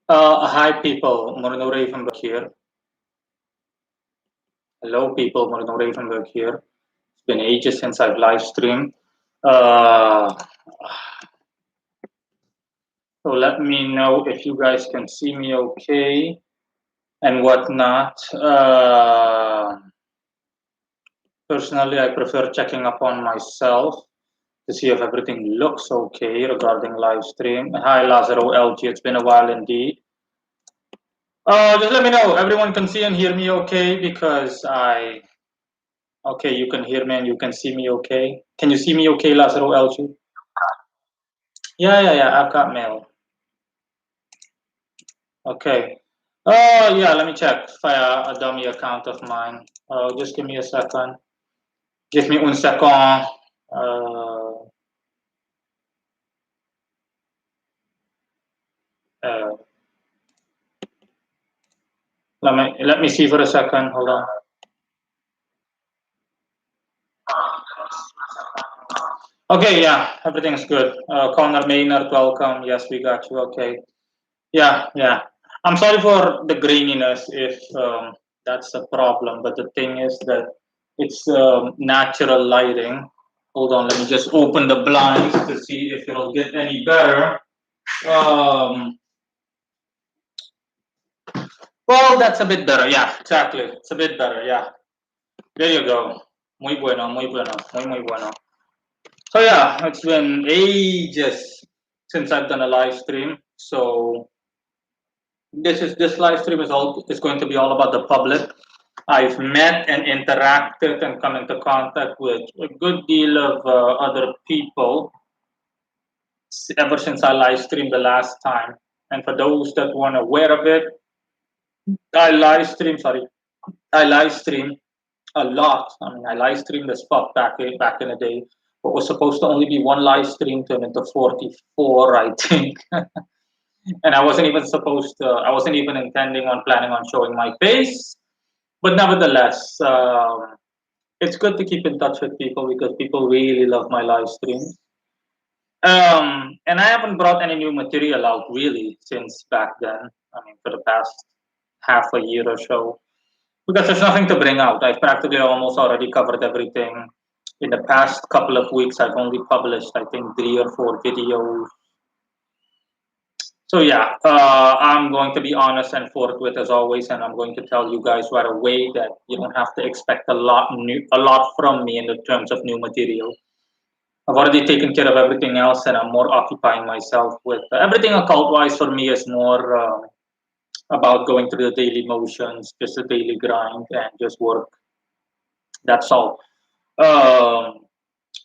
Hi people, Murunure from back here. Hello people, Murunure from back here. It's been ages since I've live streamed. Uh, so let me know if you guys can see me okay and whatnot. Personally, I prefer checking up on myself to see if everything looks okay regarding live stream. Hi Lazaro LG, it's been a while indeed. Just let me know. Everyone can see and hear me okay because okay, you can hear me and you can see me okay. Can you see me okay, Lazaro LG? Yeah, I've got mail. Okay. Yeah, let me check via a dummy account of mine. Just give me a second. Give me un second. Uh, uh, let me see for a second. Hold on. Okay, yeah, everything's good. Connor Maynard, welcome. Yes, we got you. Okay. Yeah. I'm sorry for the graininess if that's a problem, but the thing is that it's natural lighting. Hold on, let me just open the blinds to see if it'll get any better. Um, well, that's a bit better. Yeah, exactly. It's a bit better. Yeah. There you go. Muy bueno, muy bueno, muy bueno. So yeah, it's been ages since I've done a live stream. So this live stream is going to be all about the public. I've met and interacted and come into contact with a good deal of other people ever since I live streamed the last time. And for those that weren't aware of it, I live stream a lot. I mean, I live streamed the spot back in the day. What was supposed to only be one live stream turned into 44, I think. And I wasn't even intending on planning on showing my face. But nevertheless, it's good to keep in touch with people because people really love my live streams. And I haven't brought any new material out really since back then. I mean, for the past half a year or so, because there's nothing to bring out. I've practically almost already covered everything. In the past couple of weeks, I've only published, I think, 3 or 4 videos. So yeah, I'm going to be honest and forthwith as always, and I'm going to tell you guys right away that you don't have to expect a lot from me in the terms of new material. I've already taken care of everything else, and I'm more occupying myself with everything occult-wise. For me, is more about going through the daily motions, just the daily grind, and just work. That's all. Um,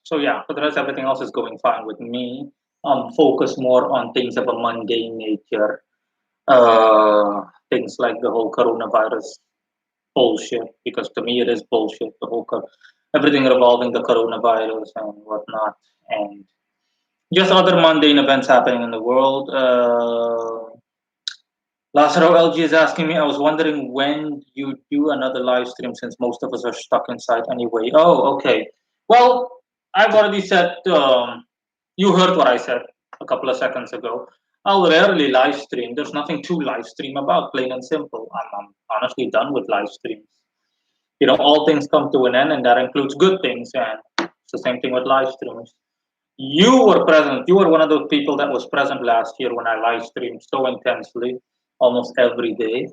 so yeah, for the rest, everything else is going fine with me. I'm focused more on things of a mundane nature, things like the whole coronavirus bullshit, because to me it is bullshit. Everything revolving the coronavirus and whatnot, and just other mundane events happening in the world. Lazaro LG is asking me. I was wondering when you do another live stream since most of us are stuck inside anyway. Oh, okay. Well, I've already said. You heard what I said a couple of seconds ago. I'll rarely live stream. There's nothing to live stream about, plain and simple. I'm honestly done with live streams. All things come to an end, and that includes good things. And it's the same thing with live streams. You were present. You were one of those people that was present last year when I live streamed so intensely, almost every day.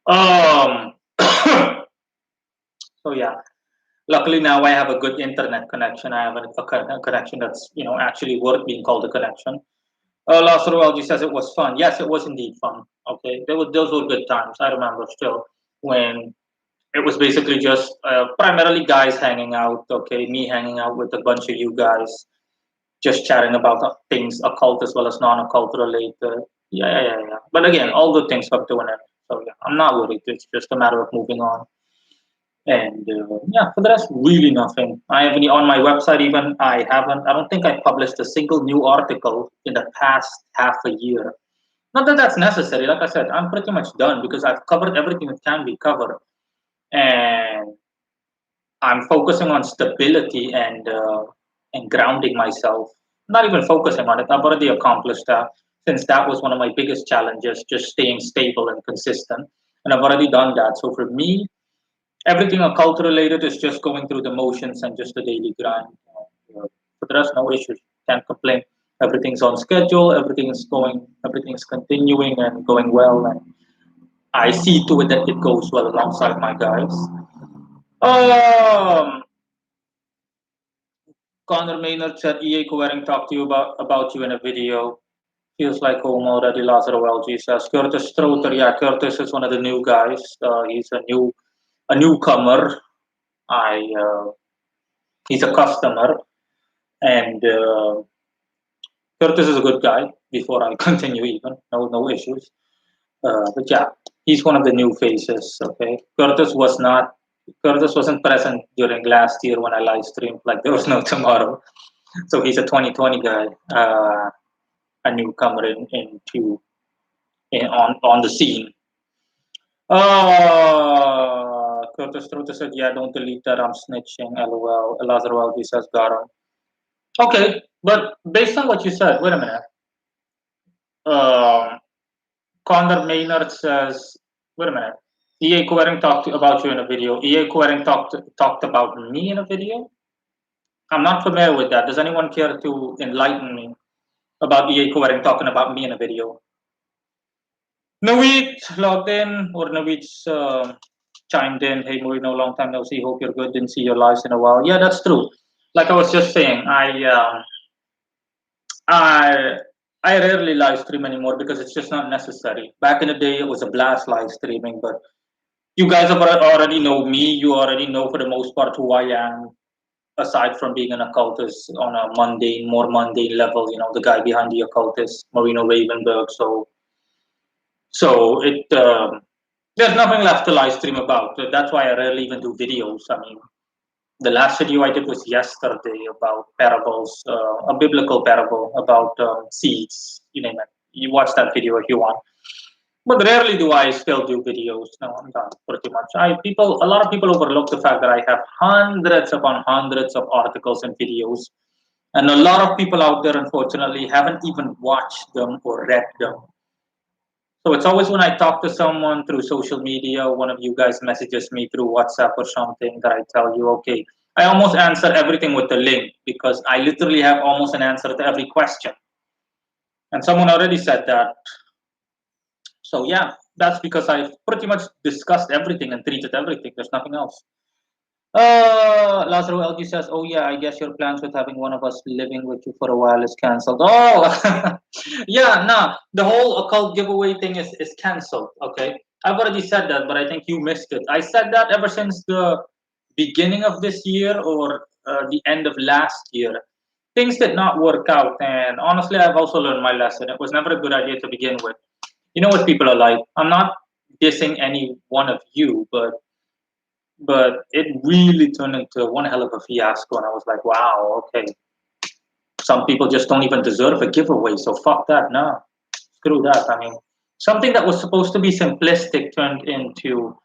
Um, so yeah, luckily now I have a good internet connection. I have a connection that's actually worth being called a connection. Lazaro LG says it was fun. Yes, it was indeed fun. Okay, those were good times. I remember still when it was basically just primarily guys hanging out. Okay, me hanging out with a bunch of you guys, just chatting about things occult as well as non-occult related. Yeah. But again, all good things come to an end. So yeah, I'm not worried. It's just a matter of moving on. And yeah, for the rest, really nothing. I haven't on my website even. I haven't. I don't think I published a single new article in the past half a year. Not that that's necessary. Like I said, I'm pretty much done because I've covered everything that can be covered, and I'm focusing on stability and grounding myself. Not even focusing on it. I've already accomplished that. since that was one of my biggest challenges, just staying stable and consistent. And I've already done that. So for me, everything occult related is just going through the motions and just the daily grind. For the rest, no issues. Can't complain. Everything's on schedule. Everything's continuing and going well. And I see to it that it goes well alongside my guys. Um, Connor Maynard said EA Coering talked to you about you in a video. Feels like home already. Lazaro LG says Curtis Stroter. Yeah, Curtis is one of the new guys. He's a newcomer. I He's a customer, and Curtis is a good guy. Before I continue, even no issues. But yeah, he's one of the new faces. Okay, Curtis wasn't present during last year when I live streamed like there was no tomorrow. So he's a 2020 guy, a newcomer on the scene. Curtis Truta said, "Yeah, don't delete that. I'm snitching." LOL. Lazaro LG says, "Got him." Okay, but based on what you said, wait a minute. Um, Connor Maynard says, "Wait a minute. EA Quering talked about you in a video. EA Quering talked about me in a video. I'm not familiar with that. Does anyone care to enlighten me about EA Quering talking about me in a video?" Nawit logged in, or Nawit's chimed in. Hey, Moreno, long time no see. Hope you're good. Didn't see your lives in a while. Yeah, that's true. Like I was just saying, I I rarely live stream anymore because it's just not necessary. Back in the day, it was a blast live streaming, but you guys have already know me. You already know for the most part who I am. Aside from being an occultist on a more mundane level, the guy behind the occultist, Marino Ravenberg. So there's nothing left to live stream about. That's why I rarely even do videos. I mean, the last video I did was yesterday about parables, a biblical parable about seeds. You name it. You watch that video if you want. But rarely do I still do videos. No, I'm done pretty much. A lot of people overlook the fact that I have hundreds upon hundreds of articles and videos, and a lot of people out there, unfortunately, haven't even watched them or read them. So it's always when I talk to someone through social media, one of you guys messages me through WhatsApp or something that I tell you, okay, I almost answer everything with the link because I literally have almost an answer to every question. And someone already said that. So yeah, that's because I've pretty much discussed everything and treated everything. There's nothing else. Lazaro LG says, "Oh yeah, I guess your plans with having one of us living with you for a while is cancelled." Oh, yeah, nah. The whole occult giveaway thing is cancelled. Okay, I've already said that, but I think you missed it. I said that ever since the beginning of this year or the end of last year. Things did not work out, and honestly, I've also learned my lesson. It was never a good idea to begin with. You know what people are like. I'm not dissing any one of you, but it really turned into one hell of a fiasco, and I was like, wow, okay, some people just don't even deserve a giveaway, so fuck that. No, screw that. I mean, something that was supposed to be simplistic turned into,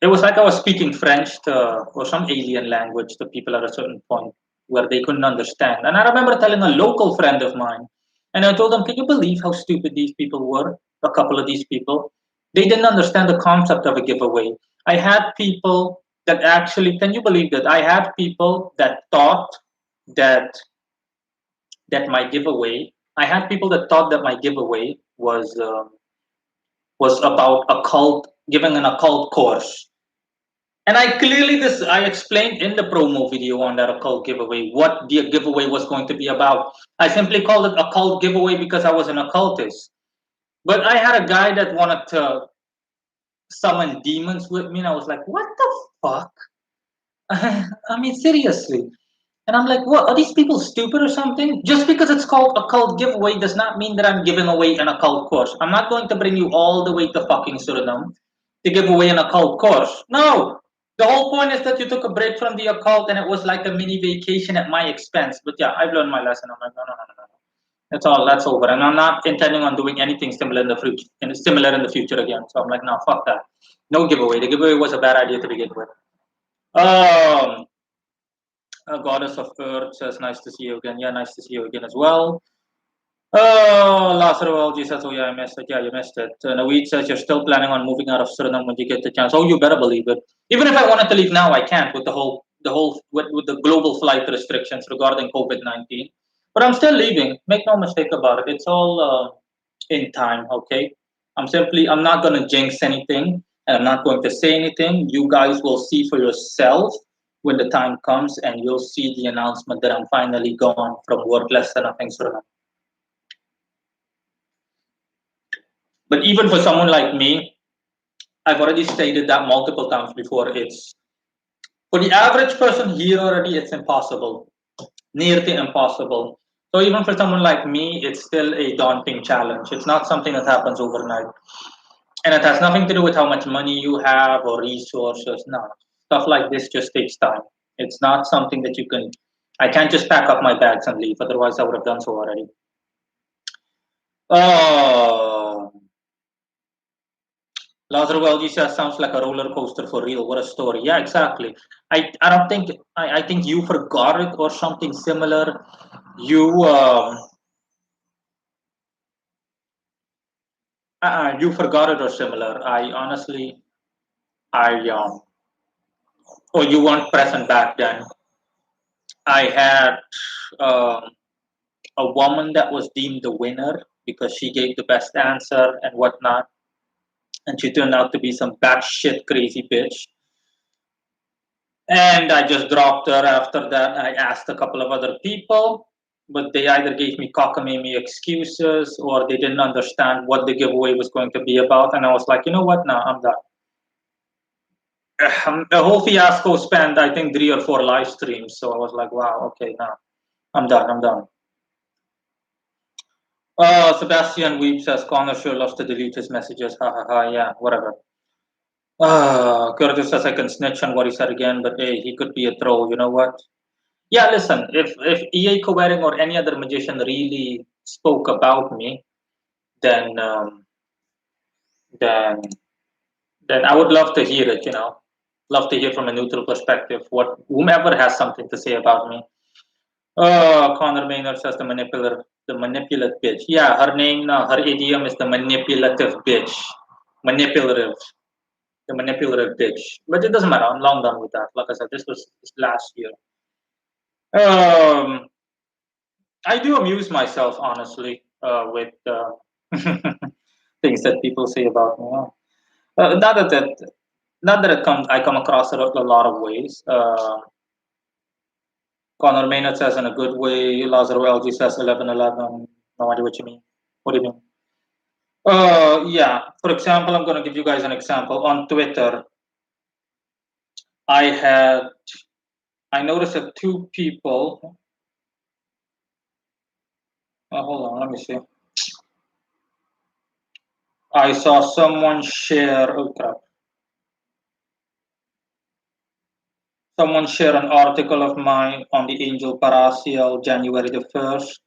it was like I was speaking French to, or some alien language to people at a certain point where they couldn't understand. And I remember telling a local friend of mine, and I told them, can you believe how stupid these people were? A couple of these people. They didn't understand the concept of a giveaway. I had people that actually, can you believe that? I had people that thought that my giveaway, I had people that thought that my giveaway was about occult, giving an occult course. And I explained in the promo video on that occult giveaway what the giveaway was going to be about. I simply called it occult giveaway because I was an occultist. But I had a guy that wanted to summon demons with me, and I was like, what the fuck? I mean, seriously. And I'm like, what? Are these people stupid or something? Just because it's called occult giveaway does not mean that I'm giving away an occult course. I'm not going to bring you all the way to fucking Suriname to give away an occult course. No! The whole point is that you took a break from the occult and it was like a mini vacation at my expense. But yeah, I've learned my lesson. I'm like, no, no, no, no, no. That's over. And I'm not intending on doing anything similar in the future, again. So I'm like, no, fuck that. No giveaway. The giveaway was a bad idea to begin with. Um, Goddess of Earth says, nice to see you again. Yeah, nice to see you again as well. Lazaro LG says, "Oh yeah, I missed it. Yeah, you missed it." Naveed says, "You're still planning on moving out of Suriname when you get the chance." Oh, you better believe it. Even if I wanted to leave now, I can't with with the global flight restrictions regarding COVID-19. But I'm still leaving. Make no mistake about it. It's all in time. Okay. I'm not going to jinx anything, and I'm not going to say anything. You guys will see for yourselves when the time comes, and you'll see the announcement that I'm finally gone from work less than nothing Suriname. But even for someone like me, I've already stated that multiple times before. It's for the average person here already, it's impossible, nearly impossible. So even for someone like me, it's still a daunting challenge. It's not something that happens overnight, and it has nothing to do with how much money you have or resources. No, stuff like this just takes time. It's not something that you can. I can't just pack up my bags and leave. Otherwise, I would have done so already. Oh, Lazaro Welgi says sounds like a roller coaster for real. What a story. Yeah, exactly. I don't think I think you forgot it or something similar. You forgot it or similar. I honestly I or you weren't present back then. I had um, a woman that was deemed the winner because she gave the best answer and whatnot, and she turned out to be some batshit crazy bitch. And I just dropped her after that. I asked a couple of other people, but they either gave me cockamamie excuses or they didn't understand what the giveaway was going to be about. And I was like, you know what? Now I'm done. The whole fiasco spanned, I think, 3 or 4 live streams. So I was like, wow, okay, now I'm done. I'm done. Sebastian Weep says Connor sure loves to delete his messages. Ha ha ha. Yeah, whatever. Curtis says I can snitch on what he said again, but hey, he could be a troll. You know what? Yeah, listen, if EA Kowering or any other magician really spoke about me, then then then I would love to hear it. Love to hear from a neutral perspective what whomever has something to say about me. Connor Maynard says the manipulative bitch. Yeah, her name, her idiom is the manipulative bitch, manipulative, the manipulative bitch. But it doesn't matter. I'm long done with that. Like I said, this last year. Um, I do amuse myself, honestly, with things that people say about me. Not that I come across it a lot of ways. Connor Maynard says in a good way. Lazaro LG says 11:11. No idea what you mean. What do you mean? Yeah. For example, I'm going to give you guys an example. On Twitter, I had I noticed that two people. Hold on, let me see. I saw someone share. Oh crap! Someone share an article of mine on the Angel Parasial, January the 1st.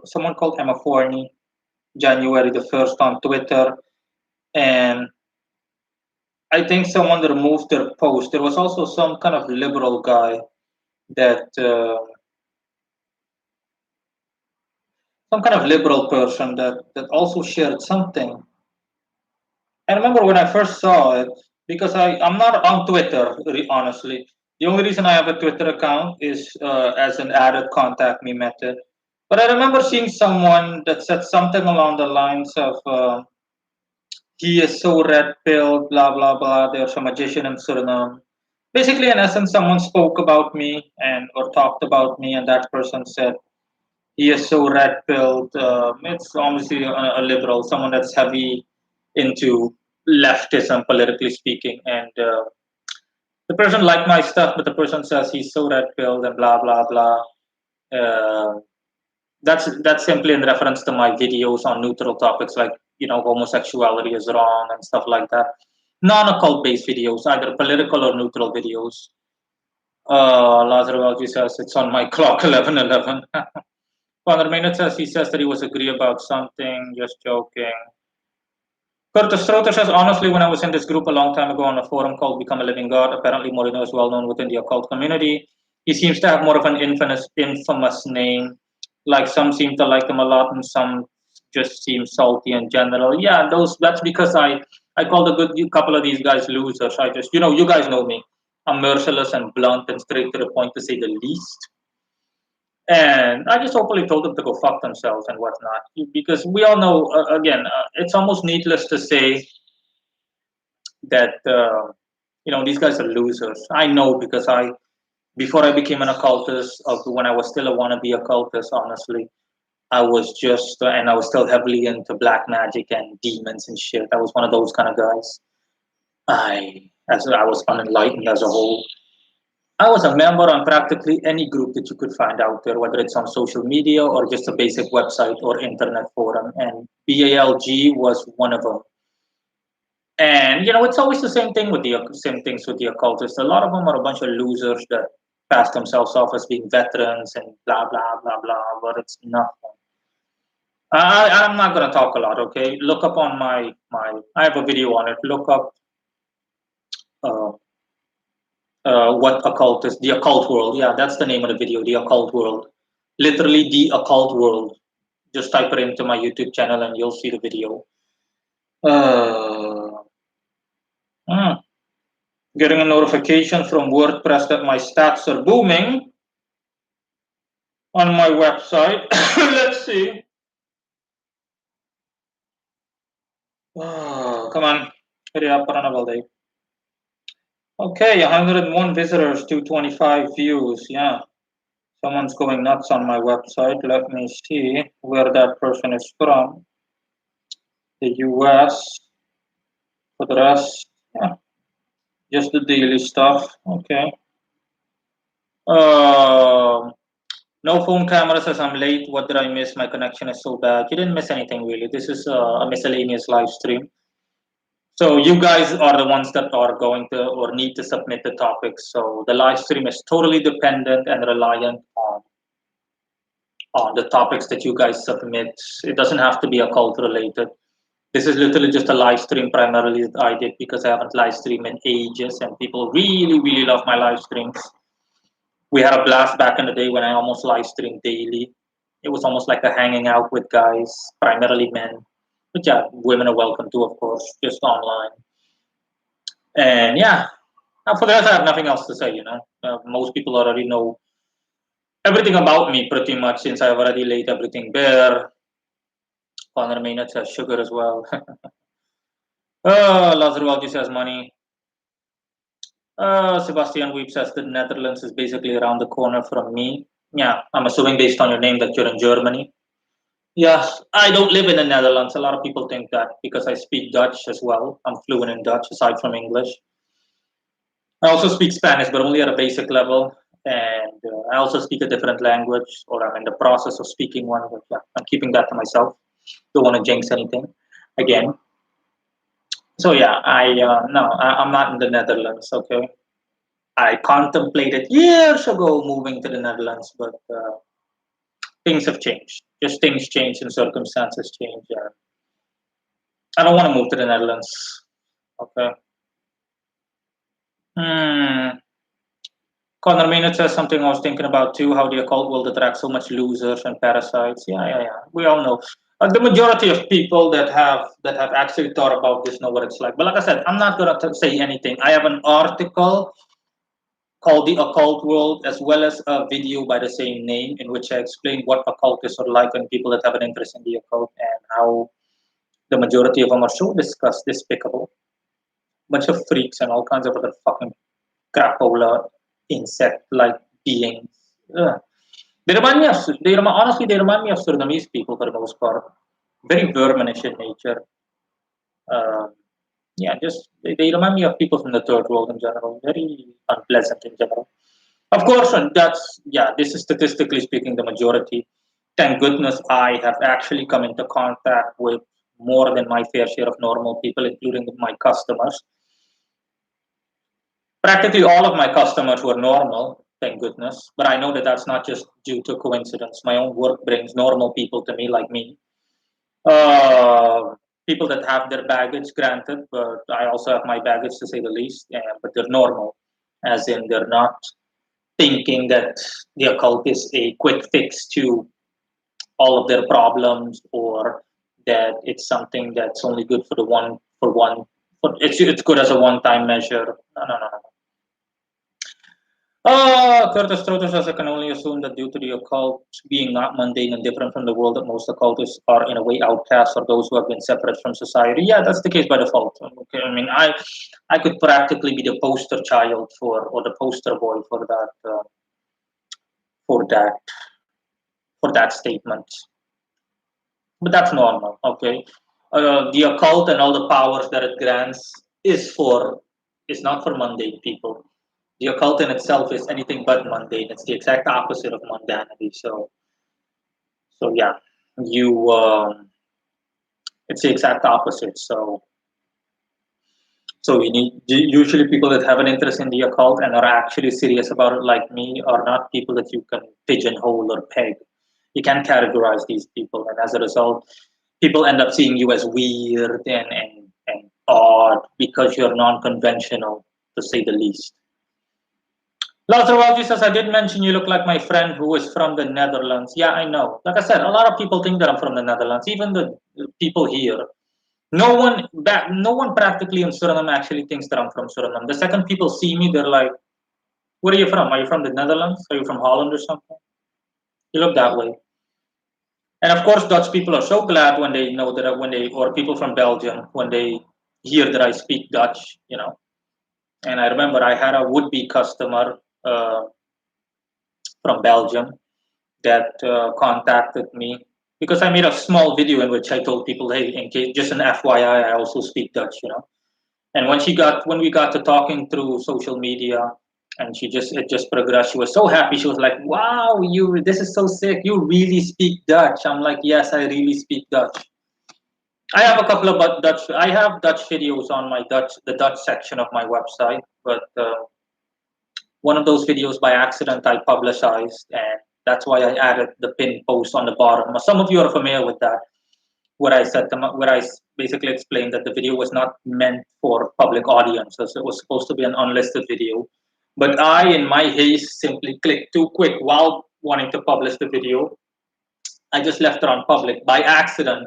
Someone called Emma Forney, January the 1st on Twitter. And I think someone removed their post. There was also some kind of liberal guy that, some kind of liberal person that also shared something. I remember when I first saw it, because I'm not on Twitter, honestly. The only reason I have a Twitter account is as an added contact me method. But I remember seeing someone that said something along the lines of, he is so red pilled, blah, blah, blah. There's a magician in Suriname. Basically, in essence, someone spoke about me and or talked about me, and that person said, he is so red pilled. It's obviously a liberal, someone that's heavy into leftism, politically speaking. And the person liked my stuff, but the person says he's so red pilled and blah blah blah. Uh, that's simply in reference to my videos on neutral topics like homosexuality is wrong and stuff like that. Non-occult based videos, either political or neutral videos. Lazaro Algi says it's on my clock 11:11. Father Maynard says he says that he was agree about something. Just joking. Curtis Strother says, honestly, when I was in this group a long time ago on a forum called Become a Living God, apparently Moreno is well known within the occult community. He seems to have more of an infamous name. Like some seem to like him a lot, and some just seem salty in general. Yeah, those. That's because I called a good couple of these guys losers. I just, you guys know me. I'm merciless and blunt and straight to the point, to say the least. And I just openly told them to go fuck themselves and whatnot, because we all know. Again, it's almost needless to say that these guys are losers. I know, because before I became an occultist, when I was still a wannabe occultist, honestly, I was just, and I was still heavily into black magic and demons and shit. I was one of those kind of guys. As I was unenlightened as a whole. I was a member on practically any group that you could find out there, whether it's on social media or just a basic website or internet forum. And BALG was one of them. And it's always the same thing with the same things with the occultists. A lot of them are a bunch of losers that pass themselves off as being veterans and blah blah blah blah. But it's nothing. I'm not gonna talk a lot. Okay, look up on my. I have a video on it. Look up uh, what occult is. The occult world. Yeah, that's the name of the video. The occult world. Literally the occult world. Just type it into my YouTube channel and you'll see the video. Uh, hmm. Getting a notification from WordPress that my stats are booming on my website. Let's see. Oh, come on. Hurry up, day. Okay, 101 visitors, 225 views. Yeah, someone's going nuts on my website. Let me see where that person is from. The US. For the rest, yeah, just the daily stuff. Okay. Um, no phone camera says I'm late. What did I miss? My connection is so bad. You didn't miss anything really. This is a miscellaneous live stream. So you guys are the ones that are going to or need to submit the topics. So the live stream is totally dependent and reliant on the topics that you guys submit. It doesn't have to be occult related. This is literally just a live stream primarily that I did because I haven't live streamed in ages and people really, really love my live streams. We had a blast back in the day when I almost live streamed daily. It was almost like a hanging out with guys, primarily men. But yeah, women are welcome too, of course, just online. And yeah, for the rest, I have nothing else to say. Most people already know everything about me pretty much since I've already laid everything bare. Connor Maynard has sugar as well. Lazaro Aldi says money. Sebastian Weep says the Netherlands is basically around the corner from me. Yeah, I'm assuming based on your name that you're in Germany. Yes, I don't live in the Netherlands. A lot of people think that because I speak Dutch as well. I'm fluent in Dutch aside from English. I also speak Spanish, but only at a basic level. And I also speak a different language, or I'm in the process of speaking one. But yeah, I'm keeping that to myself. Don't want to jinx anything again. So yeah, I'm not in the Netherlands. Okay, I contemplated years ago moving to the Netherlands, but things have changed. Just things change and circumstances change. I don't want to move to the Netherlands. Okay. Hmm. Connor Maynard says something I was thinking about too, how the occult world attracts so much losers and parasites. Yeah. We all know. The majority of people that have actually thought about this know what it's like. But like I said, I'm not gonna say anything. I have an article called The Occult World, as well as a video by the same name, in which I explain what occultists are like and people that have an interest in the occult and how the majority of them are so despicable. Bunch of freaks and all kinds of other fucking crapola insect-like beings. Ugh. Honestly, they remind me of Surinamese people for the most part. Very verminish in nature. Uh, yeah, just they remind me of people from the third world in general. Very unpleasant in general. Of course, and this is statistically speaking the majority. Thank goodness I have actually come into contact with more than my fair share of normal people, including my customers. Practically all of my customers were normal, thank goodness. But I know that that's not just due to coincidence. My own work brings normal people to me, like me. People that have their baggage, granted, but I also have my baggage to say the least. But they're normal, as in they're not thinking that the occult is a quick fix to all of their problems, or that it's something that's only good for the one for one. For, it's good as a one-time measure. No, no, no, no. Curtis Trotter says I can only assume that due to the occult being not mundane and different from the world, that most occultists are in a way outcasts or those who have been separate from society. Yeah, that's the case by default. Okay, I mean, I could practically be the poster child for or the poster boy for that for that statement. But that's normal. Okay, the occult and all the powers that it grants is not for mundane people. The occult in itself is anything but mundane. It's the exact opposite of mundanity. So yeah, you it's the exact opposite. So you need usually people that have an interest in the occult and are actually serious about it, like me, are not people that you can pigeonhole or peg. You can't categorize these people, and as a result, people end up seeing you as weird and odd because you're non-conventional, to say the least. Lazarwalji says, I did mention you look like my friend who is from the Netherlands. Yeah, I know. Like I said, a lot of people think that I'm from the Netherlands, even the people here. No one practically in Suriname actually thinks that I'm from Suriname. The second people see me, they're like, where are you from? Are you from the Netherlands? Are you from Holland or something? You look that way. And of course, Dutch people are so glad when they know that or people from Belgium, when they hear that I speak Dutch. And I remember I had a would-be customer from Belgium that contacted me because I made a small video in which I told people, hey, in case, just an FYI, I also speak Dutch. And when we got to talking through social media, and it just progressed. She was so happy. She was like, "Wow, this is so sick. You really speak Dutch." I'm like, "Yes, I really speak Dutch." I have a couple of Dutch. I have Dutch videos on the Dutch section of my website, but one of those videos by accident I publicized, and that's why I added the pin post on the bottom. Some of you are familiar with that, where I basically explained that the video was not meant for public audiences. It was supposed to be an unlisted video, but I, in my haste, simply clicked too quick while wanting to publish the video. I just left it on public by accident,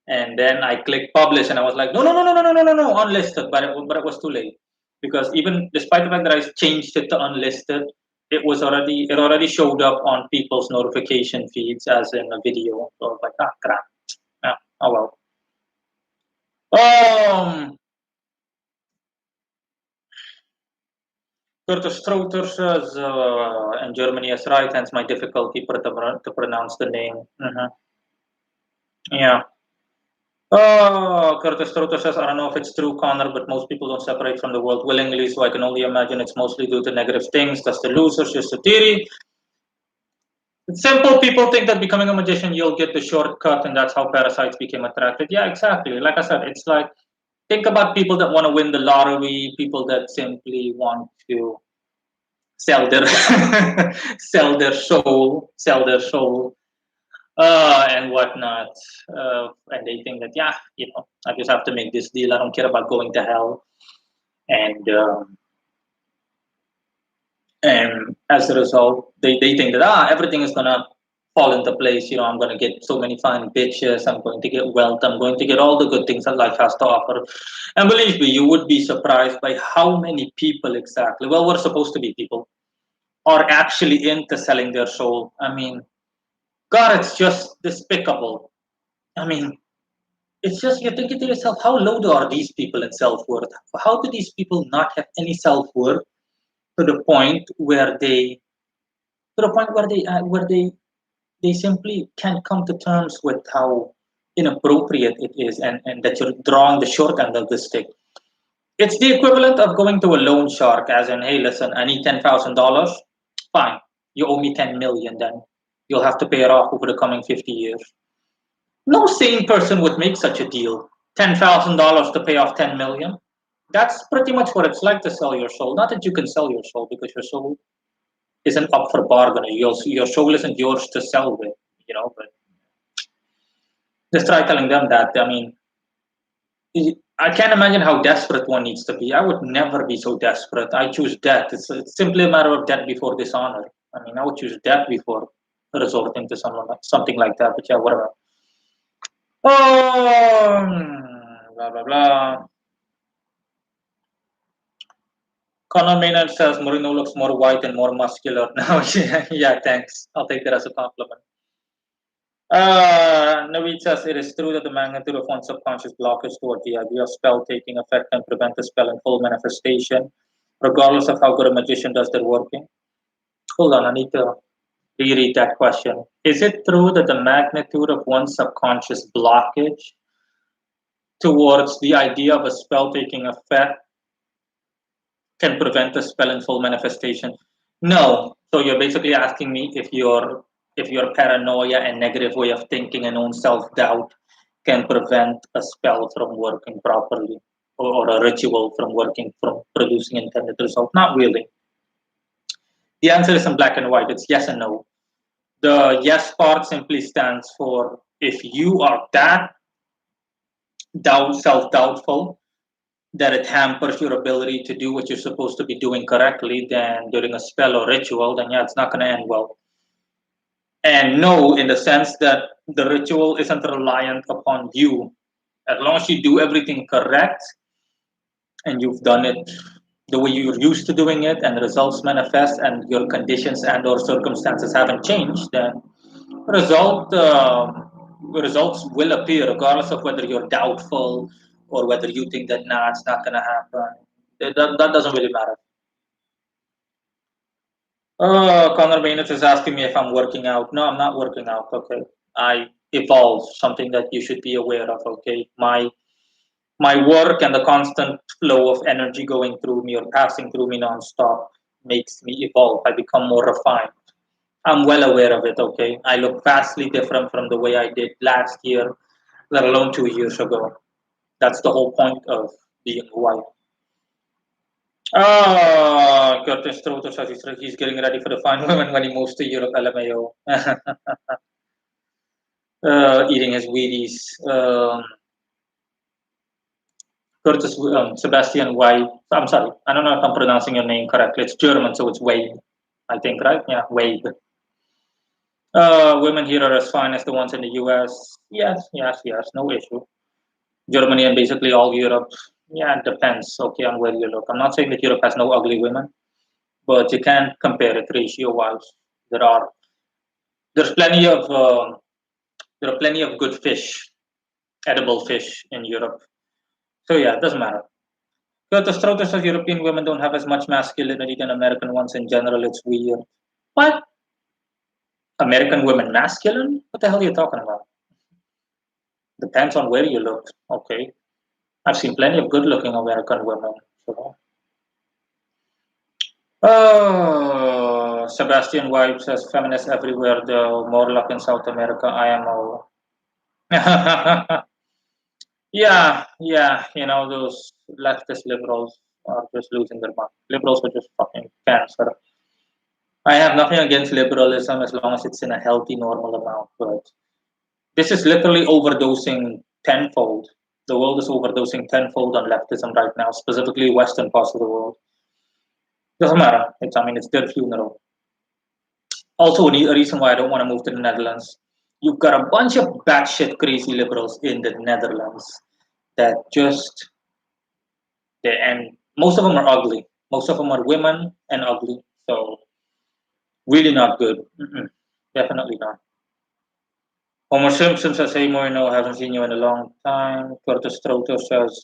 and then I clicked publish, and I was like, no, no, no, no, no, no, no, no, no, unlisted. But it was too late because even despite the fact that I changed it to unlisted, it already showed up on people's notification feeds as in a video. So I was like, ah, crap. Yeah, oh well. Curtis Strother says, and Germany is right, hence my difficulty to pronounce the name. Yeah. Curtis Strother says, I don't know if it's true, Connor, but most people don't separate from the world willingly, so I can only imagine it's mostly due to negative things. That's the losers, just a theory. It's simple. People think that becoming a magician, you'll get the shortcut, and that's how parasites became attracted. Yeah, exactly. Like I said, it's like, think about people that want to win the lottery, people that simply want to sell their sell their soul, and whatnot. And they think that, yeah, I just have to make this deal. I don't care about going to hell. And as a result, they think that everything is gonna fall into place. I'm gonna get so many fine bitches. I'm going to get wealth. I'm going to get all the good things that life has to offer. And believe me, you would be surprised by how many people exactly. Well, we're supposed to be people are actually into selling their soul. I mean, God, it's just despicable. I mean, it's just you're thinking to yourself, how low are these people in self worth? How do these people not have any self worth to the point where they simply can't come to terms with how inappropriate it is, and that you're drawing the short end of the stick. It's the equivalent of going to a loan shark, as in, hey, listen, I need $10,000. Fine, you owe me 10 million. Then you'll have to pay it off over the coming 50 years. No sane person would make such a deal. $10,000 to pay off 10 million. That's pretty much what it's like to sell your soul. Not that you can sell your soul, because your soul isn't up for bargaining. Your soul isn't yours to sell with. But just try telling them that. I mean, I can't imagine how desperate one needs to be. I would never be so desperate. I choose death. It's simply a matter of death before dishonor. I mean, I would choose death before. resorting to something like that. But yeah, whatever. Blah blah blah. Conor Maynard says Mourinho looks more white and more muscular now. Yeah, thanks. I'll take that as a compliment. Naveed says it is true that the magnitude of one's subconscious blockage toward the idea of spell taking effect can prevent the spell in full manifestation, regardless of how good a magician does their working. Hold on, I need to reread that question. Is it true that the magnitude of one's subconscious blockage towards the idea of a spell taking effect can prevent the spell in full manifestation? No. So you're basically asking me if your paranoia and negative way of thinking and own self doubt can prevent a spell from working properly, or a ritual from working, from producing intended result. Not really. The answer is in black and white. It's yes and no. The yes part simply stands for if you are that self doubtful that it hampers your ability to do what you're supposed to be doing correctly, then during a spell or ritual, then yeah, it's not going to end well. And no, in the sense that the ritual isn't reliant upon you. As long as you do everything correct and you've done it the way you're used to doing it, and the results manifest, and your conditions and or circumstances haven't changed, then result results will appear regardless of whether you're doubtful or whether you think that nah, it's not going to happen. That doesn't really matter. Connor Baines is asking me if I'm working out. No, I'm not working out. Okay, I evolve, something that you should be aware of. Okay, my work and the constant flow of energy going through me or passing through me nonstop makes me evolve. I become more refined. I'm well aware of it. Okay, I look vastly different from the way I did last year, let alone 2 years ago. That's the whole point of being who I am. Curtis Trotter says he's getting ready for the fine women when he moves to Europe, LMAO. Eating his Wheaties. Curtis Sebastian White. I'm sorry, I don't know if I'm pronouncing your name correctly. It's German, so it's Wade, I think, right? Yeah, Wade. Women here are as fine as the ones in the US. Yes, yes, yes, no issue. Germany and basically all Europe. Yeah, it depends. Okay, on where you look. I'm not saying that Europe has no ugly women, but you can't compare it ratio-wise. There are there's plenty of there are plenty of good fish, edible fish in Europe. So yeah, it doesn't matter. But the truth is that European women don't have as much masculinity than American ones in general. It's weird. What? American women masculine? What the hell are you talking about? Depends on where you look. Okay. I've seen plenty of good looking American women. So. Oh, Sebastian White says feminists everywhere, though. More luck in South America, IMO. Yeah, yeah. Those leftist liberals are just losing their mind. Liberals are just fucking cancer. I have nothing against liberalism as long as it's in a healthy, normal amount. But this is literally overdosing tenfold. The world is overdosing tenfold on leftism right now, specifically Western parts of the world. Doesn't matter. It's their funeral. Also, a reason why I don't want to move to the Netherlands. You've got a bunch of batshit crazy liberals in the Netherlands that and most of them are ugly. Most of them are women and ugly. So really not good. Definitely not. Homer Simpson says, "Hey Moreno, haven't seen you in a long time." Curtis Stroter says,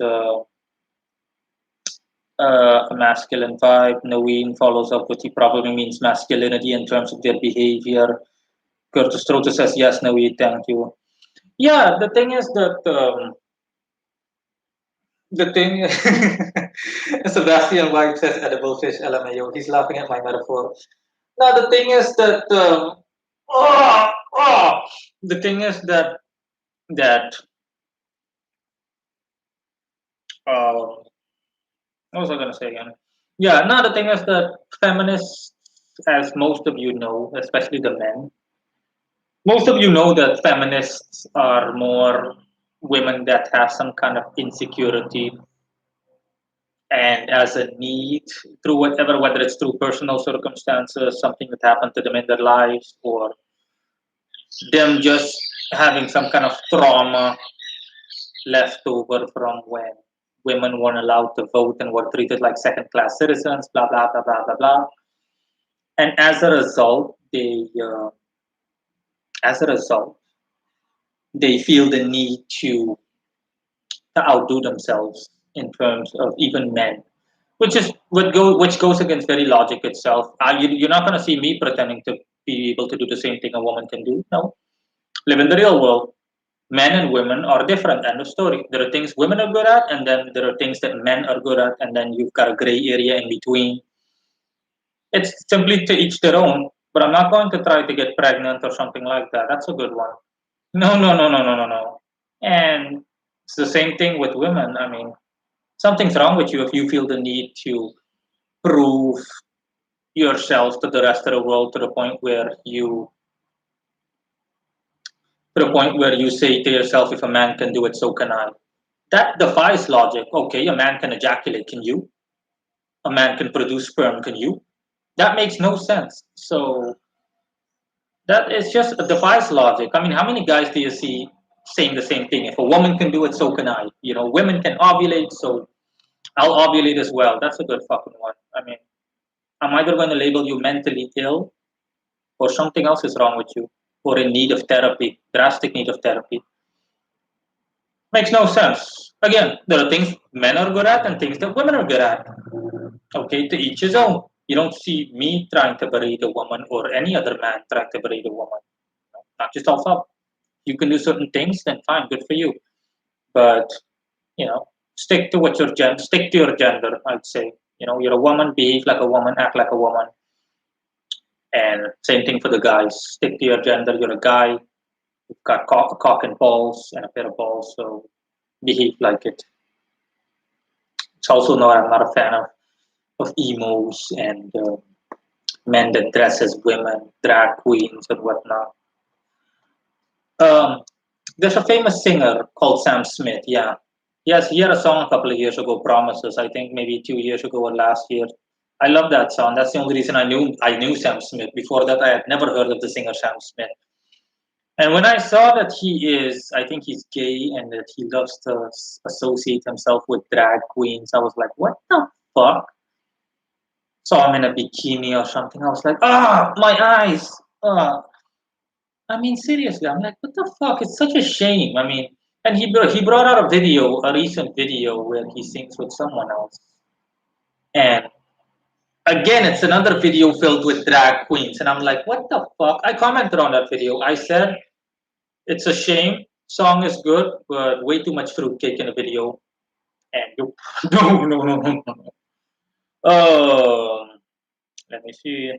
"A masculine vibe." Naween follows up with, he probably means masculinity in terms of their behavior. Curtis Stroter says, "Yes, Naween, thank you." Yeah, the thing is that the thing Sebastian White says edible fish LMAO. He's laughing at my metaphor. Now the thing is that oh, oh, the thing is that what was I gonna say again? Yeah, now the thing is that feminists, as most of you know, especially the men, most of you know that feminists are more women that have some kind of insecurity and as a need through whatever, whether it's through personal circumstances, something that happened to them in their lives, or them just having some kind of trauma left over from when women weren't allowed to vote and were treated like second class citizens, blah, blah, blah, blah, blah, blah. And as a result, they feel the need to outdo themselves in terms of even men, which goes against very logic itself. You're not going to see me pretending to be able to do the same thing a woman can do. No, live in the real world. Men and women are different. End of story. There are things women are good at, and then there are things that men are good at, and then you've got a gray area in between. It's simply to each their own. But I'm not going to try to get pregnant or something like that. That's a good one. No, no, no, no, no, no, no. And it's the same thing with women. I mean, something's wrong with you if you feel the need to prove yourself to the rest of the world to the point where you say to yourself, if a man can do it, so can I. That defies logic. Okay, a man can ejaculate, can you? A man can produce sperm, can you? That makes no sense. So that is just defies logic. I mean, how many guys do you see saying the same thing? If a woman can do it, so can I. You know, women can ovulate, so I'll ovulate as well. That's a good fucking one. I mean, I'm either going to label you mentally ill or something else is wrong with you or in need of therapy, drastic need of therapy. Makes no sense. Again, there are things men are good at and things that women are good at. Okay, to each his own. You don't see me trying to berate a woman or any other man trying to berate a woman. Knock yourself up. You can do certain things, then fine, good for you. But stick to your gender. I'd say. You're a woman, behave like a woman, act like a woman, and same thing for the guys. Stick to your gender. You're a guy. You've got cock and balls and a pair of balls, so behave like it. It's also not. I'm not a fan of emos and men that dress as women, drag queens and whatnot. Um, there's a famous singer called Sam Smith. Yeah, yes, he had a song a couple of years ago, "Promises." I think maybe 2 years ago or last year. I love that song. That's the only reason I knew Sam Smith. Before that, I had never heard of the singer Sam Smith. And when I saw that I think he's gay and that he loves to associate himself with drag queens, I was like, what the fuck? Saw him in a bikini or something. I was like, my eyes. I mean, seriously, I'm like, what the fuck? It's such a shame. I mean, and he brought out a recent video where he sings with someone else. And again, it's another video filled with drag queens. And I'm like, what the fuck? I commented on that video. I said, it's a shame. Song is good, but way too much fruitcake in the video. And you, no, no, no, no, no. Let me see.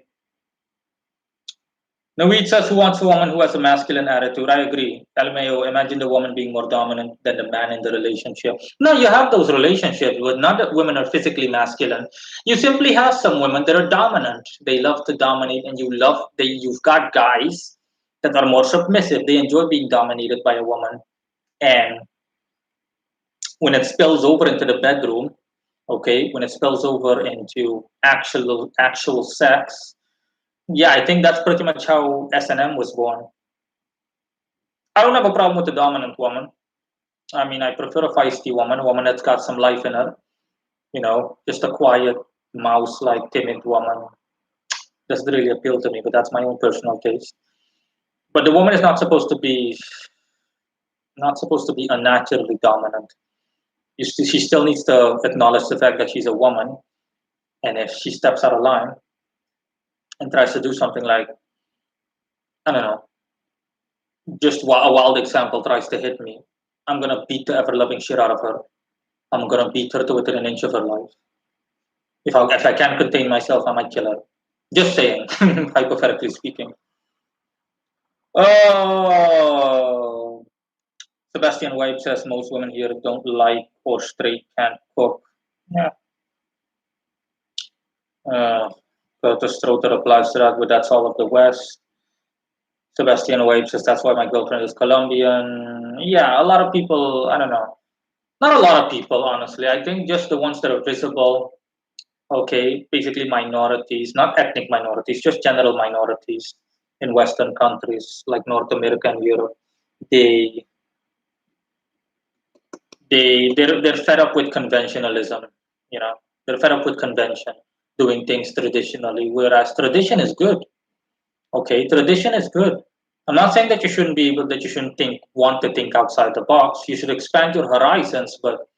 Naveed says, who wants a woman who has a masculine attitude? I agree. LMAO, imagine the woman being more dominant than the man in the relationship. No, you have those relationships, but not that women are physically masculine. You simply have some women that are dominant. They love to dominate, and you've got guys that are more submissive. They enjoy being dominated by a woman. And when it spills over into the bedroom, okay, when it spills over into actual sex, yeah, I think that's pretty much how S&M was born. I don't have a problem with the dominant woman. I mean, I prefer a feisty woman, a woman that's got some life in her. Just a quiet, mouse-like, timid woman. Doesn't really appeal to me, but that's my own personal taste. But the woman is not supposed to be unnaturally dominant. She still needs to acknowledge the fact that she's a woman, and if she steps out of line and tries to do something like, I don't know, just a wild example, tries to hit me, I'm gonna beat the ever loving shit out of her. I'm gonna beat her to within an inch of her life. If I can't contain myself, I might kill her. Just saying, hypothetically speaking. Oh, Sebastian White says most women here don't like or straight can't cook. Yeah. Curtis Stroter replies to that, but that's all of the West. Sebastian White says that's why my girlfriend is Colombian. Yeah, a lot of people, I don't know. Not a lot of people, honestly. I think just the ones that are visible, okay, basically minorities, not ethnic minorities, just general minorities. in Western countries like North America and Europe. They they're fed up with conventionalism. You know, they're fed up with convention, doing things traditionally. Whereas tradition is good. Okay, tradition is good. I'm not saying that you shouldn't be able, that you shouldn't want to think outside the box. You should expand your horizons, but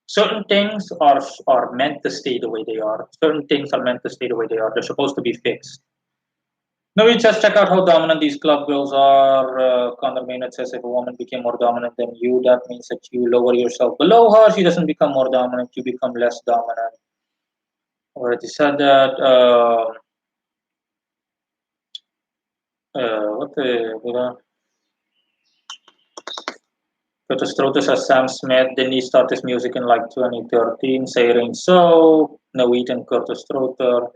certain things are meant to stay the way they are. Certain things are meant to stay the way they are. They're supposed to be fixed. Now we just check out how dominant these club girls are. Conor Maynard says if a woman became more dominant than you, that means that you lower yourself below her. She doesn't become more dominant, you become less dominant. Already said that. What the? Curtis Strother says Sam Smith didn't he start his music in like 2013? Saying so. Naweed and Curtis Strother.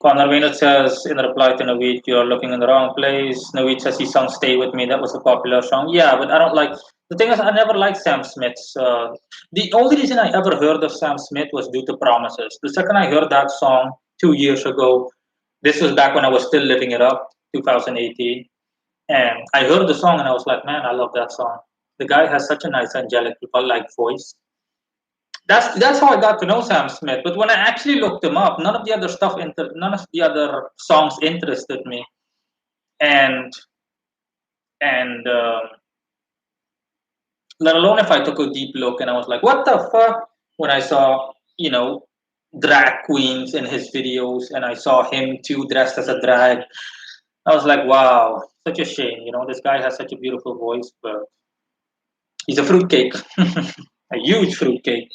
Connor Maynard says in reply to Naveed, you're looking in the wrong place. Naveed says his song Stay With Me, that was a popular song. Yeah, but I don't like, the thing is, I never liked Sam Smith's. The only reason I ever heard of Sam Smith was due to Promises. The second I heard that song 2 years ago, this was back when I was still living it up, 2018. And I heard the song and I was like, man, I love that song. The guy has such a nice angelic like voice. That's how I got to know Sam Smith. But when I actually looked him up, none of the other songs interested me. And and let alone if I took a deep look and I was like, what the fuck? When I saw, you know, drag queens in his videos and I saw him too dressed as a drag, I was like, wow, such a shame. You know, this guy has such a beautiful voice, but he's a fruitcake, a huge fruitcake.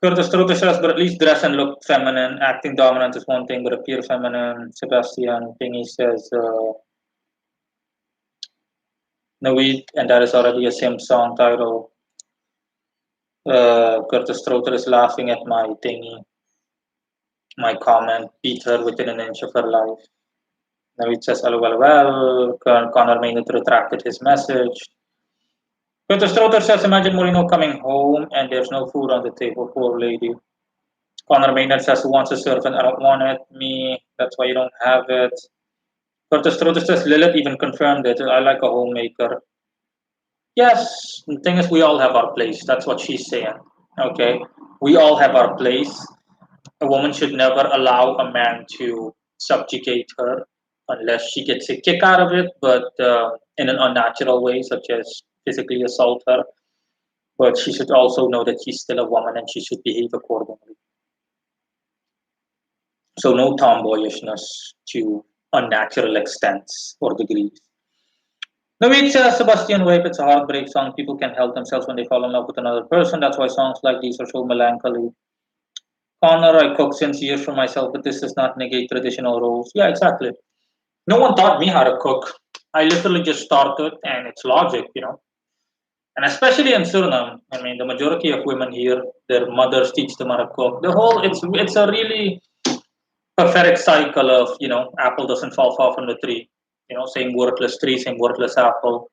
Curtis Strother says, but at least dress and look feminine. Acting dominant is one thing, but appear feminine. Sebastian Thingy says, Naweed, and that is already a Sim song title. Curtis Strother is laughing at my thingy, my comment. Beat her within an inch of her life. Naweed says, well. Connor Maynard retracted his message. Curtis Strother says, imagine Mourinho coming home and there's no food on the table. Poor lady. Connor Maynard says, who wants a servant? I don't want it. Me. That's why you don't have it. Curtis Strother says, Lilith even confirmed it. I like a homemaker. Yes, the thing is, we all have our place. That's what she's saying. Okay, we all have our place. A woman should never allow a man to subjugate her unless she gets a kick out of it, but in an unnatural way, such as physically assault her. But she should also know that she's still a woman and she should behave accordingly. So no tomboyishness to unnatural extents or degrees. No, it's Sebastian Wave. It's a heartbreak song. People can help themselves when they fall in love with another person. That's why songs like these are so melancholy. Connor, I cook since years for myself, but this does not negate traditional roles. Yeah, exactly. No one taught me how to cook. I literally just started, and it's logic, you know. And especially in Suriname, I mean, the majority of women here, their mothers teach them how to cook. It's a really pathetic cycle of, you know, apple doesn't fall far from the tree. You know, same worthless tree, same worthless apple.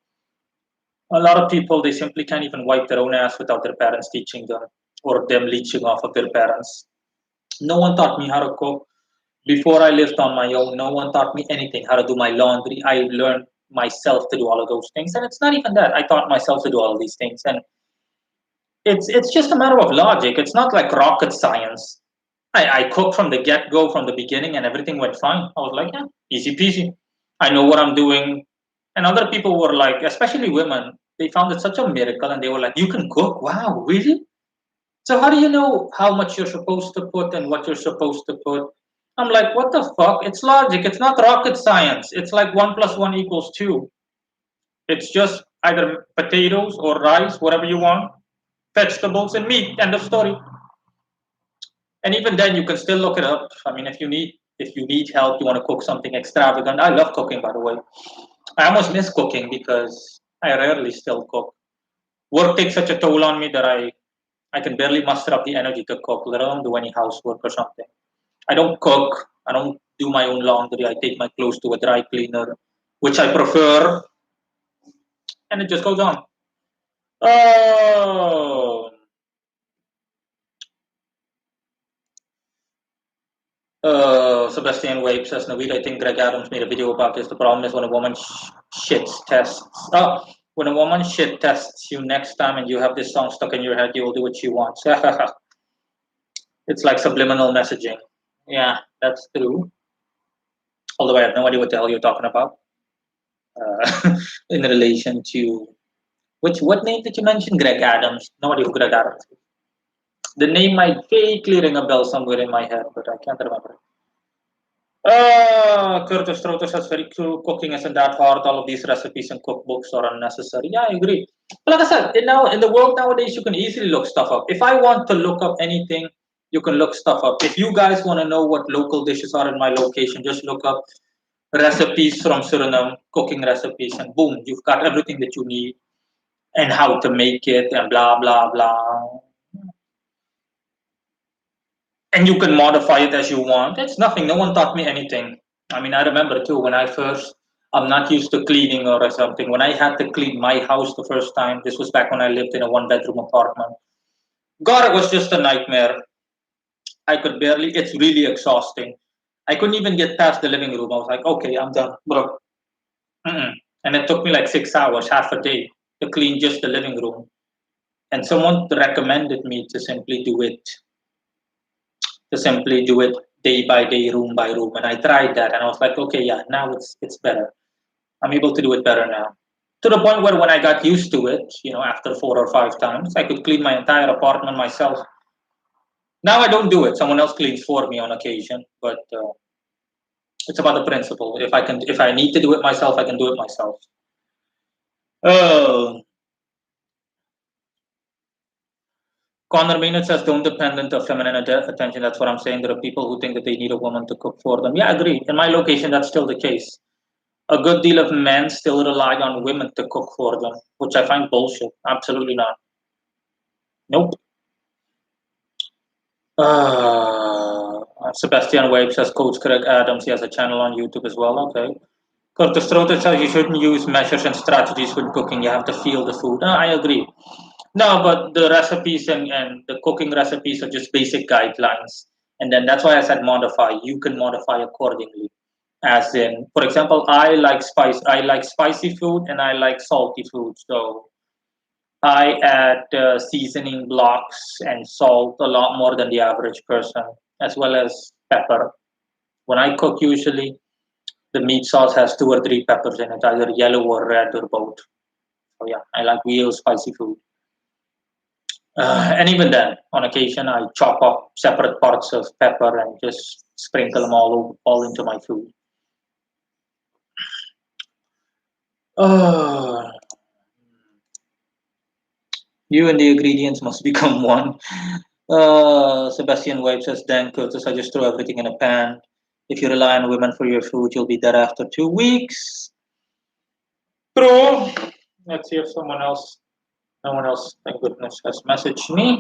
A lot of people, they simply can't even wipe their own ass without their parents teaching them or them leeching off of their parents. No one taught me how to cook. Before I lived on my own, no one taught me anything, how to do my laundry. I learned myself to do all of those things. And it's not even that. I taught myself to do all of these things. And it's just a matter of logic. It's not like rocket science. I cooked from the get go, from the beginning, and everything went fine. I was like, yeah, easy peasy. I know what I'm doing. And other people were like, especially women, they found it such a miracle and they were like, you can cook? Wow, really? So how do you know how much you're supposed to put and what you're supposed to put? I'm like, what the fuck? It's logic. It's not rocket science. It's like one plus one equals two. It's just either potatoes or rice, whatever you want, vegetables and meat. End of story. And even then, you can still look it up. I mean, if you need help, you want to cook something extravagant. I love cooking, by the way. I almost miss cooking because I rarely still cook. Work takes such a toll on me that I can barely muster up the energy to cook, let alone do any housework or something. I don't cook. I don't do my own laundry. I take my clothes to a dry cleaner, which I prefer, and it just goes on. Oh, Sebastian Wape says, Naveed, I think Greg Adams made a video about this. The problem is when a woman shits tests. When a woman shit tests you next time and you have this song stuck in your head, you will do what she wants. It's like subliminal messaging. Yeah, that's true. Although I have no idea what the hell you're talking about in relation to what name did you mention? Greg Adams. No idea who Greg Adams is. The name might vaguely ring a bell somewhere in my head, but I can't remember. Curtis Trotus has very cool. Cooking isn't that hard. All of these recipes and cookbooks are unnecessary. Yeah, I agree. But like I said, in the world nowadays, you can easily look stuff up. If I want to look up anything, you can look stuff up. If you guys want to know what local dishes are in my location, just look up recipes from Suriname, cooking recipes, and boom, you've got everything that you need and how to make it and blah blah blah. And you can modify it as you want. It's nothing. No one taught me anything. I mean, I remember too when I first, I'm not used to cleaning or something. When I had to clean my house the first time, this was back when I lived in a one-bedroom apartment. God, it was just a nightmare. I could barely, it's really exhausting. I couldn't even get past the living room. I was like, okay, I'm done, bro. Mm-mm. And it took me like 6 hours, half a day to clean just the living room. And someone recommended me to simply do it day by day, room by room. And I tried that, and I was like, okay, yeah, now it's better. I'm able to do it better now. To the point where when I got used to it, after 4 or 5 times, I could clean my entire apartment myself. Now I don't do it. Someone else cleans for me on occasion, but it's about the principle. If I need to do it myself, I can do it myself. Oh, Connor Maynard says, don't dependent of feminine attention. That's what I'm saying. There are people who think that they need a woman to cook for them. Yeah, I agree. In my location, that's still the case. A good deal of men still rely on women to cook for them, which I find bullshit. Absolutely not. Nope. Sebastian Wade says Coach Craig Adams. He has a channel on YouTube as well. Okay. Curtis Trotter says you shouldn't use measures and strategies when cooking. You have to feel the food. I agree. No, but the recipes and the cooking recipes are just basic guidelines. And then that's why I said modify. You can modify accordingly. As in, for example, I like spice. I like spicy food and I like salty food. So I add seasoning blocks and salt a lot more than the average person, as well as pepper. When I cook, usually the meat sauce has 2 or 3 peppers in it, either yellow or red or both. So yeah, I like real spicy food. And even then, on occasion, I chop up separate parts of pepper and just sprinkle them all into my food. Uh, you and the ingredients must become one. Sebastian White says, Dan Curtis, I just throw everything in a pan. If you rely on women for your food, you'll be dead after 2 weeks. True. Let's see if no one else, thank goodness, has messaged me.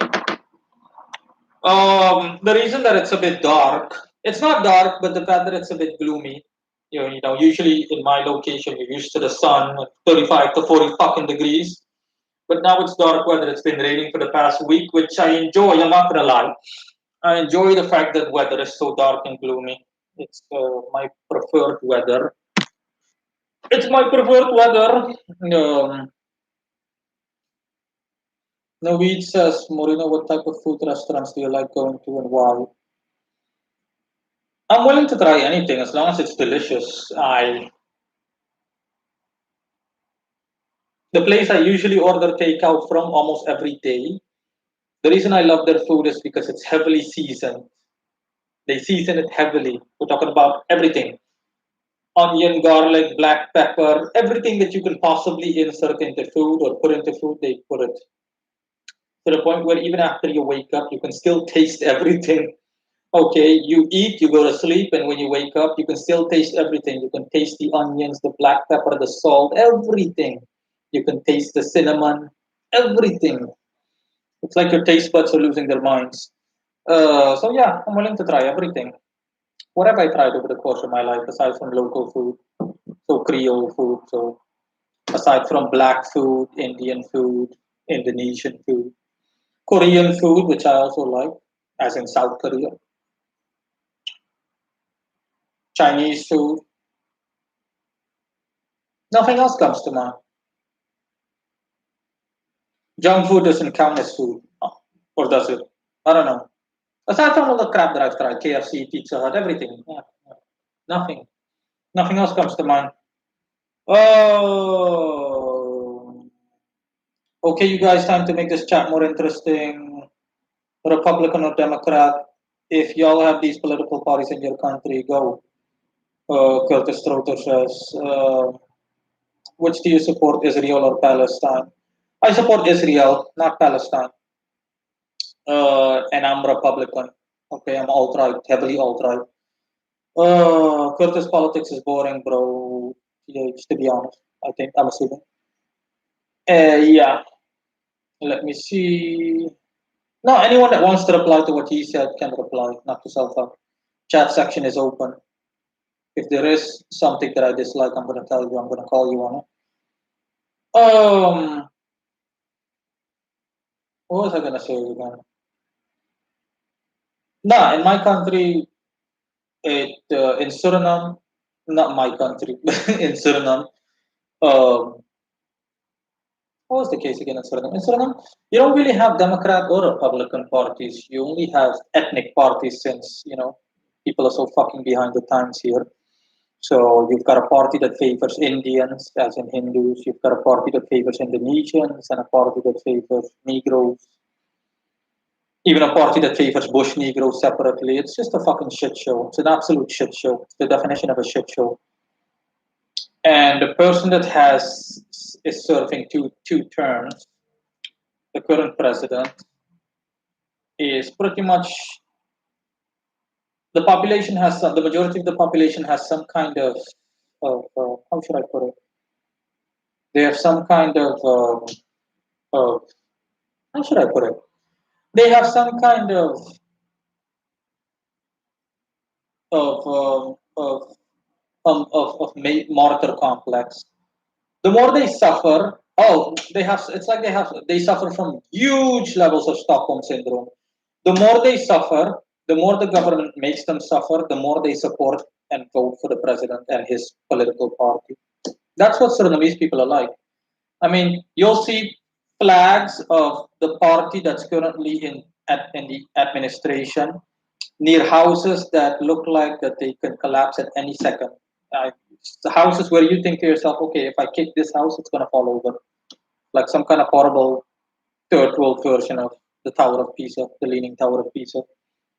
The reason that it's a bit dark, it's not dark, but the fact that it's a bit gloomy. Usually in my location, you're used to the sun, 35 to 40 fucking degrees. But now it's dark weather. It's been raining for the past week, which I enjoy. I'm not gonna lie. I enjoy the fact that weather is so dark and gloomy. It's my preferred weather. It's my preferred weather. Naveed says, Moreno, what type of food restaurants do you like going to and why? I'm willing to try anything as long as it's delicious. The place I usually order takeout from almost every day. The reason I love their food is because it's heavily seasoned. They season it heavily. We're talking about everything: onion, garlic, black pepper, everything that you can possibly insert into food or put into food, they put it to the point where even after you wake up, you can still taste everything. Okay, you eat, you go to sleep, and when you wake up, you can still taste everything. You can taste the onions, the black pepper, the salt, everything. You can taste the cinnamon, everything. It's like your taste buds are losing their minds. So yeah, I'm willing to try everything. What have I tried over the course of my life aside from local food? So Creole food. So aside from black food, Indian food, Indonesian food, Korean food, which I also like, as in South Korea. Chinese food. Nothing else comes to mind. Junk food doesn't count as food, or does it? I don't know. Aside from all the crap that I've tried, KFC, Pizza Hut, everything. Yeah, yeah. Nothing. Nothing else comes to mind. Oh, okay, you guys. Time to make this chat more interesting. Republican or Democrat? If y'all have these political parties in your country, go. Curtis Trotter says, which do you support, Israel or Palestine? I support Israel, not Palestine. And I'm Republican. Okay, I'm alt right, heavily alt right. Curtis politics is boring, bro. Yeah, to be honest, I think I'm assuming. Yeah, let me see. No, anyone that wants to reply to what he said can reply, not to self up. Chat section is open. If there is something that I dislike, I'm gonna tell you. I'm gonna call you on it. What was I gonna say again? Nah, in my country, in Suriname, not my country, in Suriname. What was the case again in Suriname? In Suriname, you don't really have Democrat or Republican parties. You only have ethnic parties since people are so fucking behind the times here. So you've got a party that favors Indians, as in Hindus. You've got a party that favors Indonesians and a party that favors Negroes. Even a party that favors Bush Negroes separately. It's just a fucking shit show. It's an absolute shit show. It's the definition of a shit show. And the person that is serving two terms, the current president, is pretty much the majority of the population has some kind of how should I put it? They have some kind of how should I put it? They have some kind of martyr complex. The more they suffer, they suffer from huge levels of Stockholm syndrome. The more they suffer, the more the government makes them suffer, the more they support and vote for the president and his political party. That's what Surinamese people are like. I mean, you'll see flags of the party that's currently in the administration near houses that look like that they can collapse at any second. Uh, the houses where you think to yourself, okay, if I kick this house, it's gonna fall over, like some kind of horrible third world version of the Tower of Pisa, the Leaning Tower of Pisa.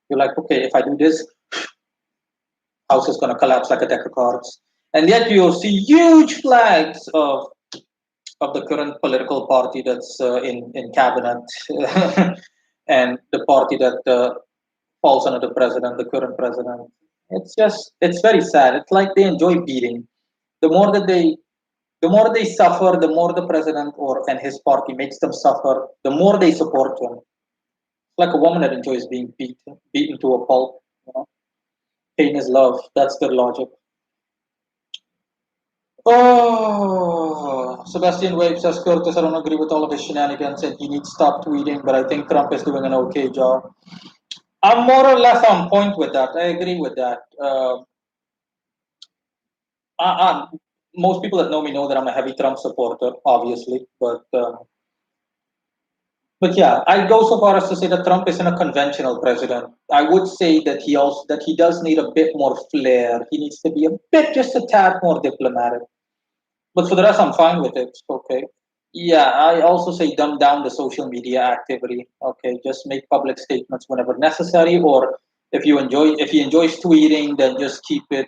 You're like, okay, if I do this, house is gonna collapse like a deck of cards. And yet you'll see huge flags of the current political party that's in cabinet and the party that falls under the president, the current president. It's very sad. It's like they enjoy beating. The more that the more they suffer, the more the president or and his party makes them suffer, the more they support him. It's like a woman that enjoys being beaten to a pulp. You know, pain is love. That's their logic. Oh, Sebastian Wave says Curtis, I don't agree with all of his shenanigans and he needs to stop tweeting, but I think Trump is doing an okay job. I'm more or less on point with that. I agree with that. Most people that know me know that I'm a heavy Trump supporter, obviously, but yeah, I go so far as to say that Trump isn't a conventional president. I would say that he does need a bit more flair. He needs to be a bit, just a tad more diplomatic. But for the rest, I'm fine with it. It's okay. Yeah, I also say dumb down the social media activity. Okay, just make public statements whenever necessary, or if he enjoys tweeting, then just keep your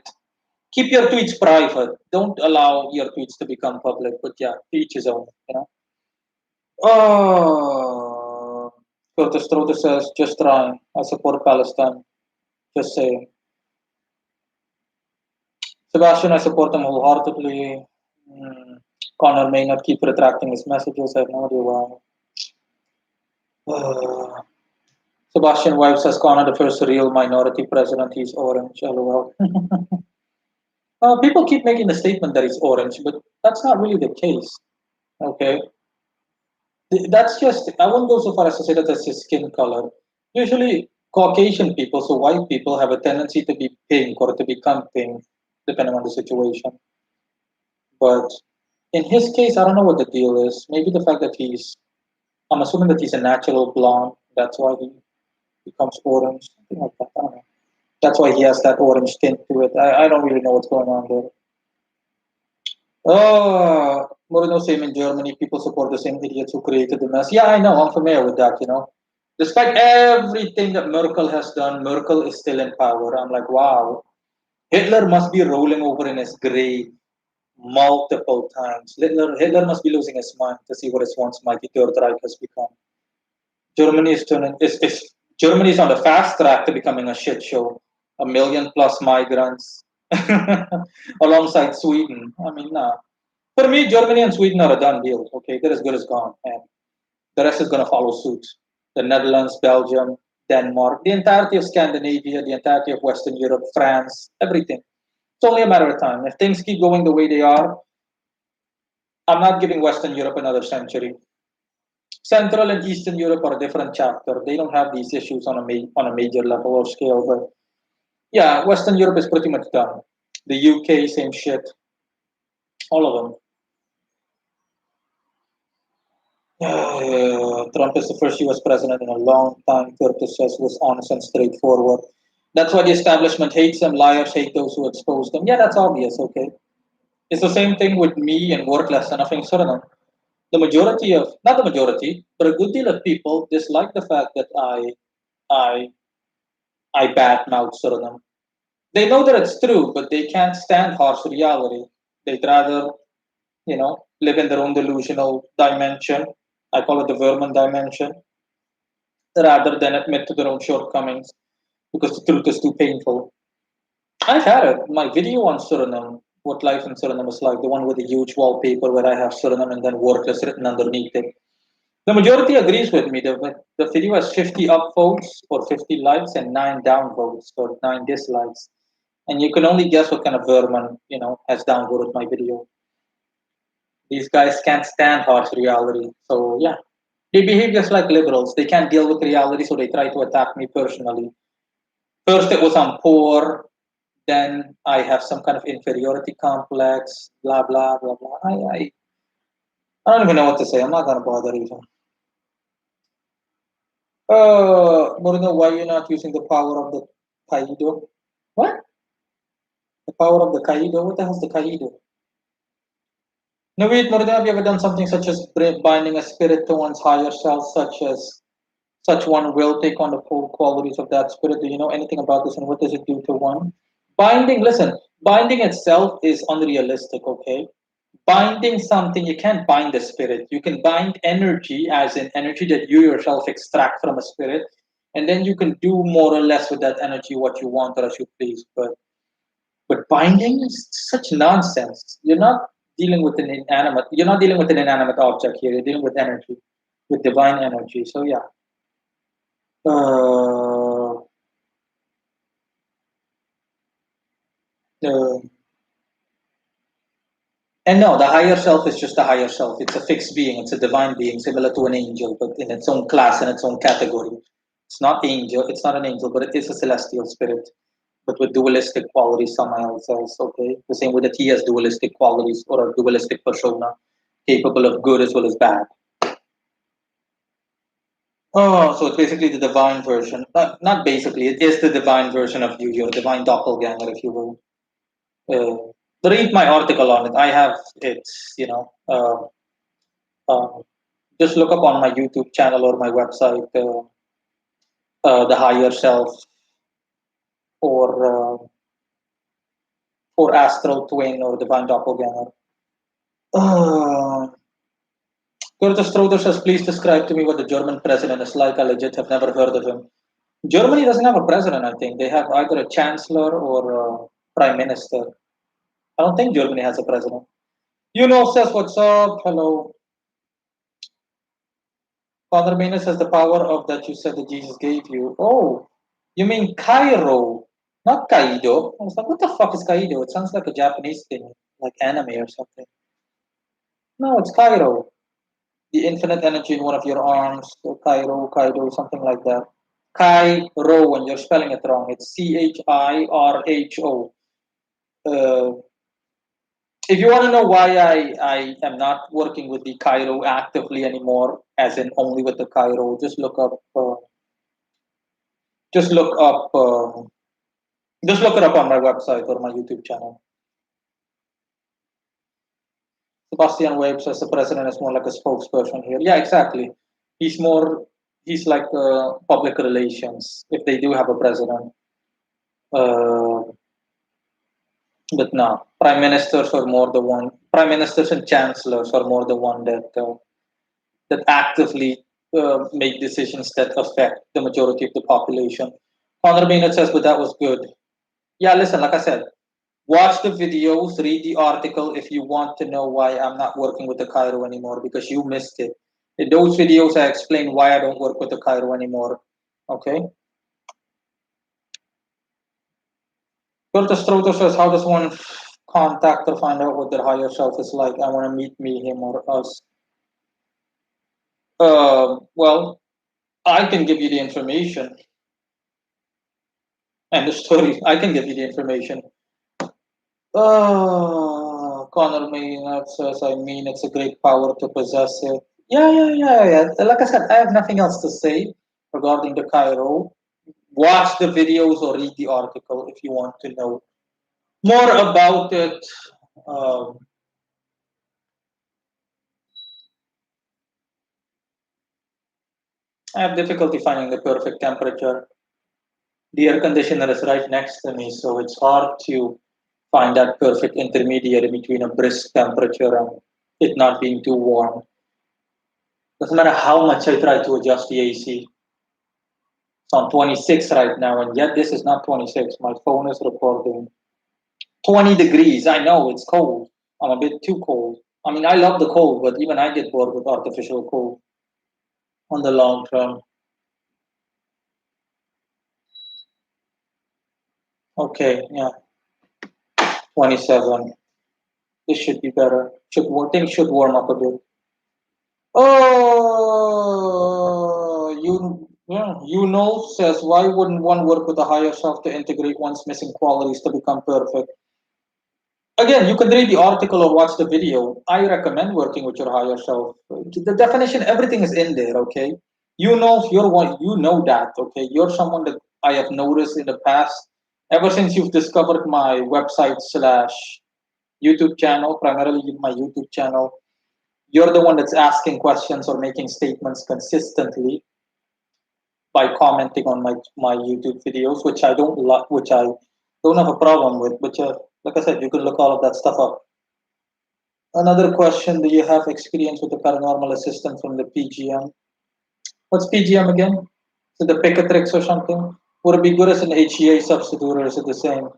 tweets private. Don't allow your tweets to become public. But yeah, to each his own. You know. Oh, Curtis Strother says, just trying. I support Palestine. Just saying. Sebastian, I support them wholeheartedly. Hmm. Connor may not keep retracting his messages. I have no idea why. Sebastian Wife says Connor, the first real minority president, he's orange. LOL. People keep making the statement that he's orange, but that's not really the case. Okay. That's just, I wouldn't go so far as to say that that's his skin color. Usually, Caucasian people, so white people, have a tendency to be pink or to become pink, depending on the situation. But in his case, I don't know what the deal is. Maybe the fact that I'm assuming that he's a natural blonde. That's why he becomes orange, something like that. I don't know. That's why he has that orange tint to it. I don't really know what's going on there. Oh, Moreno, same in Germany. People support the same idiots who created the mess. Yeah, I know. I'm familiar with that. Despite everything that Merkel has done, Merkel is still in power. I'm like, wow. Hitler must be rolling over in his grave multiple times. Hitler must be losing his mind to see what his once mighty Third Reich has become. Germany is on the fast track to becoming a shit show. A million plus migrants alongside Sweden. I mean, nah. For me, Germany and Sweden are a done deal. Okay, they're as good as gone, and the rest is going to follow suit. The Netherlands, Belgium, Denmark, the entirety of Scandinavia, the entirety of Western Europe, France, everything. It's only a matter of time. If things keep going the way they are, I'm not giving Western Europe another century. Central and Eastern Europe are a different chapter. They don't have these issues on a major level or scale. But yeah, Western Europe is pretty much done. The UK, same shit. All of them. Trump is the first US president in a long time, Curtis says, was honest and straightforward. That's why the establishment hates them. Liars hate those who expose them. Yeah, that's obvious, okay? It's the same thing with me and work less than nothing Suriname. The majority of, not the majority, but a good deal of people dislike the fact that I, I badmouth Suriname. They know that it's true, but they can't stand harsh reality. They'd rather, live in their own delusional dimension. I call it the vermin dimension, rather than admit to their own shortcomings because the truth is too painful. I've had it. My video on Suriname, what life in Suriname is like, the one with the huge wallpaper where I have Suriname and then work is written underneath it. The majority agrees with me. The video has 50 upvotes for 50 likes and 9 downvotes for 9 dislikes. And you can only guess what kind of vermin, has downvoted my video. These guys can't stand harsh reality. So, yeah. They behave just like liberals. They can't deal with reality, so they try to attack me personally. First, it was I'm poor. Then I have some kind of inferiority complex. Blah blah blah blah. I don't even know what to say. I'm not gonna bother even. Bruno, why you're not using the power of the Kaido? What? The power of the Kaido? What the hell's the Kaido? No, wait, Morgan, have you ever done something such as binding a spirit to one's higher self, such one will take on the full qualities of that spirit? Do you know anything about this and what does it do to one? Listen, binding itself is unrealistic, okay? Binding something, you can't bind the spirit. You can bind energy, as in energy that you yourself extract from a spirit, and then you can do more or less with that energy what you want or as you please. But binding is such nonsense. You're not dealing with an inanimate object here. You're dealing with energy, with divine energy. So yeah. Uh, uh, and no, the higher self is just a higher self. It's a fixed being. It's a divine being, similar to an angel, but in its own class, in its own category. It's not angel. It's not an angel, but it is a celestial spirit, but with dualistic qualities. Somehow says, okay, the same way that he has dualistic qualities or a dualistic persona, capable of good as well as bad. Oh, so it's basically the divine version. Not basically, it is the divine version of you, your divine doppelganger, if you will. Read my article on it. I have it, um, just look up on my YouTube channel or my website, the higher self or astral twin or divine doppelganger. Uh, Curtis Strother says, please describe to me what the German president is like. I legit have never heard of him. Germany doesn't have a president, I think. They have either a chancellor or a prime minister. I don't think Germany has a president. Says, what's up? Hello. Father Mena says, the power of that you said that Jesus gave you. Oh, you mean Cairo, not Kaido. I was like, what the fuck is Kaido? It sounds like a Japanese thing, like anime or something. No, it's Cairo. The infinite energy in one of your arms, or Kaido, something like that. Cairo, when you're spelling it wrong, it's Chirho. Uh, if you want to know why I am not working with the Cairo actively anymore, as in only with the Cairo, just look up, just look it up on my website or my YouTube channel. Sebastian Webs as the president is more like a spokesperson here. Yeah, exactly. He's more, he's like public relations if they do have a president. Uh, but no, prime ministers are more the one. Prime ministers and chancellors are more the one that actively make decisions that affect the majority of the population. Connor Maynard says, but that was good. Yeah, listen, like I said, watch the videos, read the article if you want to know why I'm not working with the Cairo anymore because you missed it. In those videos, I explain why I don't work with the Cairo anymore. Okay? Curtis Strother says, how does one contact or find out what their higher self is like? I want to meet me, him, or us. Well, I can give you the information and the story. I can give you the information. Connor Maynard says, I mean, it's a great power to possess it. Yeah. Like I said, I have nothing else to say regarding the Cairo. Watch the videos or read the article if you want to know more about it. Um, I have difficulty finding the perfect temperature. The air conditioner is right next to me, so it's hard to find that perfect intermediary between a brisk temperature and it not being too warm. Doesn't matter how much I try to adjust the AC. It's on 26 right now, and yet this is not 26. My phone is recording 20 degrees. I know it's cold. I'm a bit too cold. I mean, I love the cold, but even I get bored with artificial cold on the long term. Okay, yeah, 27. This should be better. Things should warm up a bit. Oh, you know says why wouldn't one work with a higher self to integrate one's missing qualities to become perfect? Again, you can read the article or watch the video. I recommend working with your higher self. The definition, everything is in there. Okay, you know if you're one, you know that. Okay, you're someone that I have noticed in the past. Ever since you've discovered my website slash YouTube channel, primarily my YouTube channel, you're the one that's asking questions or making statements consistently by commenting on my YouTube videos, which I don't like, which I don't have a problem with. But like I said, you can look all of that stuff up. Another question: do you have experience with the paranormal assistant from the PGM? What's PGM again? Is it the Picatrix or something? Would it be good as an HEA substitute or is it the same?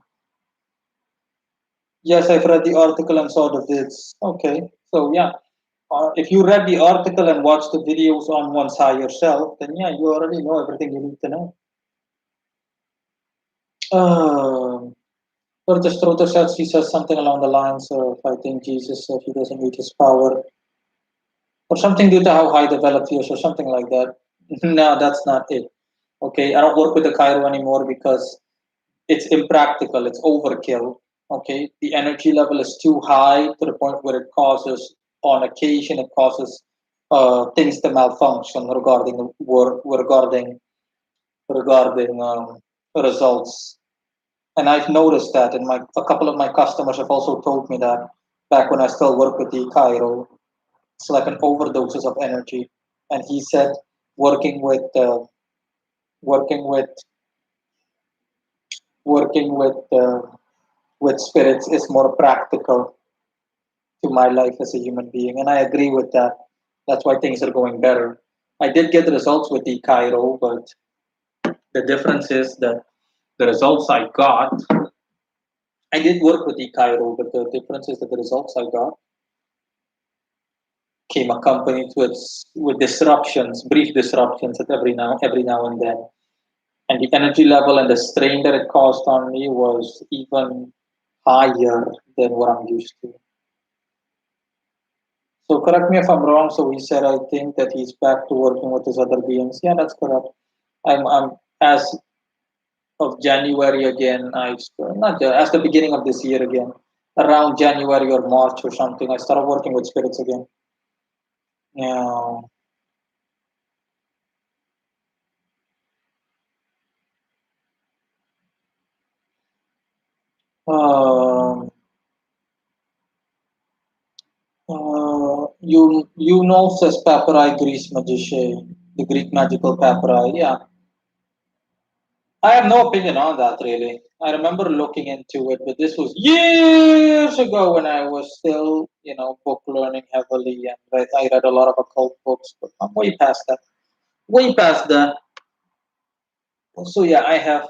Yes, I've read the article and saw the vids. Okay, so yeah, if you read the article and watched the videos on one's higher self, then yeah, you already know everything you need to know. But the Strother says he says something along the lines of, I think Jesus said he doesn't need his power, or something due to how high developed he is, or something like that. No, that's not it. Okay, I don't work with the Cairo anymore because it's impractical, it's overkill. Okay, the energy level is too high to the point where it causes, on occasion, it causes things to malfunction regarding work, regarding results. And I've noticed that, and a couple of my customers have also told me that back when I still work with the Cairo, it's like an overdoses of energy. And he said working with working with working with spirits is more practical to my life as a human being, and I agree with that. That's why things are going better. I did get results with the Cairo, but the difference is that the results I got, I did work with the Cairo, but the difference is that the results I got came accompanied with disruptions, brief disruptions at every now and then. And the energy level and the strain that it caused on me was even higher than what I'm used to. So correct me if I'm wrong. So he said, I think that he's back to working with his other beings. Yeah, that's correct. I'm as of January again. Not as the beginning of this year again, around January or March or something. I started working with spirits again. Yeah. Um, you know, says Paparai Greece Magische, the Greek magical Paparai. Yeah, I have no opinion on that really. I remember looking into it, but this was years ago when I was still, book learning heavily, and I read a lot of occult books. But I'm way past that. Way past that. So yeah, I have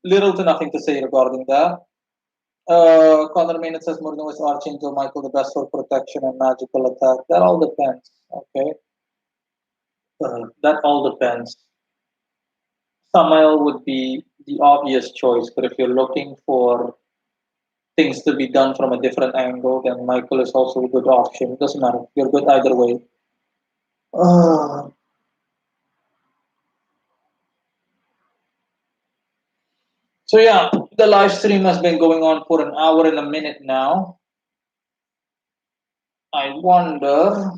little to nothing to say regarding that. Connor Maynard says Mourinho is Archangel Michael the best for protection and magical attack. That all depends. Okay, that all depends. Samael would be the obvious choice, but if you're looking for things to be done from a different angle, then Michael is also a good option. It doesn't matter. You're good either way. Uh, so yeah, the live stream has been going on for an hour and a minute now. I wonder,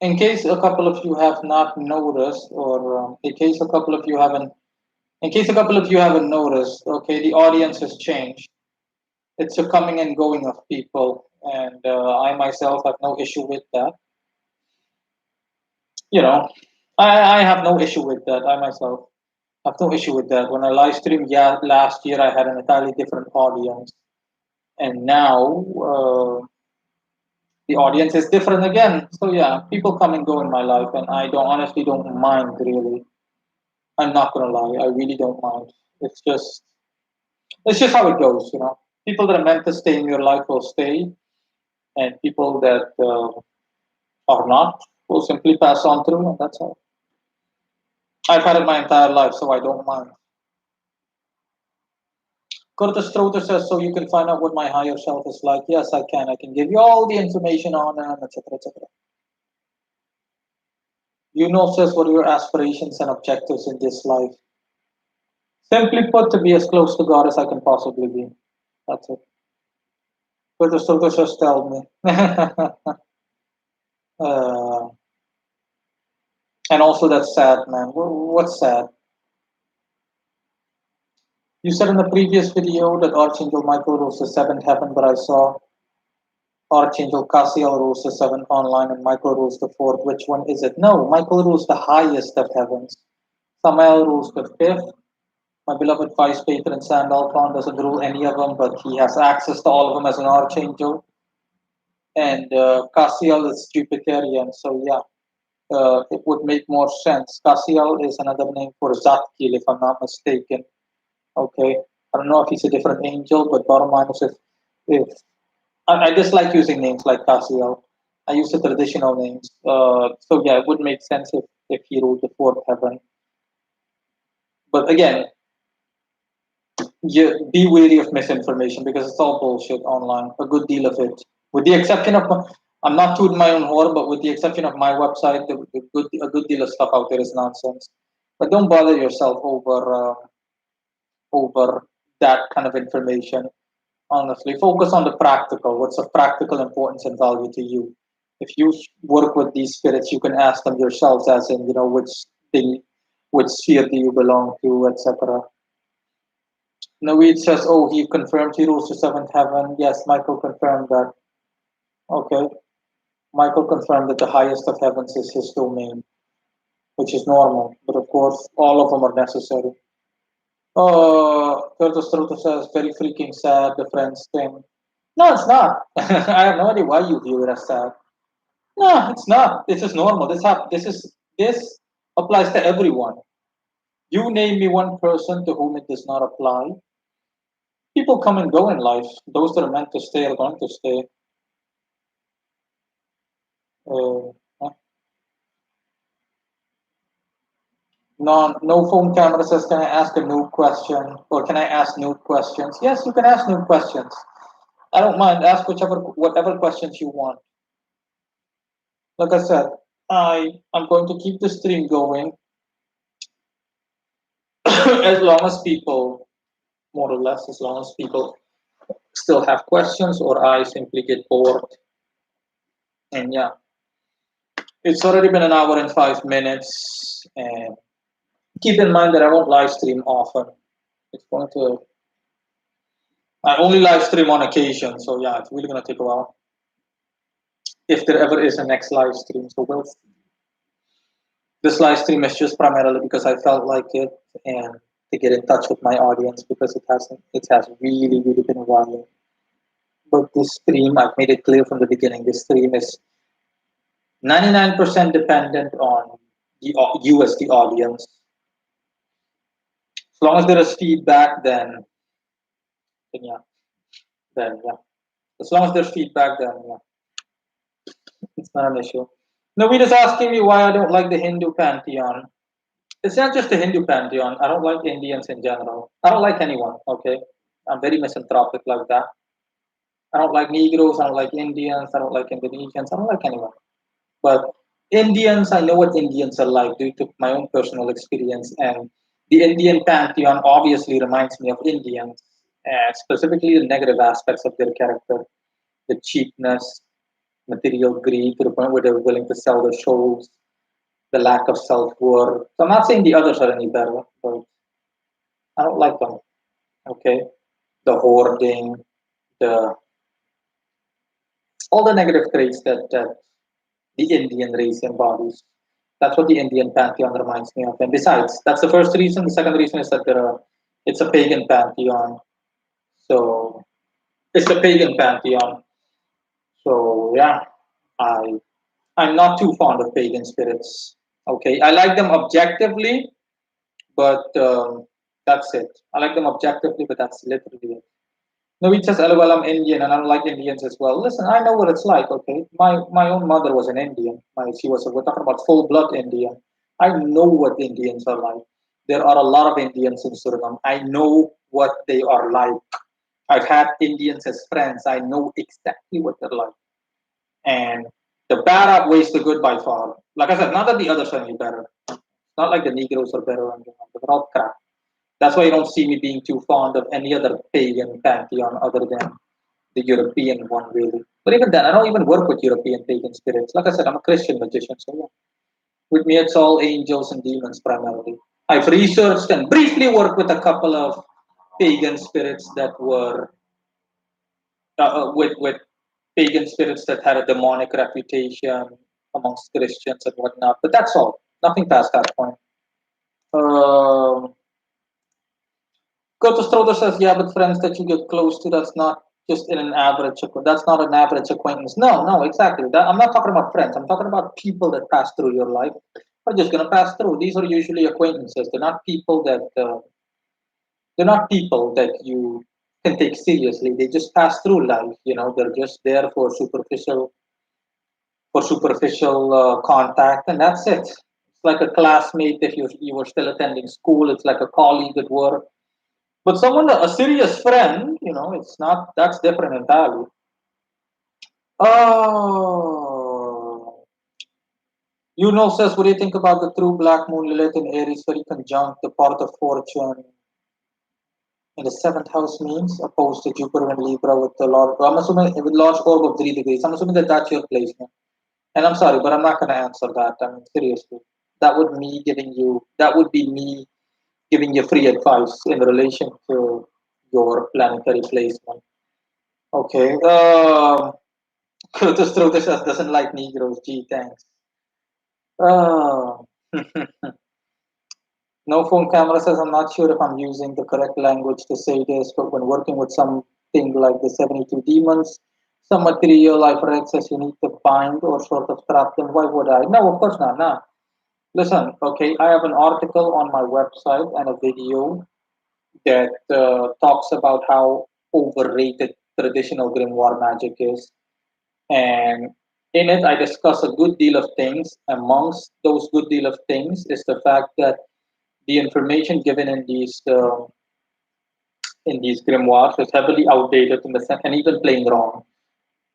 in case a couple of you have not noticed, or in case a couple of you haven't noticed, okay, the audience has changed. It's a coming and going of people, and I myself have no issue with that. You know, I have no issue with that. I myself have no issue with that. When I live streamed, yeah, last year I had an entirely different audience, and now the audience is different again. So yeah, people come and go in my life, and I don't honestly don't mind really. I'm not gonna lie, I really don't mind. It's just it's just how it goes, you know. People that are meant to stay in your life will stay, and people that are not will simply pass on through, and that's all. I've had it my entire life, so I don't mind. Curtis Strother says, so you can find out what my higher self is like. Yes, I can. I can give you all the information on them, etc., etc. You know, says, what are your aspirations and objectives in this life? Simply put, to be as close to God as I can possibly be. That's it. Curtis Strother says, tell me. uh, and also, that's sad, man. What's sad? You said in the previous video that Archangel Michael rules the seventh heaven, but I saw Archangel Cassiel rules the seventh online and Michael rules the fourth. Which one is it? No, Michael rules the highest of heavens. Samael rules the fifth. My beloved vice patron Sandalphon doesn't rule any of them, but he has access to all of them as an archangel. And Cassiel is Jupiterian, so yeah, it would make more sense. Cassiel is another name for Zadkiel, if I'm not mistaken. Okay, I don't know if he's a different angel, but bottom line is if I dislike using names like Cassiel. I use the traditional names. So yeah, it would make sense if he ruled the fourth heaven. But again, you be wary of misinformation because it's all bullshit online. A good deal of it, with the exception of I'm not tooting my own horn, but with the exception of my website, a good deal of stuff out there is nonsense. But don't bother yourself over that kind of information. Honestly, focus on the practical. What's of practical importance and value to you? If you work with these spirits, you can ask them yourselves, as in, thing, which sphere do you belong to, etc. Naveed says, "Oh, he confirmed he rules the seventh heaven." Yes, Michael confirmed that. Okay, Michael confirmed that the highest of heavens is his domain, which is normal. But of course, all of them are necessary. Curtis Truto says, "Very freaking sad. The friends thing." No, it's not. I have no idea why you view it as sad. No, it's not. This is normal. This applies to everyone. You name me one person to whom it does not apply. People come and go in life. Those that are meant to stay are going to stay. Uh, no phone camera says, "Can I ask a nude question?" Or "Can I ask nude questions?" Yes, you can ask nude questions. I don't mind. Ask whatever questions you want. Like I said, I'm going to keep the stream going as long as people, more or less, as long as people still have questions or I simply get bored. And yeah, it's already been an hour and 5 minutes. And keep in mind that I won't live stream often. It's going to, I only live stream on occasion. So yeah, it's really going to take a while. If there ever is a next live stream. So we'll see. This live stream is just primarily because I felt like it and to get in touch with my audience because it has really been a while. But this stream, I've made it clear from the beginning, this stream is 99% dependent on you as the audience. As long as there is feedback, then yeah, then yeah. As long as there's feedback, then yeah, it's not an issue. Nobody is asking me why I don't like the Hindu pantheon. It's not just the Hindu pantheon. I don't like Indians in general. I don't like anyone. Okay, I'm very misanthropic like that. I don't like Negroes. I don't like Indians. I don't like Indonesians. I don't like anyone. But Indians, I know what Indians are like due to my own personal experience. And the Indian pantheon obviously reminds me of Indians, specifically the negative aspects of their character, the cheapness, material greed to the point where they're willing to sell their souls, the lack of self worth. So I'm not saying the others are any better, but I don't like them. Okay, the hoarding, the all the negative traits that the Indian race embodies. That's what the Indian pantheon reminds me of. And besides, that's the first reason. The second reason is that it's a pagan pantheon. So it's a pagan pantheon. So yeah, I I'm not too fond of pagan spirits. Okay, I like them objectively, but that's it. I like them objectively, but that's literally it. No, he says, "LOL, I'm Indian and I don't like Indians as well." Listen, I know what it's like. Okay, my own mother was an Indian. She was. We're talking about full blood Indian. I know what Indians are like. There are a lot of Indians in Suriname. I know what they are like. I've had Indians as friends. I know exactly what they're like. And the bad outweighs the good by far. Like I said, not that the others are any better. Not like the Negroes are better, and they're all crap. That's why you don't see me being too fond of any other pagan pantheon other than the European one, really. But even then, I don't even work with European pagan spirits. Like I said, I'm a Christian magician, so yeah. With me, it's all angels and demons primarily. I've researched and briefly worked with a couple of pagan spirits that were with pagan spirits that had a demonic reputation amongst Christians and whatnot. But that's all. Nothing past that point. Um, Curtis Strother says, yeah, but friends that you get close to, that's not just in an average, that's not an average acquaintance. No, no, exactly. I'm not talking about friends. I'm talking about people that pass through your life. Are just going to pass through. These are usually acquaintances. They're not people that you can take seriously. They just pass through life. They're just there for superficial contact, and that's it. It's like a classmate if you were still attending school. It's like a colleague at work. But someone, a serious friend, it's not. That's different entirely. Oh, says, what do you think about the true black moon Lilith in Aries very conjunct the part of fortune in the seventh house means opposed to Jupiter and Libra with the Lord? I'm assuming with large orb of 3 degrees. I'm assuming that that's your placement. And I'm sorry, but I'm not going to answer that. I mean, seriously, that would be me giving you free advice in relation to your planetary placement. Okay. Curtis Trutis doesn't like Negroes. Gee, thanks. Uh, no phone camera says I'm not sure if I'm using the correct language to say this, but when working with something like the 72 demons, some material I've read says you need to bind or sort of trap them. Why would I? No, of course not. No. Listen, okay, I have an article on my website and a video that talks about how overrated traditional grimoire magic is. And in it, I discuss a good deal of things. Amongst those good deal of things is the fact that the information given in these in these grimoires is heavily outdated in the sense, and even plain wrong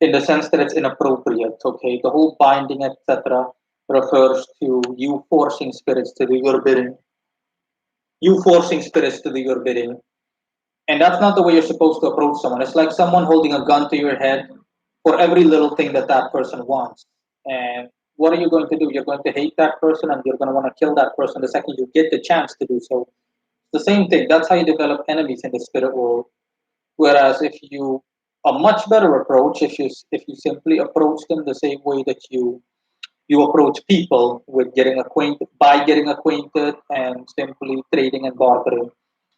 in the sense that it's inappropriate. Okay, the whole binding, etc., refers to you forcing spirits to do your bidding. You forcing spirits to do your bidding, and that's not the way you're supposed to approach someone. It's like someone holding a gun to your head for every little thing that that person wants. And what are you going to do? You're going to hate that person, and you're going to want to kill that person the second you get the chance to do so. The same thing. That's how you develop enemies in the spirit world. Whereas if you a much better approach if you simply approach them the same way that you approach people with getting acquainted and simply trading and bartering,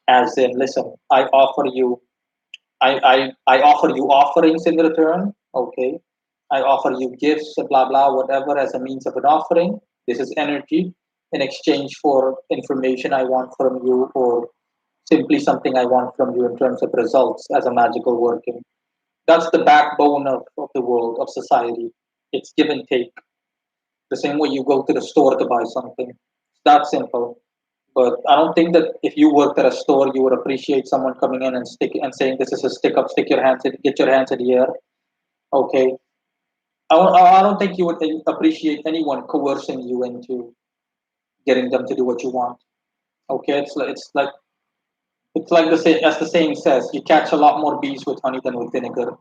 as in, listen, I offer you offerings in return. Okay, I offer you gifts, blah blah, whatever, as a means of an offering. This is energy in exchange for information I want from you, or simply something I want from you in terms of results as a magical working. That's the backbone of the world, of society. It's give and take. The same way you go to the store to buy something. It's that simple. But I don't think that if you worked at a store, you would appreciate someone coming in and saying, "This is a stick up, stick your hands in, get your hands in the air." Okay, I don't think you would appreciate anyone coercing you into getting them to do what you want. Okay, it's like the same as the saying says, you catch a lot more bees with honey than with vinegar.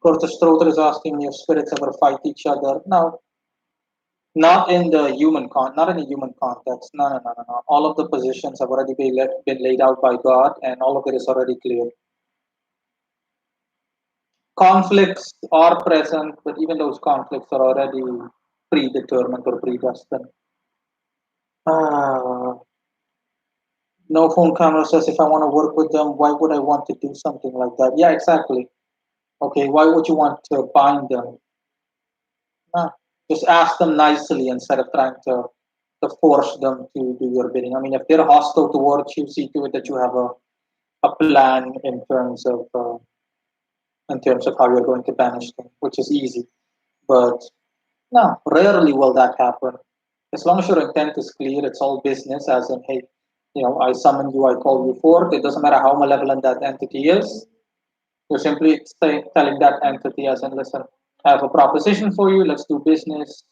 Curtis Strother is asking me if spirits ever fight each other. No, not in a human context. No, no, no, no, no. All of the positions have already been laid out by God, and all of it is already clear. Conflicts are present, but even those conflicts are already predetermined or predestined. Uh, no phone camera says if I want to work with them, why would I want to do something like that? Yeah, exactly. Okay, why would you want to bind them? Nah, just ask them nicely instead of trying to force them to do your bidding. I mean, if they're hostile towards you, see to it that you have a plan in terms of how you're going to banish them, which is easy. But no, rarely will that happen. As long as your intent is clear, it's all business, as in, hey, I summon you, I call you forth. It doesn't matter how malevolent that entity is. You're simply telling that entity, as in, listen, I have a proposition for you. Let's do business.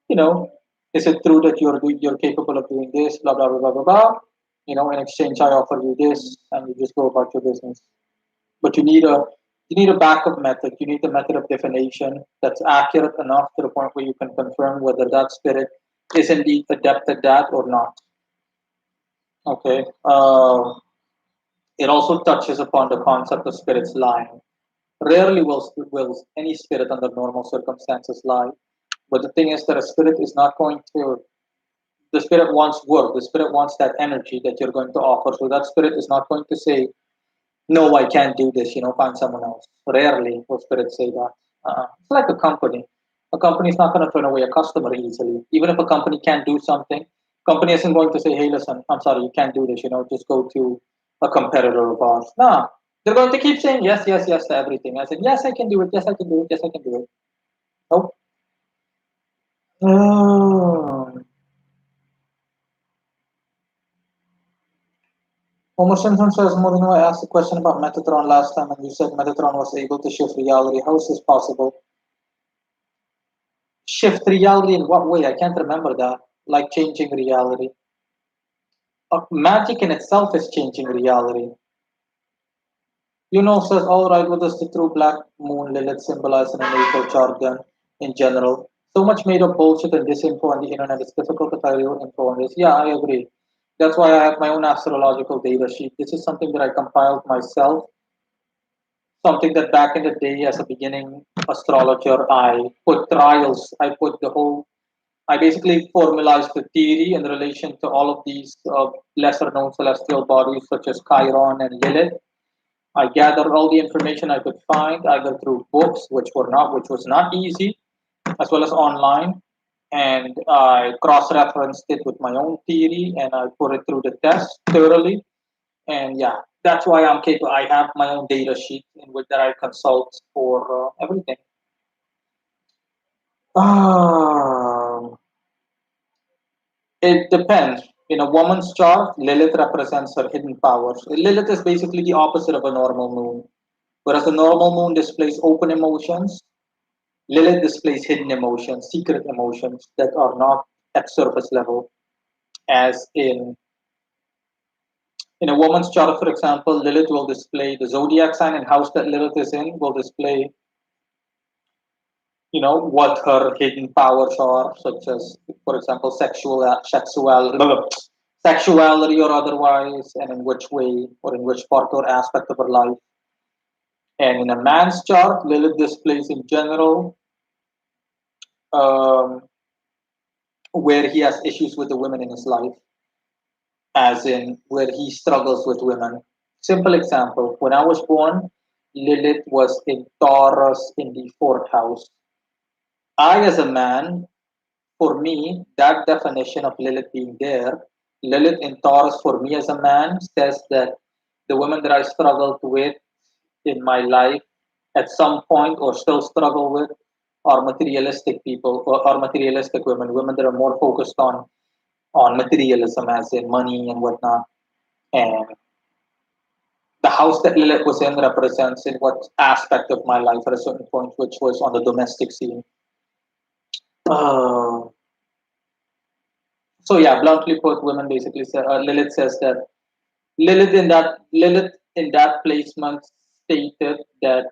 You know, is it true that you're capable of doing this? Blah blah blah blah blah blah. In exchange, I offer you this, and you just go about your business. But you need a backup method. You need a method of divination that's accurate enough to the point where you can confirm whether that spirit is indeed adept at that or not. Okay. It also touches upon the concept of spirits lying. Rarely will any spirit under normal circumstances lie. But the thing is that a spirit is not going to. The spirit wants work. The spirit wants that energy that you're going to offer. So that spirit is not going to say, no, I can't do this, find someone else. Rarely will spirits say that. It's like a company. A company is not going to turn away a customer easily. Even if a company can't do something, company isn't going to say, hey, listen, I'm sorry, you can't do this, just go to a competitor of ours. No, they're going to keep saying yes, yes, yes to everything. I said, yes, I can do it, yes, I can do it, yes, I can do it. Nope. Oh. Homer Simpson says, Moreno, I asked a question about Metatron last time, and you said Metatron was able to shift reality. How is this possible? Shift reality in what way? I can't remember that. Like changing reality. Magic in itself is changing reality. Says, all right, what does the true black moon Lilith symbolize in a natal jargon in general? So much made up bullshit and disinfo on the internet, it's difficult to find real info on this. Yeah, I agree. That's why I have my own astrological data sheet. This is something that I compiled myself, something that back in the day as a beginning astrologer, I put trials, I put the whole I basically formalized the theory in relation to all of these lesser known celestial bodies such as Chiron and Lilith. I gathered all the information I could find either through books, which was not easy, as well as online. And I cross-referenced it with my own theory and I put it through the test thoroughly. And yeah, that's why I'm capable. I have my own data sheet in which that I consult for everything. Um, It depends. In a woman's chart, Lilith represents her hidden powers. Lilith is basically the opposite of a normal moon. Whereas a normal moon displays open emotions, Lilith displays hidden emotions, secret emotions that are not at surface level. As in a woman's chart, for example, Lilith will display the zodiac sign and house that Lilith is in will display, what her hidden powers are, such as, for example, sexuality or otherwise, and in which way or in which part or aspect of her life. And in a man's chart, Lilith displays in general um, where he has issues with the women in his life, as in where he struggles with women. Simple example: when I was born, Lilith was in Taurus in the fourth house. I, as a man, for me, that definition of Lilith being there, Lilith in Taurus for me as a man says that the women that I struggled with in my life at some point or still struggle with are materialistic people or are materialistic women, women that are more focused on materialism as in money and whatnot. And the house that Lilith was in represents in what aspect of my life at a certain point, which was on the domestic scene. Uh, so yeah, bluntly put, women basically say, Lilith says that Lilith in that placement stated that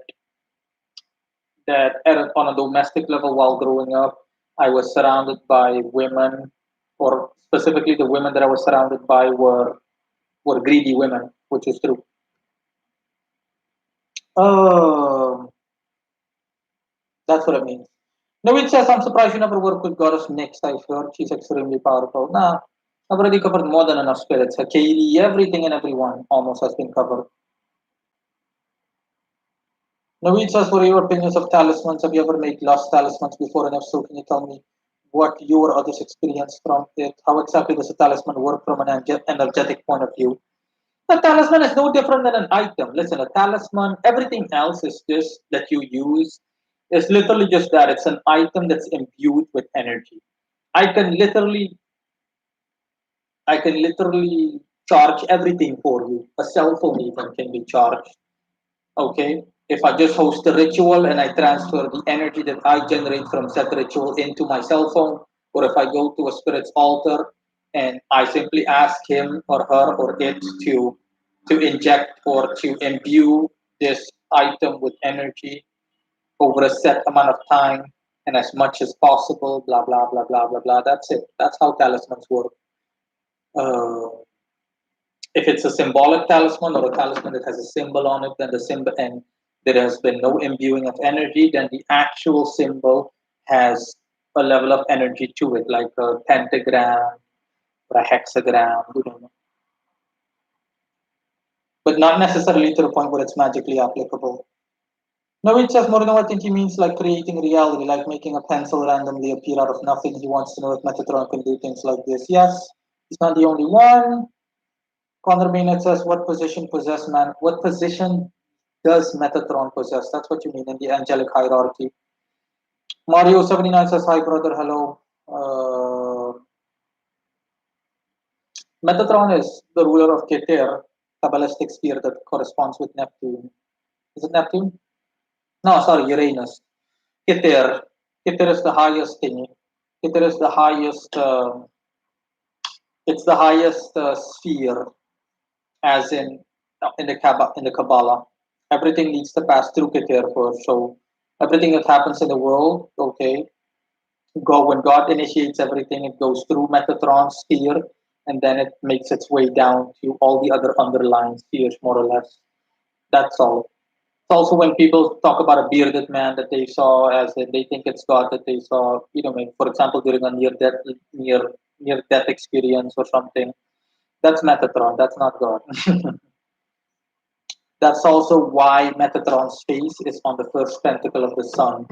on a domestic level while growing up, I was surrounded by women, or specifically the women that I was surrounded by were greedy women, which is true. Um, that's what it means. No, it says, I'm surprised you never worked with goddess Nyx. I heard she's extremely powerful. Nah, I've already covered more than enough spirits. Katie, everything and everyone almost has been covered. Naveed says, what are your opinions of talismans? Have you ever made lost talismans before? And if so, can you tell me what you or others experienced from it? How exactly does a talisman work from an energetic point of view? The talisman is no different than an item. Listen, a talisman, everything else is just that you use, is literally just that. It's an item that's imbued with energy. I can literally, I can literally charge everything for you. A cell phone even can be charged. Okay, if I just host a ritual and I transfer the energy that I generate from said ritual into my cell phone, or if I go to a spirit's altar and I simply ask him or her or it to inject or to imbue this item with energy over a set amount of time and as much as possible, blah blah blah blah blah blah. That's it. That's how talismans work. Uh, if it's a symbolic talisman or a talisman that has a symbol on it, then the symbol and there has been no imbuing of energy, then the actual symbol has a level of energy to it, like a pentagram or a hexagram, but not necessarily to the point where it's magically applicable. No, it says Moreno, I think he means like creating reality, like making a pencil randomly appear out of nothing. He wants to know if Metatron can do things like this. Yes, he's not the only one. Connor Maynard says, what position possess man? What position does Metatron possess? That's what you mean in the angelic hierarchy. Mario 79 says, hi brother, hello. Metatron is the ruler of Keter, Kabbalistic sphere that corresponds with Neptune. Is it Neptune? No, sorry, Uranus. Keter. Keter is the highest thing. Keter is the highest, it's the highest sphere, as in the Kabbalah. Everything needs to pass through Keter first. So everything that happens in the world, okay, go when God initiates everything, it goes through Metatron's sphere, and then it makes its way down to all the other underlying spheres, more or less. That's all. It's also when people talk about a bearded man that they saw, as in they think it's God that they saw. For example, during a near near death experience or something. That's Metatron. That's not God. That's also why Metatron's face is on the first pentacle of the sun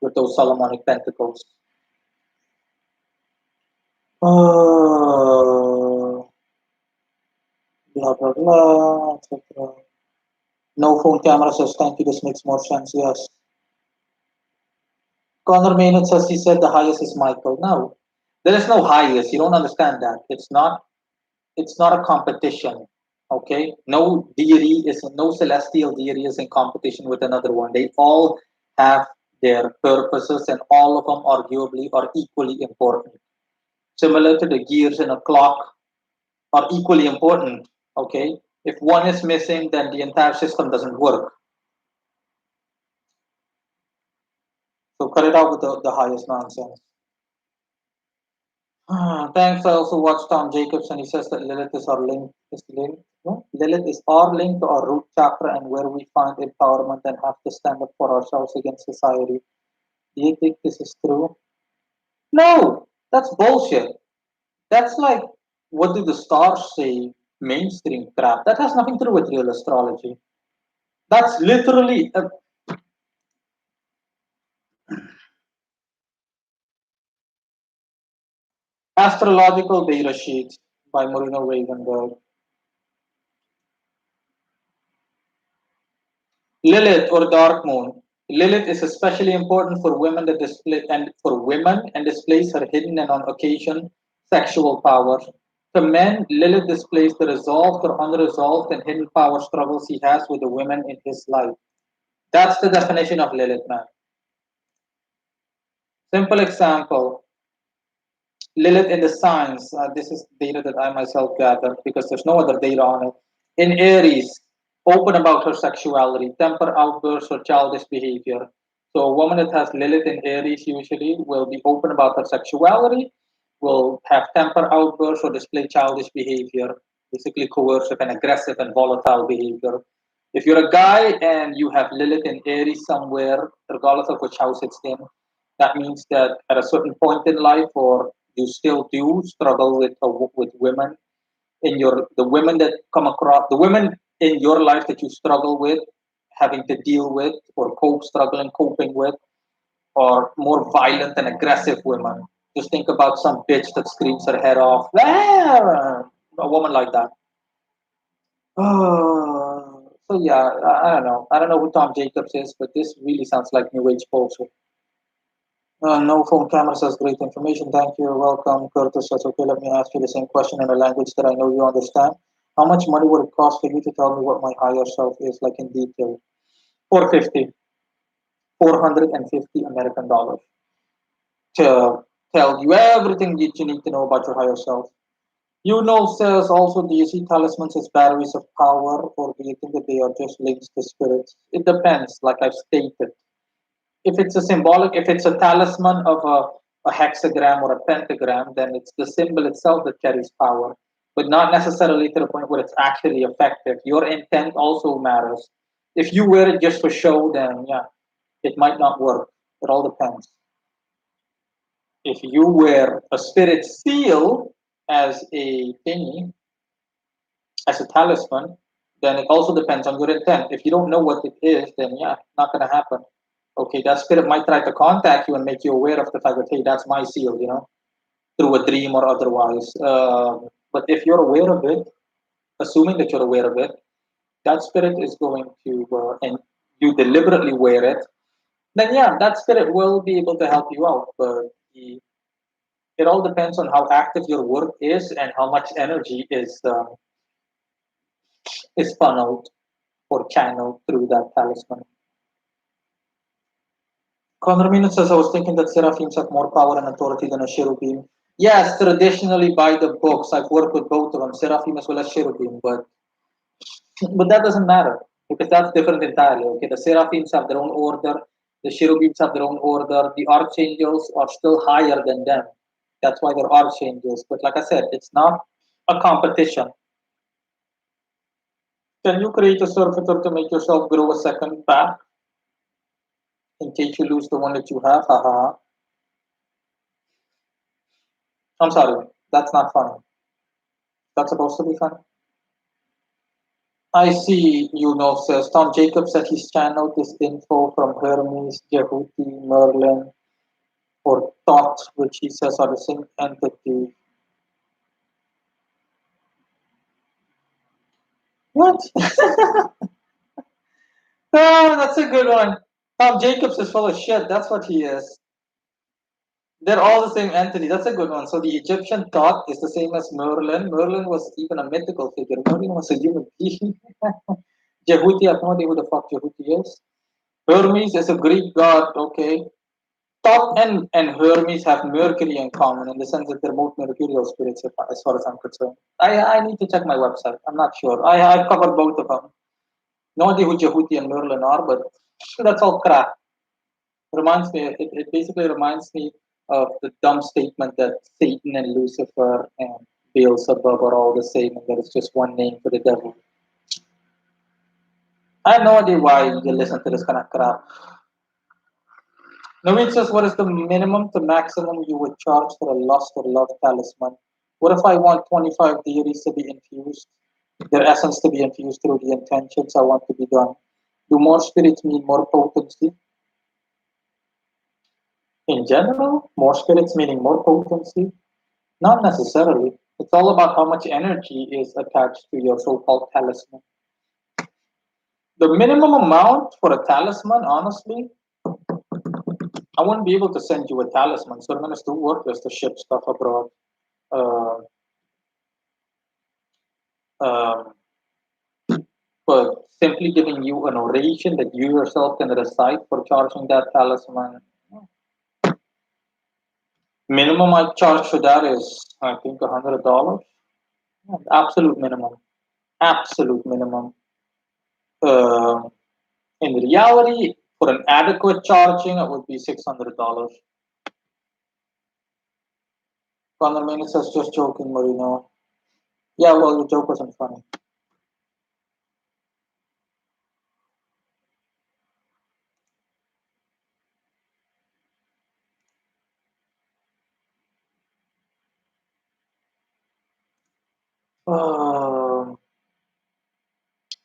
with those Solomonic pentacles. Uh, blah blah blah, etc. No phone camera says thank you. This makes more sense. Yes. Connor Maynard says he said the highest is Michael. No, There is no highest. You don't understand that. It's not a competition. Okay? No celestial deity is in competition with another one. They all have their purposes and all of them arguably are equally important. Similar to the gears in a clock are equally important. Okay? If one is missing, then the entire system doesn't work. So cut it out with the highest nonsense. Thanks. I also watched Tom Jacobs and he says that Lilith is our link. Is linked, no? Lilith is our link to our root chakra and where we find empowerment and have to stand up for ourselves against society. Do you think this is true? No, that's bullshit. That's like, what do the stars say? Mainstream crap. That has nothing to do with real astrology. That's literally astrological data sheets by Marino Ravenberg. Lilith or dark moon. Lilith is especially important for women that display and for women and displays her hidden and on occasion sexual power. For men, Lilith displays the resolved or unresolved and hidden power struggles he has with the women in his life. That's the definition of Lilith, man. Simple example. Lilith in the signs. This is data that I myself gathered because there's no other data on it. In Aries, open about her sexuality, temper outbursts, or childish behavior. So a woman that has Lilith in Aries usually will be open about her sexuality, will have temper outbursts or display childish behavior, basically coercive and aggressive and volatile behavior. If you're a guy and you have Lilith in Aries somewhere, regardless of which house it's in, that means that at a certain point in life, or you still do struggle with women in your the women that come across the women in your life that you struggle with having to deal with or coping with or more violent and aggressive women. Just think about some bitch that screams her head off. "Ah!" A woman like that. So yeah, I don't know. I don't know who Tom Jacobs is, but this really sounds like new age bullshit. No phone camera says great information. Thank you. You're welcome. Curtis says, okay, let me ask you the same question in a language that I know you understand. How much money would it cost for you to tell me what my higher self is, like in detail? 450, 450 American dollars to tell you everything that you need to know about your higher self. You know, says also, do you see talismans as batteries of power, or do you think that they are just links to spirits? It depends, like I've stated. If it's a symbolic, if it's a talisman of a hexagram or a pentagram, then it's the symbol itself that carries power, but not necessarily to the point where it's actually effective. Your intent also matters. If you wear it just for show, then yeah, it might not work. It all depends. If you wear a spirit seal as a thingy, as a talisman, then it also depends on your intent. If you don't know what it is, then yeah, not gonna happen. Okay, that spirit might try to contact you and make you aware of the fact that hey, that's my seal, through a dream or otherwise. But if you're aware of it, assuming that you're aware of it, that spirit is going to, and you deliberately wear it, then yeah, that spirit will be able to help you out. But it all depends on how active your work is and how much energy is funneled or channeled through that talisman. Condominium says, I was thinking that seraphims have more power and authority than a cherubim. Yes, traditionally by the books, I've worked with both of them, seraphim as well as cherubim, but that doesn't matter because that's different entirely. Okay, the seraphims have their own order, the cherubims have their own order, the archangels are still higher than them. That's why they're archangels. But like I said, it's not a competition. Can you create a servitor to make yourself grow a second back in case you lose the one that you have? Haha. I'm sorry, that's not funny. That's supposed to be funny. I see, says Tom Jacobs said he's channeled this info from Hermes, Jehuti, Merlin, or Thoth, which he says are the same entity. What? Oh, that's a good one. Tom Jacobs is full of shit. That's what he is. They're all the same entity. That's a good one. So the Egyptian thought is the same as Merlin. Merlin was even a mythical figure. Merlin was a human being. Jehuti, I have no idea who the fuck Jehuti is. Hermes is a Greek god, okay. Thoth and Hermes have Mercury in common in the sense that they're both mercurial spirits, as far as I'm concerned. I need to check my website. I'm not sure. I've covered both of them. No idea who Jehuti and Merlin are, but that's all crap. Reminds me, it basically reminds me of the dumb statement that Satan and Lucifer and Beelzebub are all the same and that it's just one name for the devil. I have no idea why you listen to this kind of crap. Naveen says, what is the minimum to maximum you would charge for a lust or love talisman? What if I want 25 deities to be infused, their essence to be infused through the intentions I want to be done? Do more spirits mean more potency? In general, more spirits meaning more potency? Not necessarily. It's all about how much energy is attached to your so-called talisman. The minimum amount for a talisman, honestly, I wouldn't be able to send you a talisman, so I'm gonna still worthless to ship stuff abroad. Uh, um, but simply giving you an oration that you yourself can recite for charging that talisman, minimum I charge for that is I think $100. Absolute minimum. Absolute minimum. Um In reality, for an adequate charging, it would be $600. Connor Manning says, just joking, Marino. Yeah, well, your joke wasn't funny. Um,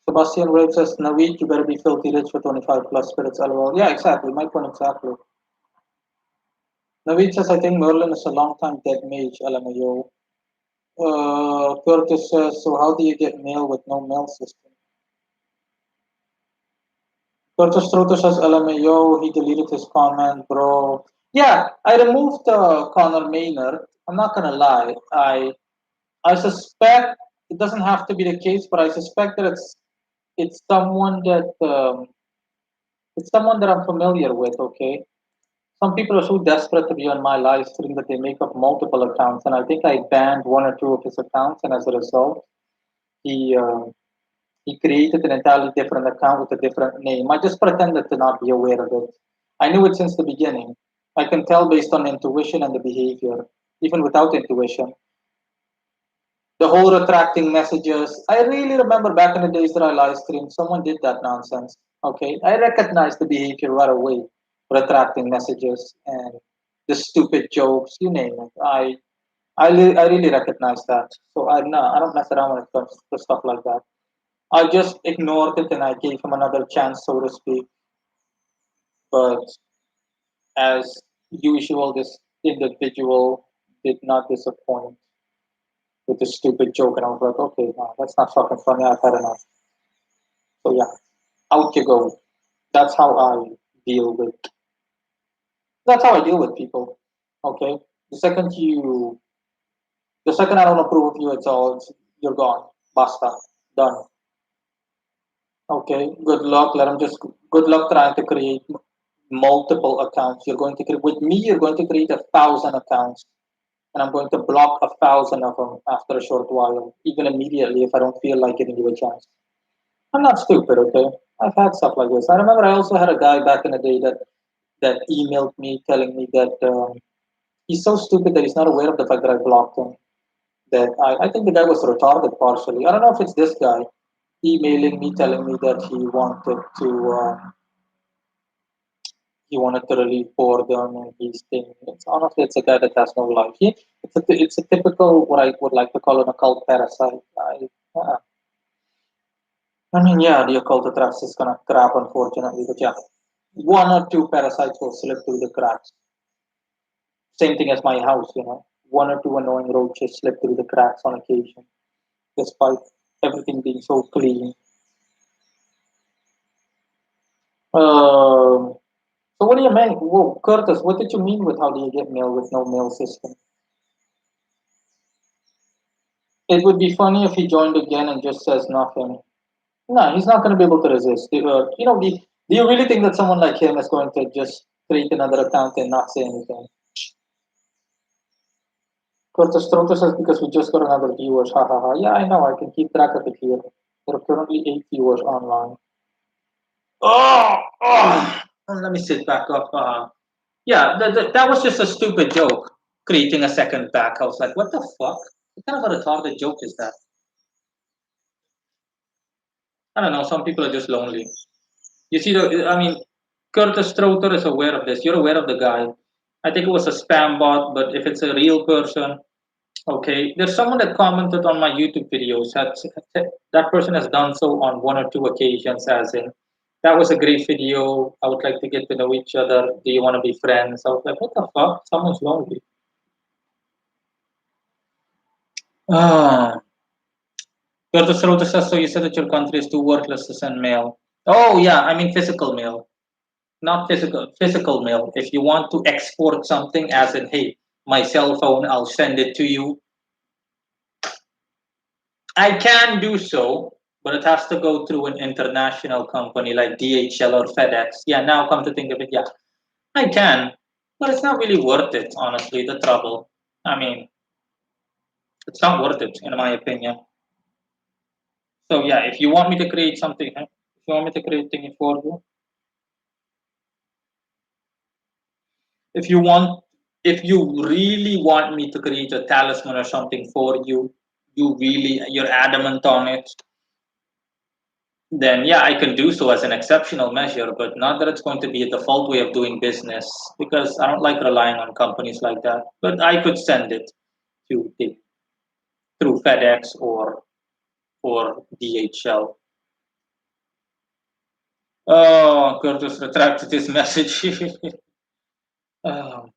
Sebastian Wade says, Naveed, you better be filthy rich for 25 plus spirits, lol. Yeah, exactly. My point exactly. Naveed says, I think Merlin is a long time dead mage, LMAO. Curtis says, so how do you get mail with no mail system? Curtis Trotter says, LMAO, he deleted his comment, bro. Yeah, I removed Connor Maynard. I'm not gonna lie. I suspect it doesn't have to be the case, but I suspect that it's someone that I'm familiar with. Okay, some people are so desperate to be on my live stream that they make up multiple accounts, and I think I banned one or two of his accounts, and as a result, he uh, he created an entirely different account with a different name. I just pretended to not be aware of it. I knew it since the beginning. I can tell based on intuition and the behavior, even without intuition. The whole retracting messages. I really remember back in the days that I live streamed, someone did that nonsense. Okay, I recognized the behavior right away, retracting messages and the stupid jokes, you name it. I really recognize that. So I don't mess around when it comes to stuff like that. I just ignored it and I gave him another chance, so to speak. But as usual, this individual did not disappoint with the stupid joke, and I was like, okay, no, that's not fucking funny. I've had enough. So yeah, out you go. That's how I deal with. That's how I deal with people. Okay. The second you, the second I don't approve of you, you're gone. Basta. Done. Okay. Good luck. Let them just. Good luck trying to create multiple accounts. You're going to create with me. You're going to create 1,000 accounts, and I'm going to block 1,000 of them after a short while, even immediately if I don't feel like giving you a chance. I'm not stupid, okay? I've had stuff like this. I remember I also had a guy back in the day that emailed me telling me that he's so stupid that he's not aware of the fact that I blocked him. That I think the guy was retarded partially. I don't know if it's this guy emailing me telling me that he wanted to relieve boredom and he's thinking it's honestly it's a guy that has no life. It's a typical what I would like to call an occult parasite. I mean, yeah, the occult attracts this kind of crap, unfortunately, but yeah, one or two parasites will slip through the cracks. Same thing as my house, you know. One or two annoying roaches slip through the cracks on occasion, despite everything being so clean. Um, So what do you mean? Whoa, Curtis, what did you mean with how do you get mail with no mail system? It would be funny if he joined again and just says nothing. No, he's not going to be able to resist. Do you really think that someone like him is going to just create another account and not say anything? Curtis Trotter says because we just got another viewers. Ha ha ha. Yeah, I know. I can keep track of it here. There are currently 8 viewers online. Oh, let me sit back up. Yeah, that was just a stupid joke. Creating a second back. I was like, what the fuck? What kind of a retarded joke is that? I don't know. Some people are just lonely. You see, I mean, Curtis Strother is aware of this. You're aware of the guy. I think it was a spam bot, but if it's a real person, okay. There's someone that commented on my YouTube videos. That person has done so on one or two occasions, as in, that was a great video. I would like to get to know each other. Do you want to be friends? I was like, what the fuck? Someone's lonely. Ah. Curtis Strother says, so you said that your country is too worthless to send mail. Oh, yeah. I mean, physical mail. Not physical mail. If you want to export something, as in, hey, my cell phone, I'll send it to you. I can do so, but it has to go through an international company like DHL or FedEx. Yeah, now come to think of it, yeah, I can, but it's not really worth it, honestly. The trouble. I mean, it's not worth it, in my opinion. So yeah, if you want me to create something, if you want me to create thing for you, if you want, if you really want me to create a talisman or something for you, you're adamant on it, then yeah, I can do so as an exceptional measure, but not that it's going to be a default way of doing business because I don't like relying on companies like that. But I could send it to the, through FedEx or DHL. Oh, Curtis retracted his message. um,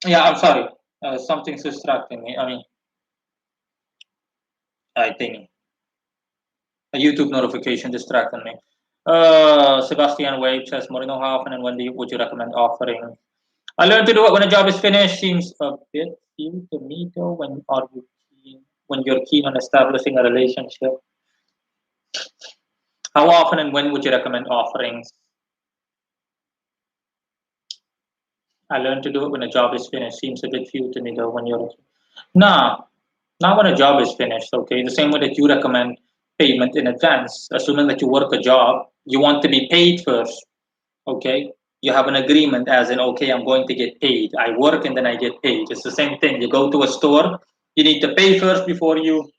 yeah, I'm sorry. Something's distracting me. I mean, I think a YouTube notification distracted me. Sebastian Wade says, Moreno, how often and when would you recommend offering? I learned to do it when a job is finished. Seems a bit few to me though. When you're keen on establishing a relationship? How often and when would you recommend offerings? I learned to do it when a job is finished. Seems a bit few to me though. When you're nah, not when a job is finished. Okay, the same way that you recommend payment in advance, assuming that you work a job, you want to be paid first. Okay, you have an agreement as in, okay, I'm going to get paid. I work and then I get paid. It's the same thing. You go to a store, you need to pay first before you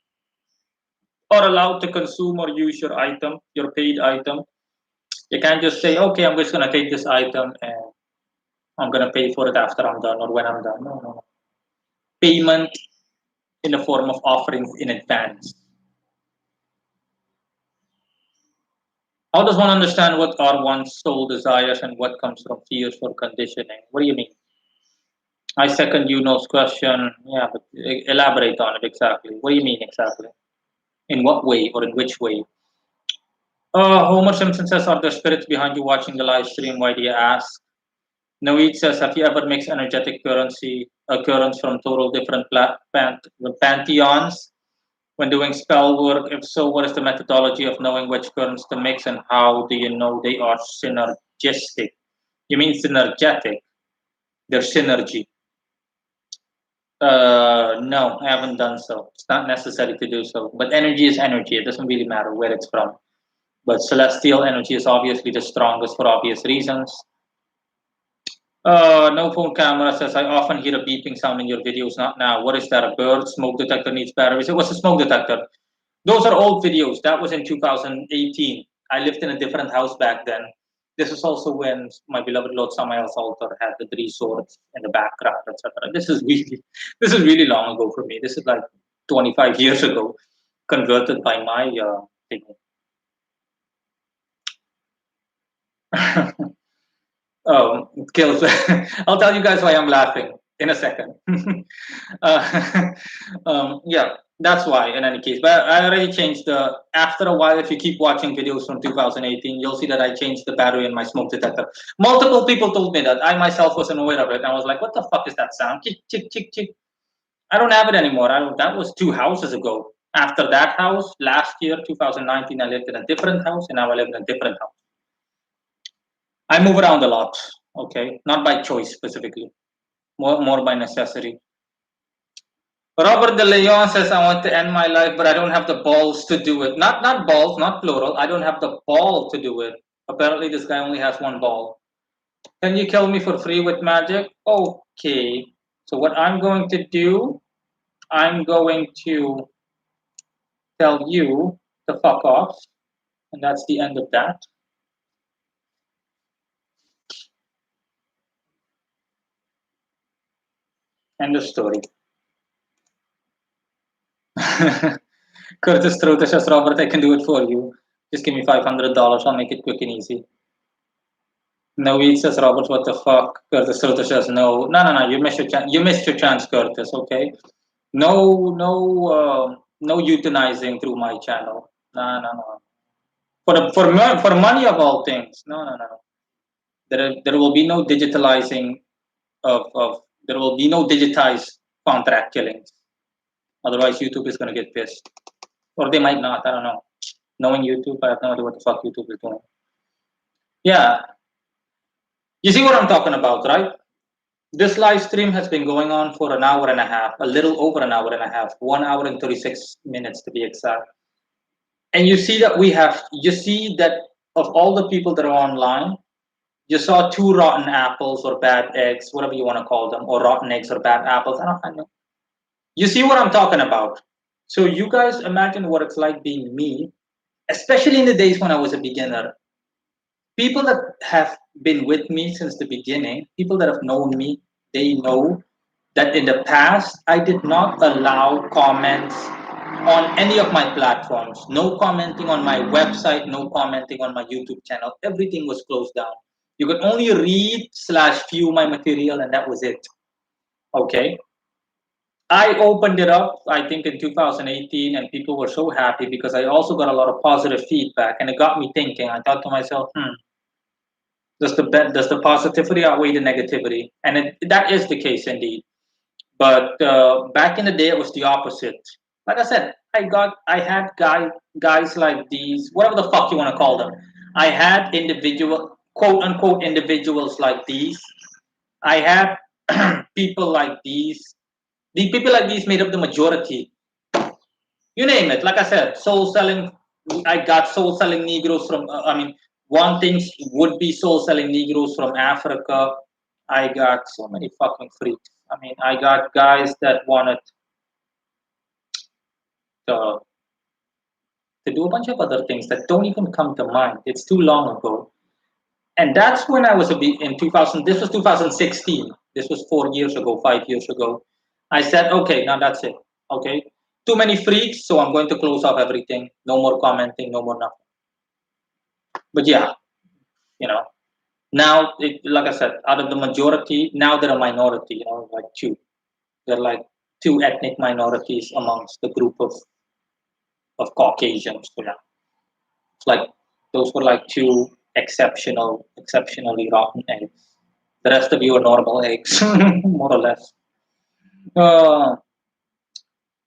are allowed to consume or use your item, your paid item. You can't just say, okay, I'm just going to take this item and I'm going to pay for it after I'm done or when I'm done. No, no, no. Payment in the form of offerings in advance. How does one understand what are one's soul desires and what comes from fears or conditioning? What do you mean? I second Yuno's question. Yeah, but elaborate on it exactly. What do you mean exactly? In what way or in which way? Homer Simpson says, are there spirits behind you watching the live stream? Why do you ask? Noid says, have you ever mixed energetic occurrence from total different pantheons when doing spell work? If so, what is the methodology of knowing which currents to mix and how do you know they are synergistic? You mean synergetic? They're synergy. No, I haven't done so. It's not necessary to do so. But energy is energy. It doesn't really matter where it's from. But celestial energy is obviously the strongest for obvious reasons. No phone camera says I often hear a beeping sound in your videos. Not now. What is that? A bird? Smoke detector needs batteries. It was a smoke detector. Those are old videos. That was in 2018. I lived in a different house back then. This was also when my beloved Lord Samael's altar had the three swords in the background, etc. This is really long ago for me. This is like 25 years ago, converted by my thingy. Oh, it kills. I'll tell you guys why I'm laughing in a second. uh, yeah, that's why in any case. But I already changed the. After a while, if you keep watching videos from 2018, you'll see that I changed the battery in my smoke detector. Multiple people told me that. I myself wasn't aware of it. I was like, "What the fuck is that sound?" Chick, chick, chick, chick. I don't have it anymore. That was 2 houses ago. After that house, last year, 2019, I lived in a different house, and now I live in a different house. I move around a lot, okay? Not by choice specifically, more by necessity. Robert De Leon says, I want to end my life, but I don't have the balls to do it. Not balls, not plural. I don't have the ball to do it. Apparently, this guy only has one ball. Can you kill me for free with magic? Okay. So what I'm going to do, I'm going to tell you to fuck off. And that's the end of that. End of story. Curtis Truta says, Robert, I can do it for you. Just give me $500. I'll make it quick and easy. No, it says, Robert, what the fuck? Curtis Truta says, no. No. You missed your chance. You missed your chance, Curtis. Okay. No euthanizing through my channel. No. For money of all things. No. There will be no digitalizing of there will be no digitized contract killings. Otherwise, YouTube is going to get pissed. Or they might not. I don't know. Knowing YouTube, I have no idea what the fuck YouTube is doing. Yeah. You see what I'm talking about, right? This live stream has been going on for an hour and a half, a little over an hour and a half, 1 hour and 36 minutes to be exact. And you see that of all the people that are online, you saw two rotten apples or bad eggs, whatever you want to call them, or rotten eggs or bad apples. I don't know. You see what I'm talking about? So you guys imagine what it's like being me, especially in the days when I was a beginner. People that have been with me since the beginning, people that have known me, they know that in the past, I did not allow comments on any of my platforms. No commenting on my website, no commenting on my YouTube channel. Everything was closed down. You could only read / view my material, and that was it. Okay. I opened it up, I think, in 2018, and people were so happy because I also got a lot of positive feedback, and it got me thinking. I thought to myself, does the positivity outweigh the negativity? And that is the case indeed. But back in the day, it was the opposite. Like I said, I had guys like these, whatever the fuck you want to call them. I had individual, quote unquote, individuals like these. I had people like these. The people like these made up the majority. You name it. Like I said, soul selling. I got soul selling Negroes from. One thing would be soul selling Negroes from Africa. I got so many fucking freaks. I got guys that wanted to, to do a bunch of other things that don't even come to mind. It's too long ago. And that's when I was in 2000. This was 2016. This was 4 years ago, 5 years ago. I said, okay, now that's it. Okay, too many freaks, so I'm going to close off everything. No more commenting, no more nothing. But yeah, you know, now like I said, out of the majority, now they're a minority. Like two. They're like two ethnic minorities amongst the group of Caucasians. So yeah, it's like those were like two exceptionally rotten eggs. The rest of you are normal eggs, more or less. Uh,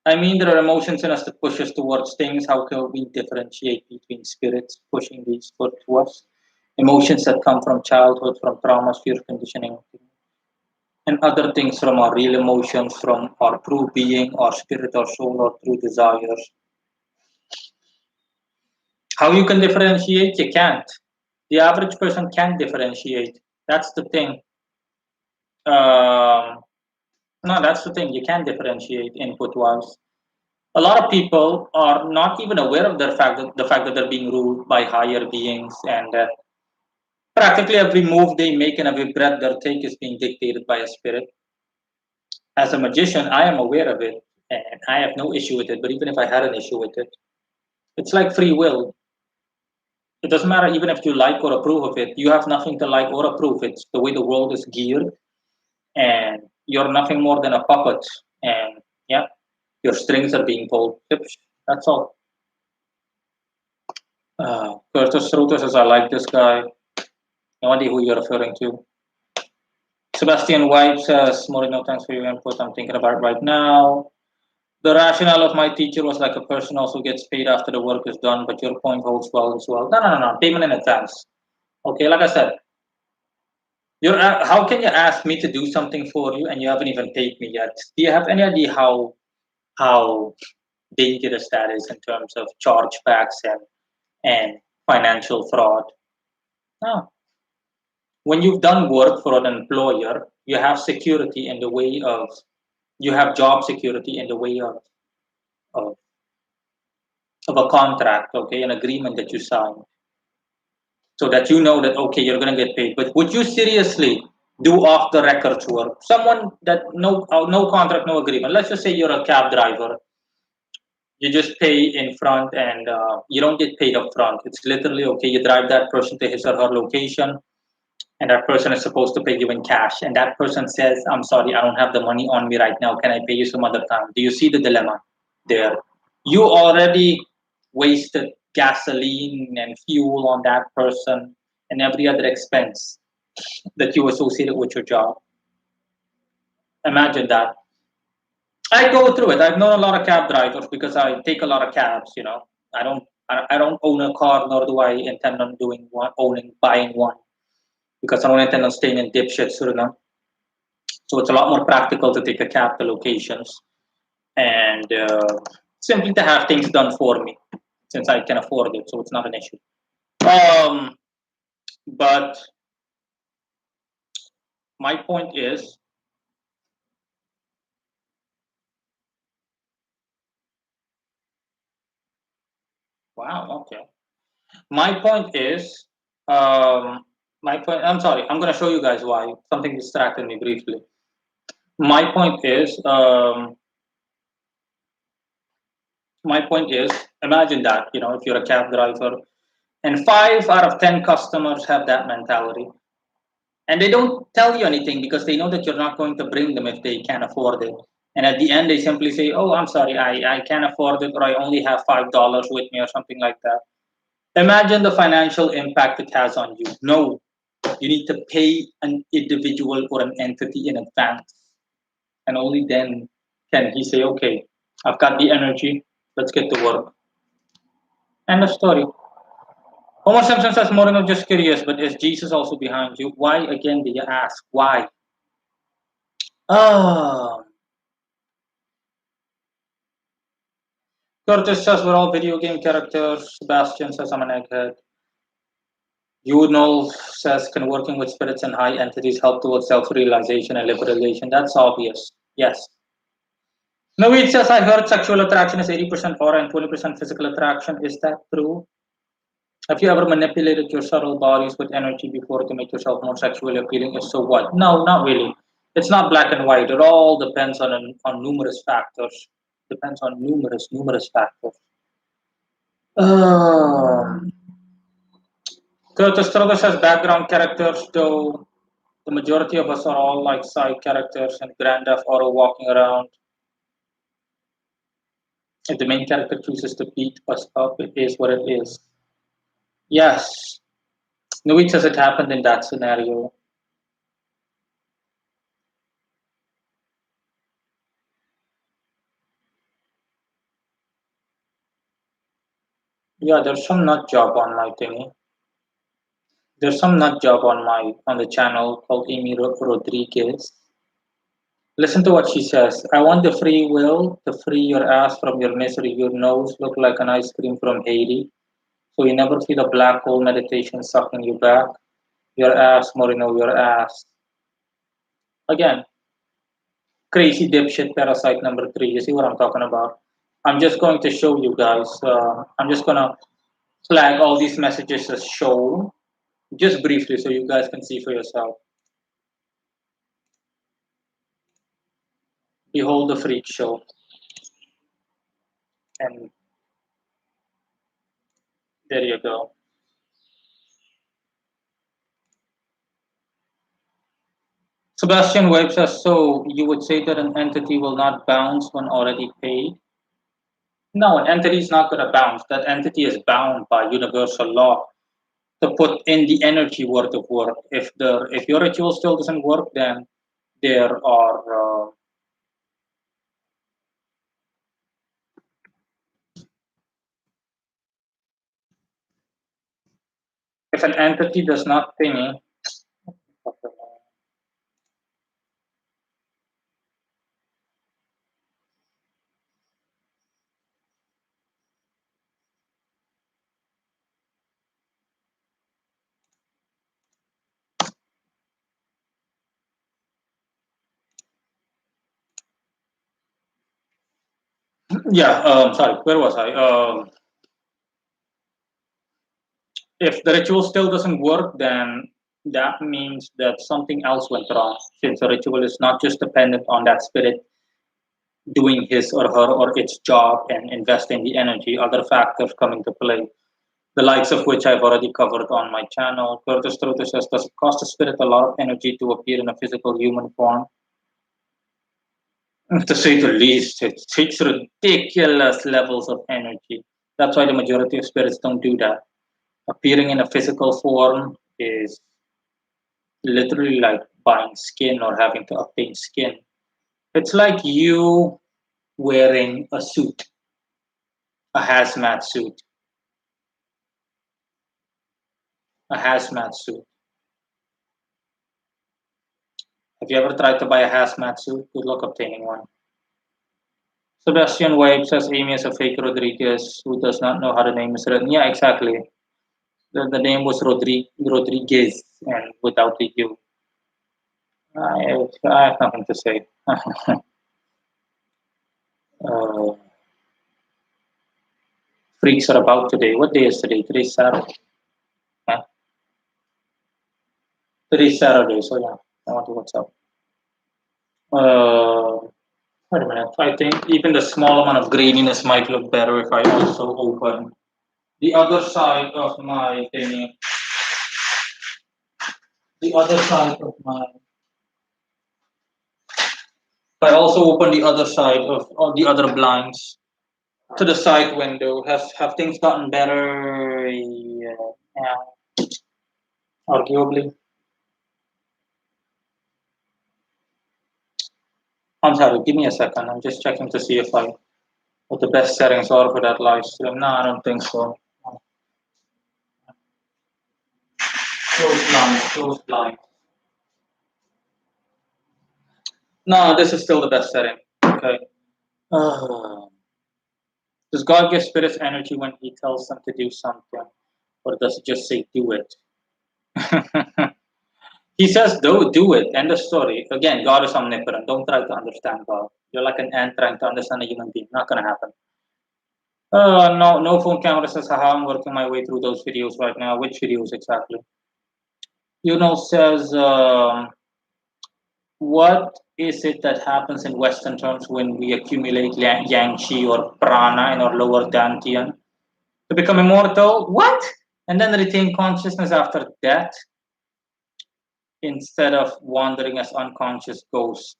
there are emotions in us that push us towards things. How can we differentiate between spirits pushing these to us? Emotions that come from childhood, from trauma, fear, conditioning, and other things from our real emotions, from our true being, our spirit, our soul, or true desires. How you can differentiate? You can't. The average person can't differentiate. That's the thing. Um, no, that's the thing. You can't differentiate input-wise. A lot of people are not even aware of the fact that they're being ruled by higher beings, and that practically every move they make and every breath they take is being dictated by a spirit. As a magician, I am aware of it, and I have no issue with it. But even if I had an issue with it, It's like free will. It doesn't matter even if you like or approve of it. You have nothing to like or approve. It's the way the world is geared, and you're nothing more than a puppet. And yeah, your strings are being pulled. Yep, that's all. Curtis Ruta says, I like this guy. No idea who you're referring to. Sebastian White says, Moreno, thanks for your input. I'm thinking about it right now. The rationale of my teacher was like a person also gets paid after the work is done, but your point holds well as well. No, no, no, no. Payment in advance. Okay, like I said, how can you ask me to do something for you and you haven't even paid me yet? Do you have any idea how dangerous that is in terms of chargebacks and financial fraud? No. When you've done work for an employer, you have security in the way of you have job security in the way of, of a contract, okay, an agreement that you sign, so that you know that okay, you're gonna get paid. But would you seriously do off the records work? Someone that no contract, no agreement. Let's just say you're a cab driver. You just pay in front, and you don't get paid up front. It's literally okay. You drive that person to his or her location, and that person is supposed to pay you in cash. And that person says, "I'm sorry, I don't have the money on me right now. Can I pay you some other time?" Do you see the dilemma there? You already wasted gasoline and fuel on that person and every other expense that you associated with your job. Imagine that. I go through it. I've known a lot of cab drivers because I take a lot of cabs. I don't own a car, nor do I intend on buying one, because I don't intend on staying in dipshit Suriname. So it's a lot more practical to take a cab to locations and simply to have things done for me, since I can afford it. So it's not an issue. Um, but my point is, wow, okay. My point is, my point. I'm sorry. I'm gonna show you guys why. Something distracted me briefly. My point is, imagine that if you're a cab driver, and 5 out of 10 customers have that mentality, and they don't tell you anything because they know that you're not going to bring them if they can't afford it. And at the end, they simply say, "Oh, I'm sorry, I can't afford it, or I only have $5 with me," or something like that. Imagine the financial impact it has on you. No, you need to pay an individual or an entity in advance. And only then can he say, okay, I've got the energy, let's get to work. End of story. Homer Simpson says, Moreno, just curious, but is Jesus also behind you? Why again do you ask? Why? Ah, Curtis says we're all video game characters. Sebastian says I'm an egghead. Yunol says, can working with spirits and high entities help towards self-realization and liberation? That's obvious. Yes. Naveed says, I heard sexual attraction is 80% aura and 20% physical attraction. Is that true? Have you ever manipulated your subtle bodies with energy before to make yourself more sexually appealing? If so, what? No, not really. It's not black and white. It all depends on numerous factors. Depends on numerous factors. Um, Curtis Struggle says background characters, though the majority of us are all like side characters and Grand Theft Auto walking around. If the main character chooses to beat us up, it is what it is. Yes. Nuit says it happened in that scenario. Yeah, there's some nut job on my thingy. There's some nut job on the channel called Amy Rodriguez. Listen to what she says. I want the free will to free your ass from your misery. Your nose look like an ice cream from Haiti. So you never feel a black hole meditation sucking you back. Your ass, Moreno, your ass. Again, crazy dipshit parasite number 3. You see what I'm talking about? I'm just going to show you guys. I'm just gonna flag all these messages as shown, just briefly, so you guys can see for yourself. Behold the freak show. And There you go. Sebastian Webb says, so you would say that an entity will not bounce when already paid? No, an entity is not going to bounce. That entity is bound by universal law to put in the energy worth of work. If your ritual still doesn't work, then there are if an entity does not pay me, yeah. Sorry, where was I? If the ritual still doesn't work, then that means that something else went wrong. Since the ritual is not just dependent on that spirit doing his or her or its job and investing the energy, other factors come into play, the likes of which I've already covered on my channel. Curtis Trotha says, does it cost a spirit a lot of energy to appear in a physical human form? To say the least, it takes ridiculous levels of energy. That's why the majority of spirits don't do that. Appearing in a physical form is literally like buying skin or having to obtain skin. It's like you wearing a suit, a hazmat suit, a hazmat suit. Have you ever tried to buy a hazmat suit? Good luck obtaining one. Sebastian Wave says Amy is a fake Rodriguez who does not know how the name is written. Yeah, exactly. The name was Rodriguez and without the U. I have nothing to say. uh, freaks are about today. What day is today? Today's Saturday. Yeah. Today's Saturday, so yeah. I wonder what's up. Wait a minute. I think even the small amount of graininess might look better if I also open the other side of my thingy. The other side of my. I also open the other side of all the other blinds to the side window. Have things gotten better? Yeah, arguably. I'm sorry. Give me a second. I'm just checking to see if I what the best settings are for that live stream. No, I don't think so. Close blind. Close blind. No, this is still the best setting. Okay. Uh, does God give spirits energy when He tells them to do something, or does He just say do it? He says do it. End of story. Again, God is omnipotent. Don't try to understand God. You're like an ant trying to understand a human being. Not gonna happen. No phone camera says haha. I'm working my way through those videos right now. Which videos exactly? Says what is it that happens in Western terms when we accumulate yang qi or prana in our lower dantian to become immortal? What? And then retain consciousness after death instead of wandering as unconscious ghosts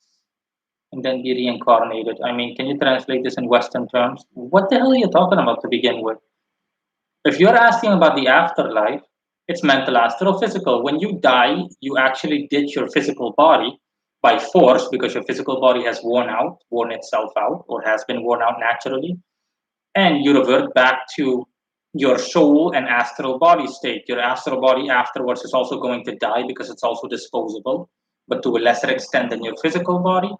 and then be reincarnated. I mean, can you translate this in Western terms? What the hell are you talking about to begin with? If you're asking about the afterlife, it's mental, astral, physical. When you die, you actually ditch your physical body by force because your physical body has worn itself out, or has been worn out naturally, and you revert back to your soul and astral body state. Your astral body afterwards is also going to die because it's also disposable, but to a lesser extent than your physical body.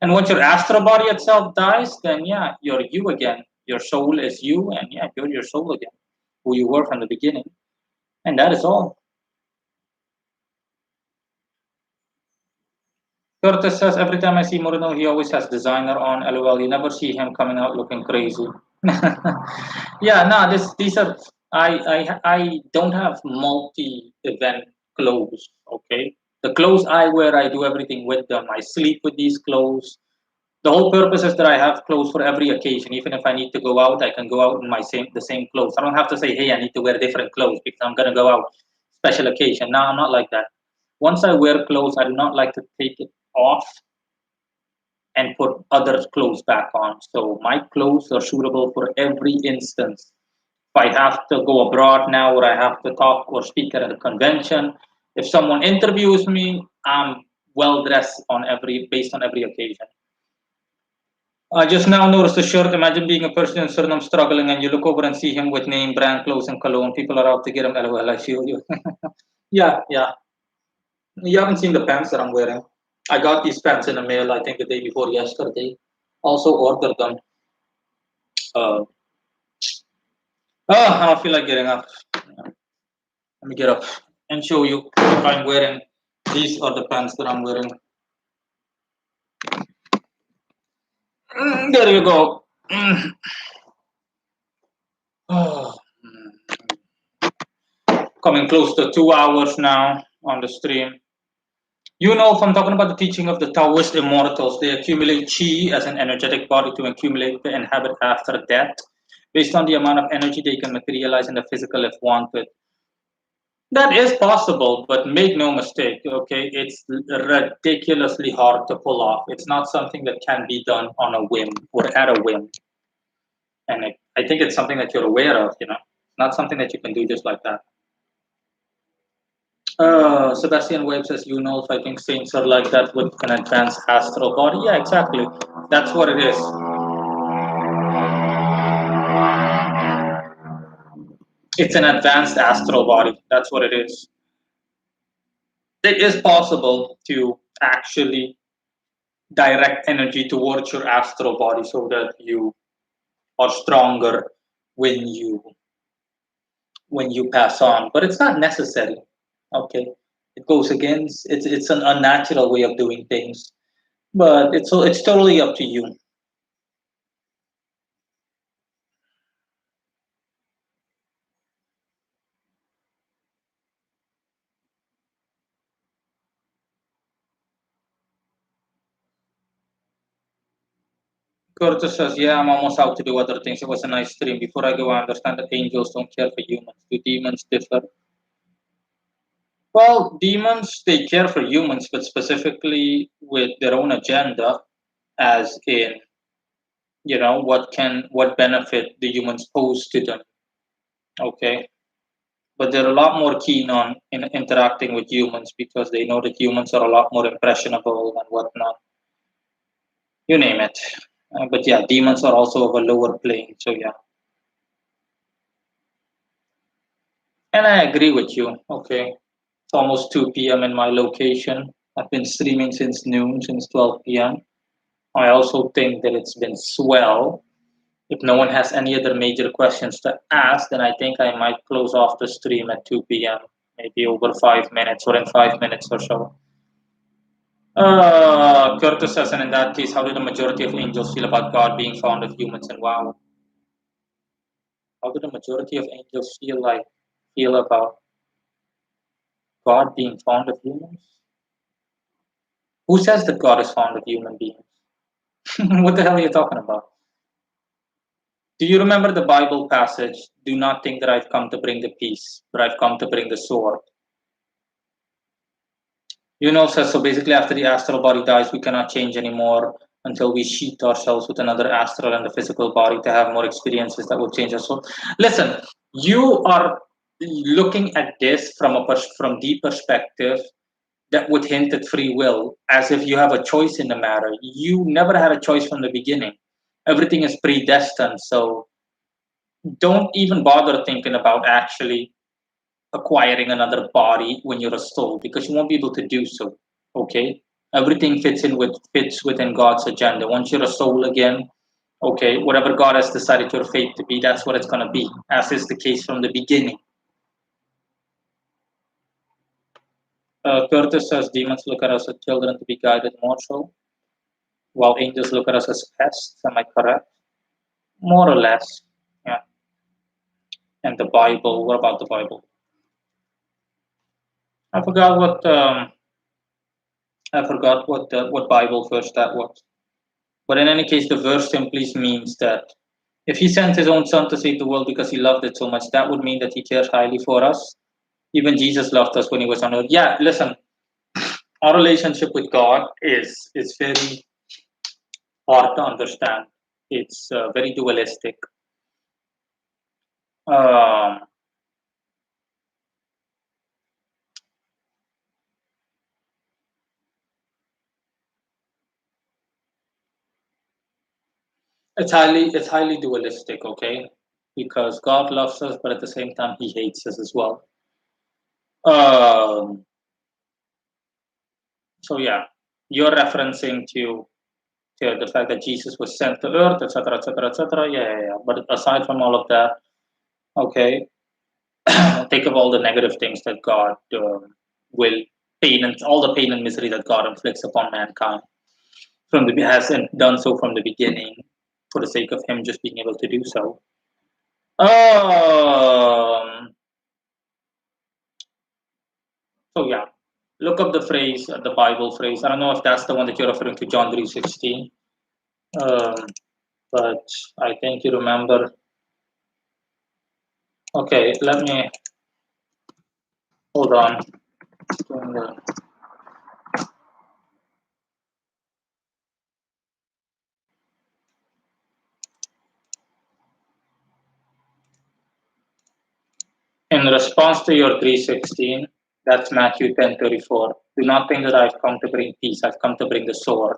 And once your astral body itself dies, then yeah, you're you again. Your soul is you, and yeah, you're your soul again, who you were from the beginning. And that is all. Curtis says every time I see Moreno, he always has designer on. LOL, you never see him coming out looking crazy. Yeah, no, these are I don't have multi-event clothes. Okay, the clothes I wear, I do everything with them. I sleep with these clothes. The whole purpose is that I have clothes for every occasion. Even if I need to go out, I can go out in the same clothes. I don't have to say, hey, I need to wear different clothes because I'm gonna go out special occasion. No, I'm not like that. Once I wear clothes, I do not like to take it off and put other clothes back on. So my clothes are suitable for every instance. If I have to go abroad now, or I have to talk or speak at a convention, if someone interviews me, I'm well dressed on every based on every occasion. I just now noticed the shirt. Imagine being a person in Suriname struggling and you look over and see him with name brand clothes and cologne. People are out to get him. LOL, I feel you. Yeah, yeah. You haven't seen the pants that I'm wearing. I got these pants in the mail, I think the day before yesterday. Also ordered them. Uh, I don't feel like getting up. Let me get up and show you if I'm wearing. These are the pants that I'm wearing. There you go. Oh, coming close to 2 hours now on the stream. You know, if I'm talking about the teaching of the Taoist immortals, they accumulate chi as an energetic body to accumulate the inhabit after death. Based on the amount of energy they can materialize in the physical if wanted. That is possible, but make no mistake, okay? It's ridiculously hard to pull off. It's not something that can be done on a whim or at a whim. And I think it's something that you're aware of, you know? Not something that you can do just like that. Sebastian Webb says, you know, if I think saints are like that with an advanced astral body. Yeah, exactly. That's what it is. It's an advanced astral body. That's what it is. It is possible to actually direct energy towards your astral body so that you are stronger when you pass on. But it's not necessary. Okay. It goes against it's an unnatural way of doing things. But it's totally up to you. Curtis says, yeah, I'm almost out to do other things. It was a nice stream. Before I go, I understand that angels don't care for humans. Do demons differ? Well, demons, they care for humans, but specifically with their own agenda, as in, what benefit the humans pose to them. Okay. But they're a lot more keen on interacting with humans because they know that humans are a lot more impressionable and whatnot. You name it. But yeah, demons are also of a lower plane. So yeah. And I agree with you. Okay. It's almost 2 p.m. in my location. I've been streaming since noon, since 12 p.m. I also think that it's been swell. If no one has any other major questions to ask, then I think I might close off the stream at 2 p.m., maybe over 5 minutes or in 5 minutes or so. Curtis says, and in that case, how do the majority of angels feel about God being fond of humans? And wow, how do the majority of angels feel about God being fond of humans? Who says that God is fond of human beings? What the hell are you talking about? Do you remember the Bible passage? Do not think that I've come to bring the peace, but I've come to bring the sword. Says so basically after the astral body dies, we cannot change anymore until we sheath ourselves with another astral and the physical body to have more experiences that will change us. So listen, you are looking at this from the perspective that would hint at free will, as if you have a choice in the matter. You never had a choice from the beginning. Everything is predestined. So don't even bother thinking about actually acquiring another body when you're a soul because you won't be able to do so. Okay, everything fits within God's agenda. Once you're a soul again, okay, whatever God has decided your fate to be, that's what it's going to be, as is the case from the beginning. Curtis says demons look at us as children to be guided more so, while angels look at us as pests. Am I correct? More or less. Yeah. And the Bible. What about the Bible? I forgot what. I forgot what Bible verse that was. But in any case, the verse simply means that if he sent his own son to save the world because he loved it so much, that would mean that he cares highly for us. Even Jesus loved us when he was on earth. Yeah, listen, our relationship with God is very hard to understand. It's very dualistic. Um, it's highly dualistic, okay? Because God loves us, but at the same time He hates us as well. Um, so yeah, you're referencing to the fact that Jesus was sent to earth, etc., etc., etc. Yeah, yeah, yeah. But aside from all of that, okay, think of all the negative things that God will pain and all the pain and misery that God inflicts upon mankind from the has done so from the beginning for the sake of Him just being able to do so. Um, so yeah, look up the phrase, the Bible phrase. I don't know if that's the one that you're referring to, John 3:16. Um, but I think you remember. Okay, let me hold on. In response to your 3:16, that's Matthew 10:34. Do not think that I've come to bring peace. I've come to bring the sword.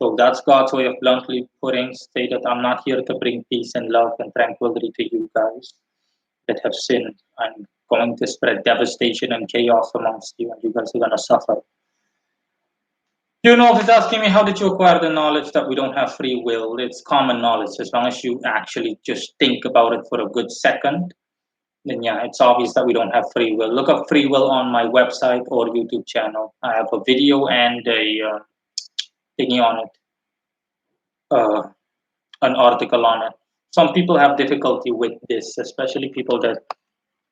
So that's God's way of bluntly putting, say that I'm not here to bring peace and love and tranquility to you guys that have sinned. I'm going to spread devastation and chaos amongst you, and you guys are going to suffer. You know, if it's asking me how did you acquire the knowledge that we don't have free will, it's common knowledge. As long as you actually just think about it for a good second, then yeah, it's obvious that we don't have free will. Look up free will on my website or YouTube channel. I have a video and a thingy on it, uh, an article on it. Some people have difficulty with this, especially people that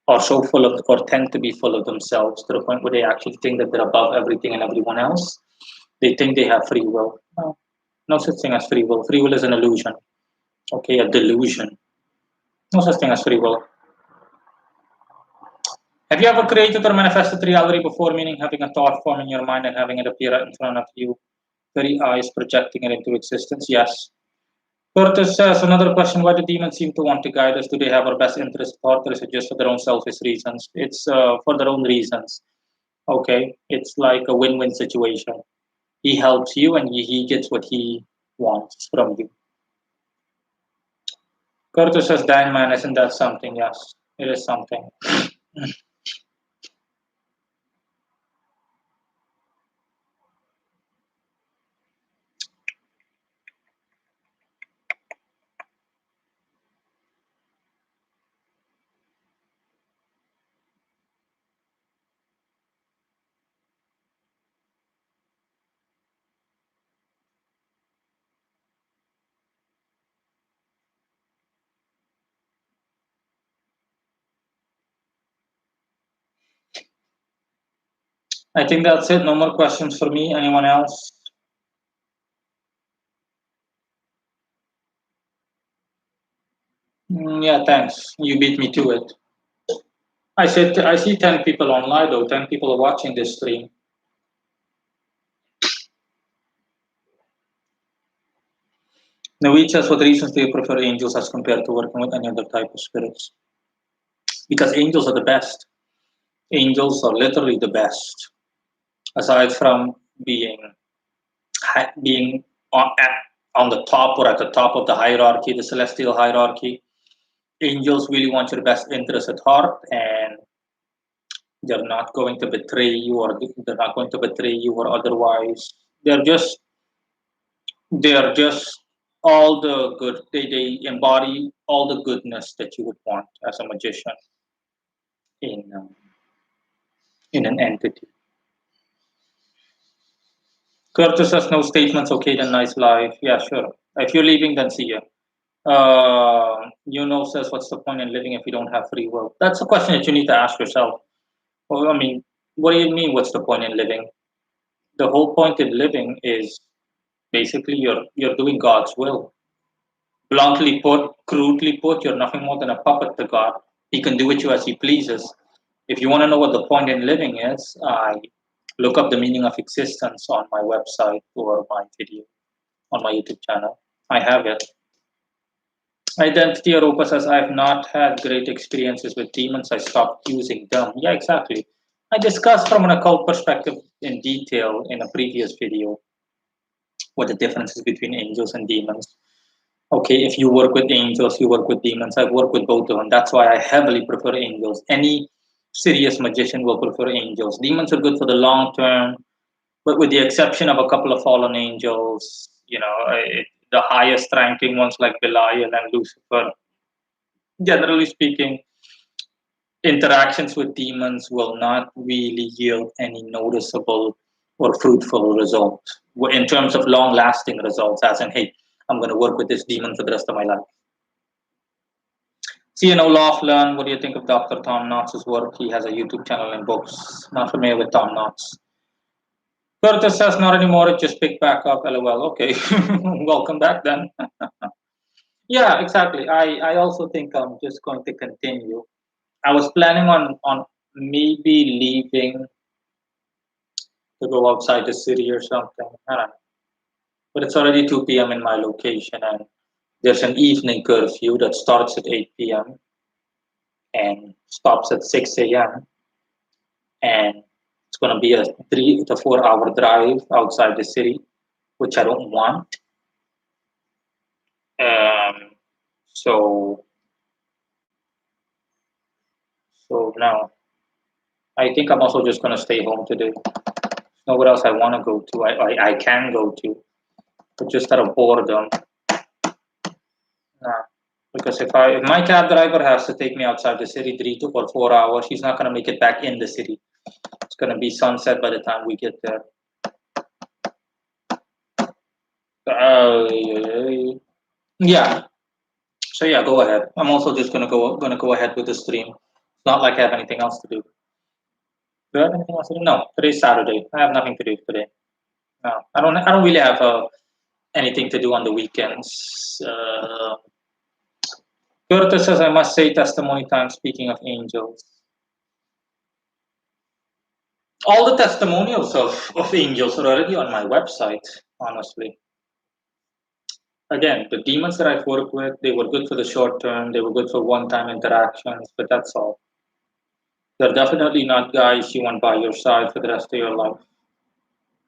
are so full of or tend to be full of themselves to the point where they actually think that they're above everything and everyone else. They think they have free will. No, no such thing as free will. Free will is an illusion. Okay, a delusion. No such thing as free will. Have you ever created or manifested reality before, meaning having a thought form in your mind and having it appear in front of you, very eyes projecting it into existence? Yes. Curtis says another question: why do demons seem to want to guide us? Do they have our best interest at heart, or is it just for their own selfish reasons? It's for their own reasons. Okay, it's like a win-win situation. He helps you, and he gets what he wants from you. Curtis says, "Dang man, isn't that something?" Yes, it is something. I think that's it. No more questions for me. Anyone else? Yeah, thanks. You beat me to it. I said I see 10 people online though. 10 people are watching this stream. Naveed says, what reasons do you prefer angels as compared to working with any other type of spirits? Because angels are the best. Angels are literally the best. Aside from being on the top or at the top of the hierarchy, the celestial hierarchy, angels really want your best interest at heart, and they're not going to betray you, or they're not going to betray you, or otherwise. They're just they're just all the good. They embody all the goodness that you would want as a magician in um, in an entity. Curtis has no statements. Okay, then nice life. Yeah, sure. If you're leaving, then see ya. Says, what's the point in living if you don't have free will? That's a question that you need to ask yourself. Well, I mean, what do you mean? What's the point in living? The whole point in living is Basically, you're doing God's will. Bluntly put, crudely put, you're nothing more than a puppet to God. He can do with you as he pleases. If you want to know what the point in living is, I look up the meaning of existence on my website or my video on my YouTube channel. I have it. Identity Europa says, I have not had great experiences with demons. I stopped using them. Yeah, exactly. I discussed from an occult perspective in detail in a previous video what the difference is between angels and demons. Okay, if you work with angels, you work with demons. I've worked with both of them. That's why I heavily prefer angels. Any serious magician will prefer angels. Demons are good for the long term, but with the exception of a couple of fallen angels, the highest ranking ones like Belial and Lucifer, generally speaking, interactions with demons will not really yield any noticeable or fruitful results in terms of long lasting results, as in, hey, I'm going to work with this demon for the rest of my life. CNO Laughlin, what do you think of Dr. Tom Knox's work? He has a YouTube channel and books. Not familiar with Tom Knox. Curtis says, not anymore, it just picked back up. LOL. Okay, welcome back then. Yeah, exactly. I also think I'm just going to continue. I was planning on maybe leaving to go outside the city or something. I don't know. But it's already 2 p.m. in my location, and there's an evening curfew that starts at 8 p.m. and stops at 6 a.m. And it's going to be a 3 to 4 hour drive outside the city, which I don't want. Um, so, so now I think I'm also just going to stay home today. There's nowhere else I want to go to. I can go to, but just out of boredom. Nah. Because if my cab driver has to take me outside the city 3 to 4 hours, he's not going to make it back in the city. It's going to be sunset by the time we get there. Yeah. So yeah, go ahead. I'm also just gonna go ahead with the stream. It's not like I have anything else to do. Do I have anything else to do? No. Today's Saturday. I have nothing to do today. No, I don't really have anything to do on the weekends. Curtis says I must say testimony time. Speaking of angels, all the testimonials of angels are already on my website. Honestly, again, the demons that I've worked with, they were good for the short term. They were good for one-time interactions, but that's all. They're definitely not guys you want by your side for the rest of your life.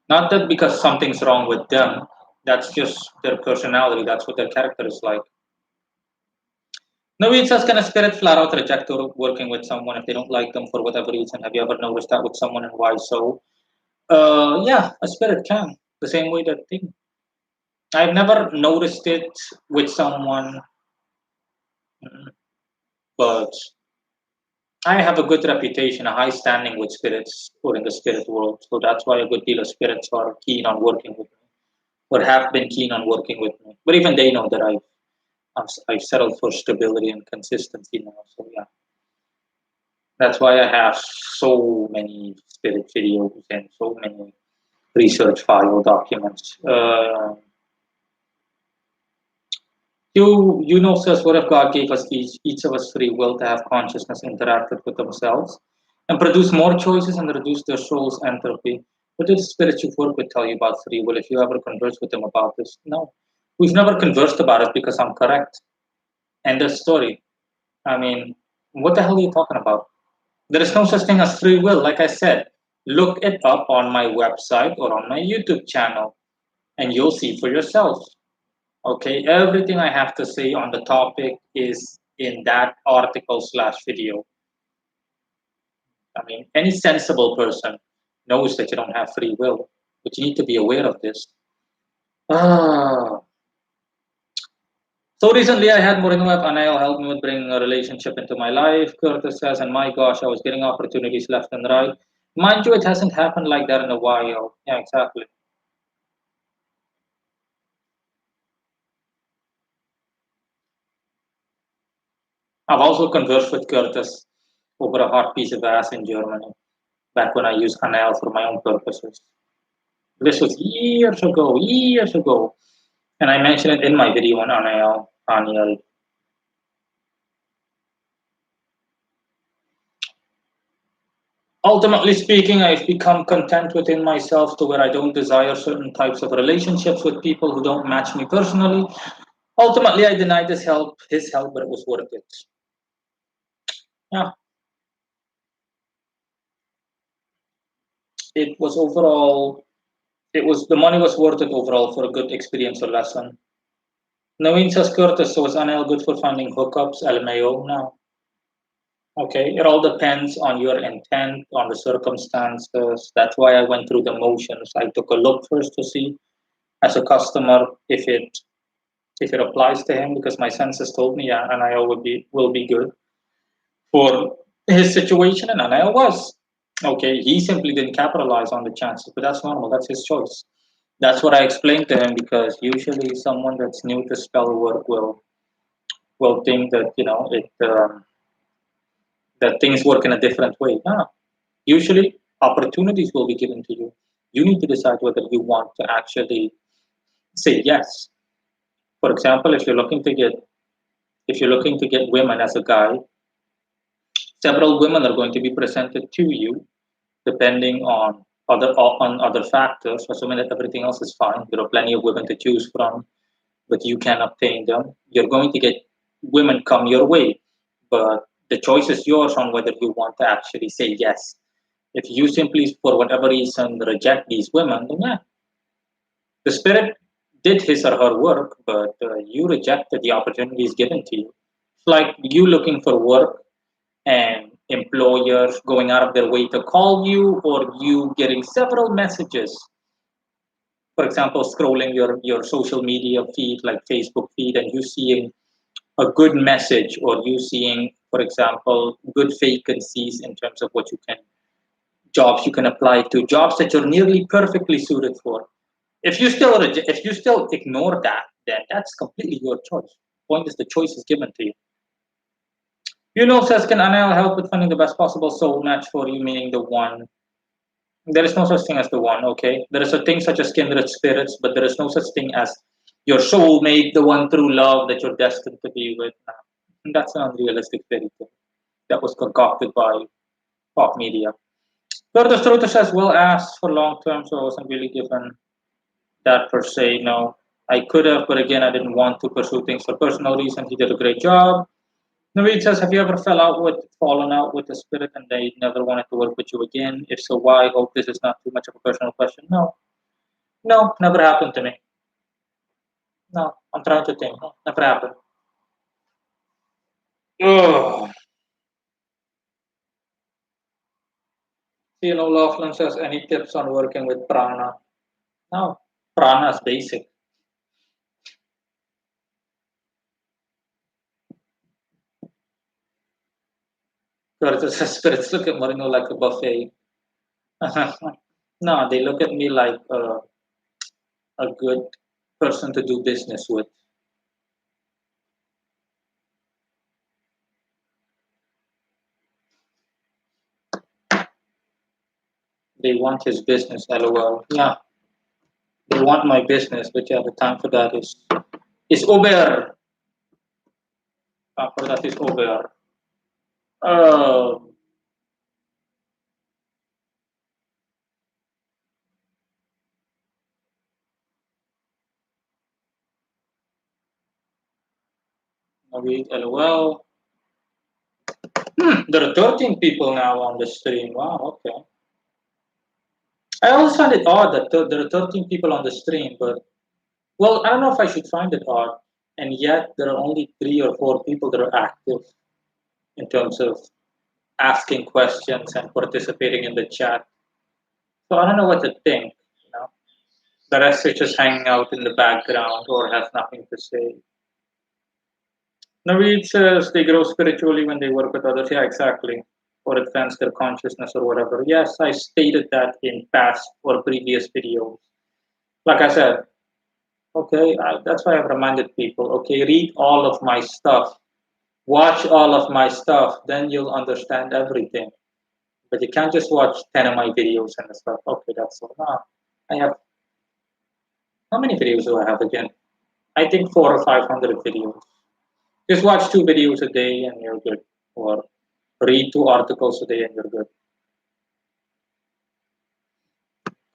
Not that because something's wrong with them, that's just their personality, that's what their character is like. No, it's just kind of spirit flat out reject or working with someone if they don't like them for whatever reason. Have you ever noticed that with someone and why so? Yeah, a spirit can. The same way that thing. I've never noticed it with someone, but I have a good reputation, a high standing with spirits or in the spirit world. So that's why a good deal of spirits are keen on working with me or have been keen on working with me. But even they know that I've settled for stability and consistency now. So yeah, that's why I have so many spirit videos and so many research file documents. Says, what if God gave us each of us free will to have consciousness interacted with themselves and produce more choices and reduce their soul's entropy? What did the spirits you work with tell you about free will if you ever conversed with them about this? No. We've never conversed about it because I'm correct. End of story. I mean, what the hell are you talking about? There is no such thing as free will. Like I said, look it up on my website or on my YouTube channel and you'll see for yourself. Okay, everything I have to say on the topic is in that article/video. I mean, any sensible person knows that you don't have free will, but you need to be aware of this. Ah. So recently I had Moreno F. Anael help me with bringing a relationship into my life. Curtis says, and my gosh, I was getting opportunities left and right. Mind you, it hasn't happened like that in a while. Yeah, exactly. I've also conversed with Curtis over a hot piece of ass in Germany back when I used Anael for my own purposes. This was years ago. And I mentioned it in my video on Aniel. Ultimately speaking, I've become content within myself to where I don't desire certain types of relationships with people who don't match me personally. Ultimately, I denied his help, but it was worth it. Yeah, it was overall, the money was worth it overall for a good experience or lesson. Naveen says, Curtis, so is Anel good for finding hookups? LMAO? No. Okay, it all depends on your intent, on the circumstances. That's why I went through the motions. I took a look first to see as a customer if it applies to him because my senses told me yeah, and I will be good for his situation, and I was. Okay, he simply didn't capitalize on the chances, but that's normal. That's his choice. That's what I explained to him because usually someone that's new to spell work will think that that things work in a different way. No, usually opportunities will be given to you. You need to decide whether you want to actually say yes. For example, if you're looking to get women as a guy, several women are going to be presented to you depending on other factors, assuming that everything else is fine. There are plenty of women to choose from, but you can obtain them. You're going to get women come your way, but the choice is yours on whether you want to actually say yes. If you simply, for whatever reason, reject these women, then yeah, the spirit did his or her work, but you rejected the opportunities given to you. It's like you looking for work and employers going out of their way to call you, or you getting several messages. For example, scrolling your social media feed like Facebook feed, and you seeing a good message, or you seeing, for example, good vacancies in terms of what you can jobs you can apply to, jobs that you're nearly perfectly suited for. If you still ignore that, then that's completely your choice. Point is, the choice is given to you. Says, can Anil help with finding the best possible soul match for you, meaning the one? There is no such thing as the one, okay? There is a thing such as kindred spirits, but there is no such thing as your soulmate, the one true love that you're destined to be with. And that's an unrealistic fairy tale that was concocted by pop media. Curtis Truth says, well asked for long term, so I wasn't really given that per se. No, I could have, but again, I didn't want to pursue things for personal reasons. He did a great job. Naveed says, have you ever fallen out with the spirit and they never wanted to work with you again? If so, why? Hope this is not too much of a personal question. No, no, never happened to me. No, I'm trying to think. No, never happened. Oh, Laughlin says, any tips on working with prana? No, prana is basic. Curtis says, spirits look at Marino like a buffet. No, they look at me like a good person to do business with. They want his business, lol. Yeah, they want my business, but yeah, the time for that is over. For that is over. Uh, wait, lol. There are 13 people now on the stream. Wow, okay. I always find it odd that there are 13 people on the stream, but well, I don't know if I should find it odd, and yet there are only 3 or 4 people that are active in terms of asking questions and participating in the chat. So I don't know what to think. You know, the rest are just hanging out in the background or have nothing to say. Naveed says they grow spiritually when they work with others. Yeah, exactly. Or advance their consciousness or whatever. Yes, I stated that in past or previous videos. Like I said, okay, that's why I've reminded people. Okay, read all of my stuff, watch all of my stuff, then you'll understand everything. But you can't just watch 10 of my videos and stuff. Okay, that's all. No, I have How many videos do I have again? I think 400 or 500 videos. Just watch 2 videos a day and you're good. Or read 2 articles a day and you're good.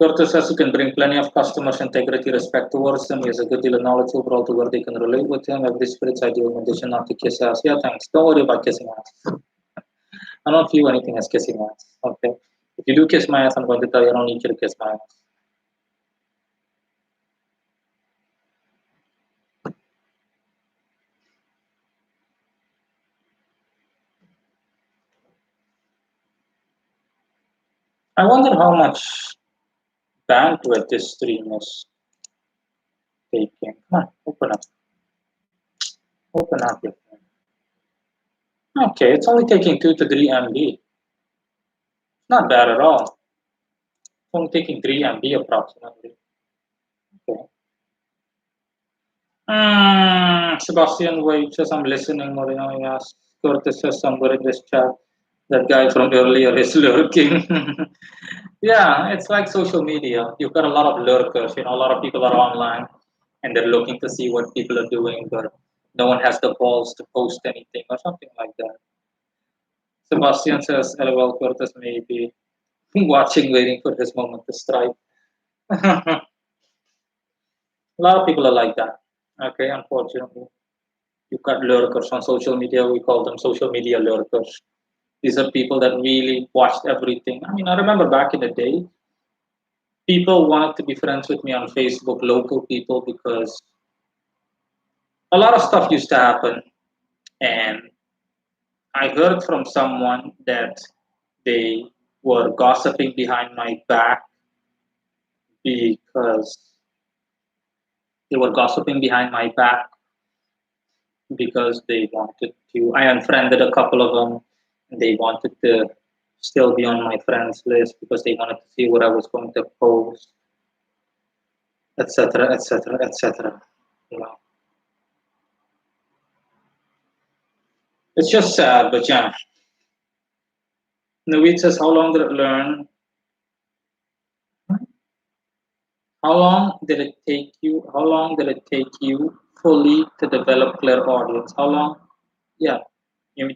Curtis says he can bring plenty of customers, integrity, respect towards them. He has a good deal of knowledge overall to where they can relate with him. Every spirit's ideal in addition not to kiss ass. Yeah, thanks. Don't worry about kissing ass. I don't view anything as kissing ass. Okay. If you do kiss my ass, I'm going to tell you I don't need you to kiss my ass. I wonder how much bandwidth this stream is taking. Come on, open up. Open up your phone. Okay, it's only taking 2 to 3 MB. Not bad at all. It's only taking 3 MB approximately. Okay. Sebastian Wade says I'm listening, Moreno. Yes. Curtis says somewhere in this chat. That guy from earlier is lurking. Yeah, it's like social media. You've got a lot of lurkers. A lot of people are online and they're looking to see what people are doing, but no one has the balls to post anything or something like that. Sebastian says, LOL, Curtis may be watching, waiting for his moment to strike. A lot of people are like that. Okay, unfortunately. You've got lurkers on social media. We call them social media lurkers. These are people that really watched everything. I mean, I remember back in the day, people wanted to be friends with me on Facebook, local people, because a lot of stuff used to happen. And I heard from someone that they were gossiping behind my back because they were gossiping behind my back because they wanted to. I unfriended a couple of them, and they wanted to still be on my friends list because they wanted to see what I was going to post, etc., etc., etc. It's just sad, but yeah. Naveed says, "How long did it learn? How long did it take you? How long did it take you fully to develop clairaudience? How long? Yeah,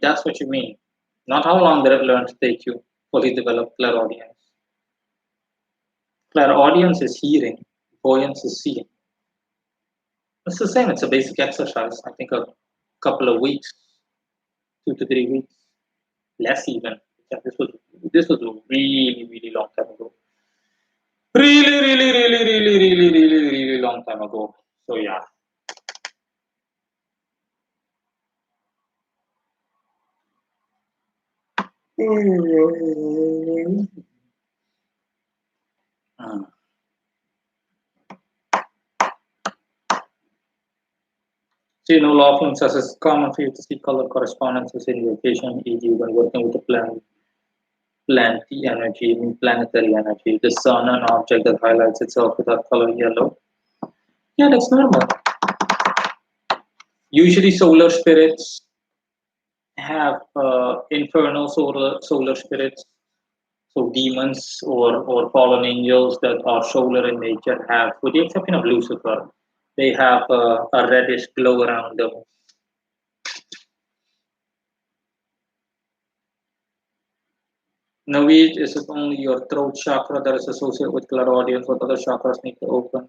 that's what you mean. Not how long did it learn to take you fully develop clairaudience. Clairaudience is hearing. Voyance is seeing. It's the same. It's a basic exercise. I think a couple of weeks, 2 to 3 weeks, less even. Yeah, this was a really really long time ago. Really, really, really, really, really, really, really long time ago. So yeah. Laughlin says it's common for you to see color correspondences in your equation, e.g. when working with the planetary energy, the sun, an object that highlights itself with that color yellow. Yeah, that's normal. Usually solar spirits have infernal solar spirits, so demons or fallen angels that are solar in nature have, with the exception of Lucifer, they have a reddish glow around them. Naveed, is it only your throat chakra that is associated with clairaudience? What other chakras need to open?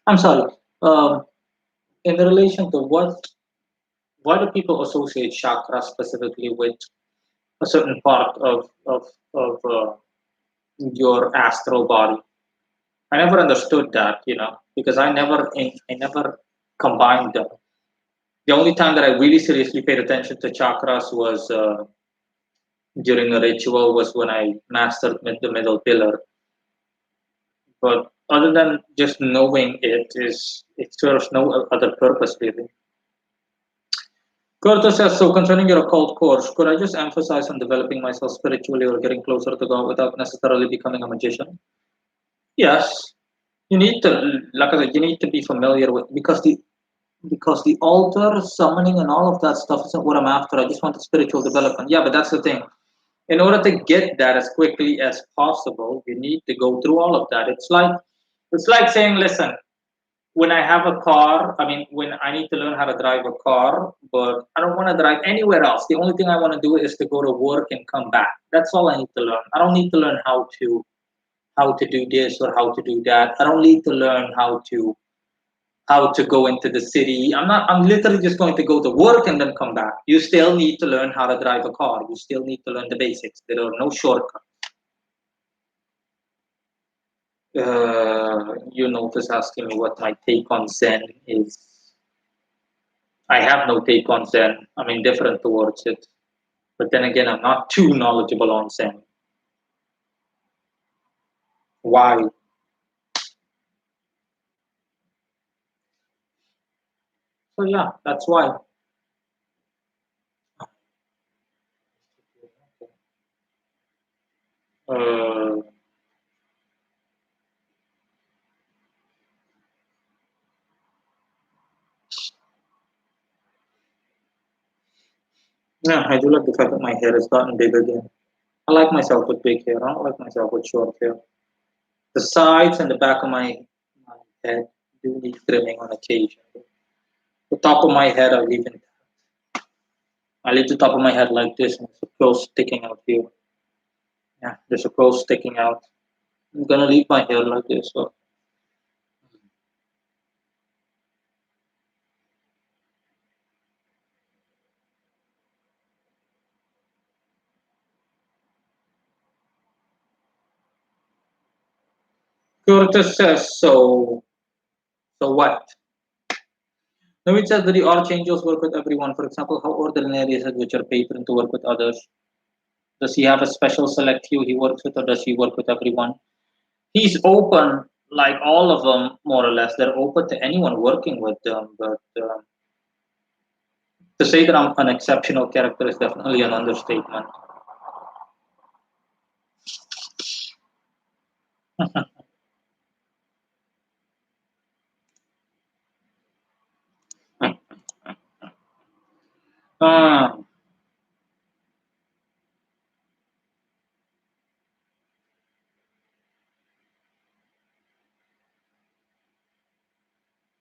I'm sorry. In relation to why do people associate chakra specifically with a certain part of your astral body? I never understood that, because I never combined them. The only time that I really seriously paid attention to chakras was during a ritual, was when I mastered the middle pillar. But other than just knowing it serves no other purpose really. Curtis says, so concerning your occult course, could I just emphasize on developing myself spiritually or getting closer to God without necessarily becoming a magician? Yes. You need to, like I said, you need to be familiar with, because the altar, summoning and all of that stuff isn't what I'm after. I just want the spiritual development. Yeah, but that's the thing. In order to get that as quickly as possible, you need to go through all of that. It's like saying, listen, when I have a car, I mean, when I need to learn how to drive a car, but I don't want to drive anywhere else. The only thing I want to do is to go to work and come back. That's all I need to learn. I don't need to learn how to do this or how to do that. I don't need to learn how to go into the city. I'm literally just going to go to work and then come back. You still need to learn how to drive a car. You still need to learn the basics. There are no shortcuts. You notice asking me what my take on Zen is. I have no take on Zen. I'm indifferent towards it. But then again, I'm not too knowledgeable on Zen. Why? So yeah, that's why. Uh, yeah, I do like the fact that my hair has gotten big again. I like myself with big hair. I don't like myself with short hair. The sides and the back of my head do need trimming on occasion. The top of my head, I leave the top of my head like this, and there's a curl sticking out here. Yeah, there's a curl sticking out. I'm gonna leave my hair like this. So. Curtis says so. So what? No, it says that the archangels work with everyone. For example, how ordinary is it with your patron to work with others? Does he have a special select few he works with, or does he work with everyone? He's open, like all of them, more or less. They're open to anyone working with them. But to say that I'm an exceptional character is definitely an understatement. Ah,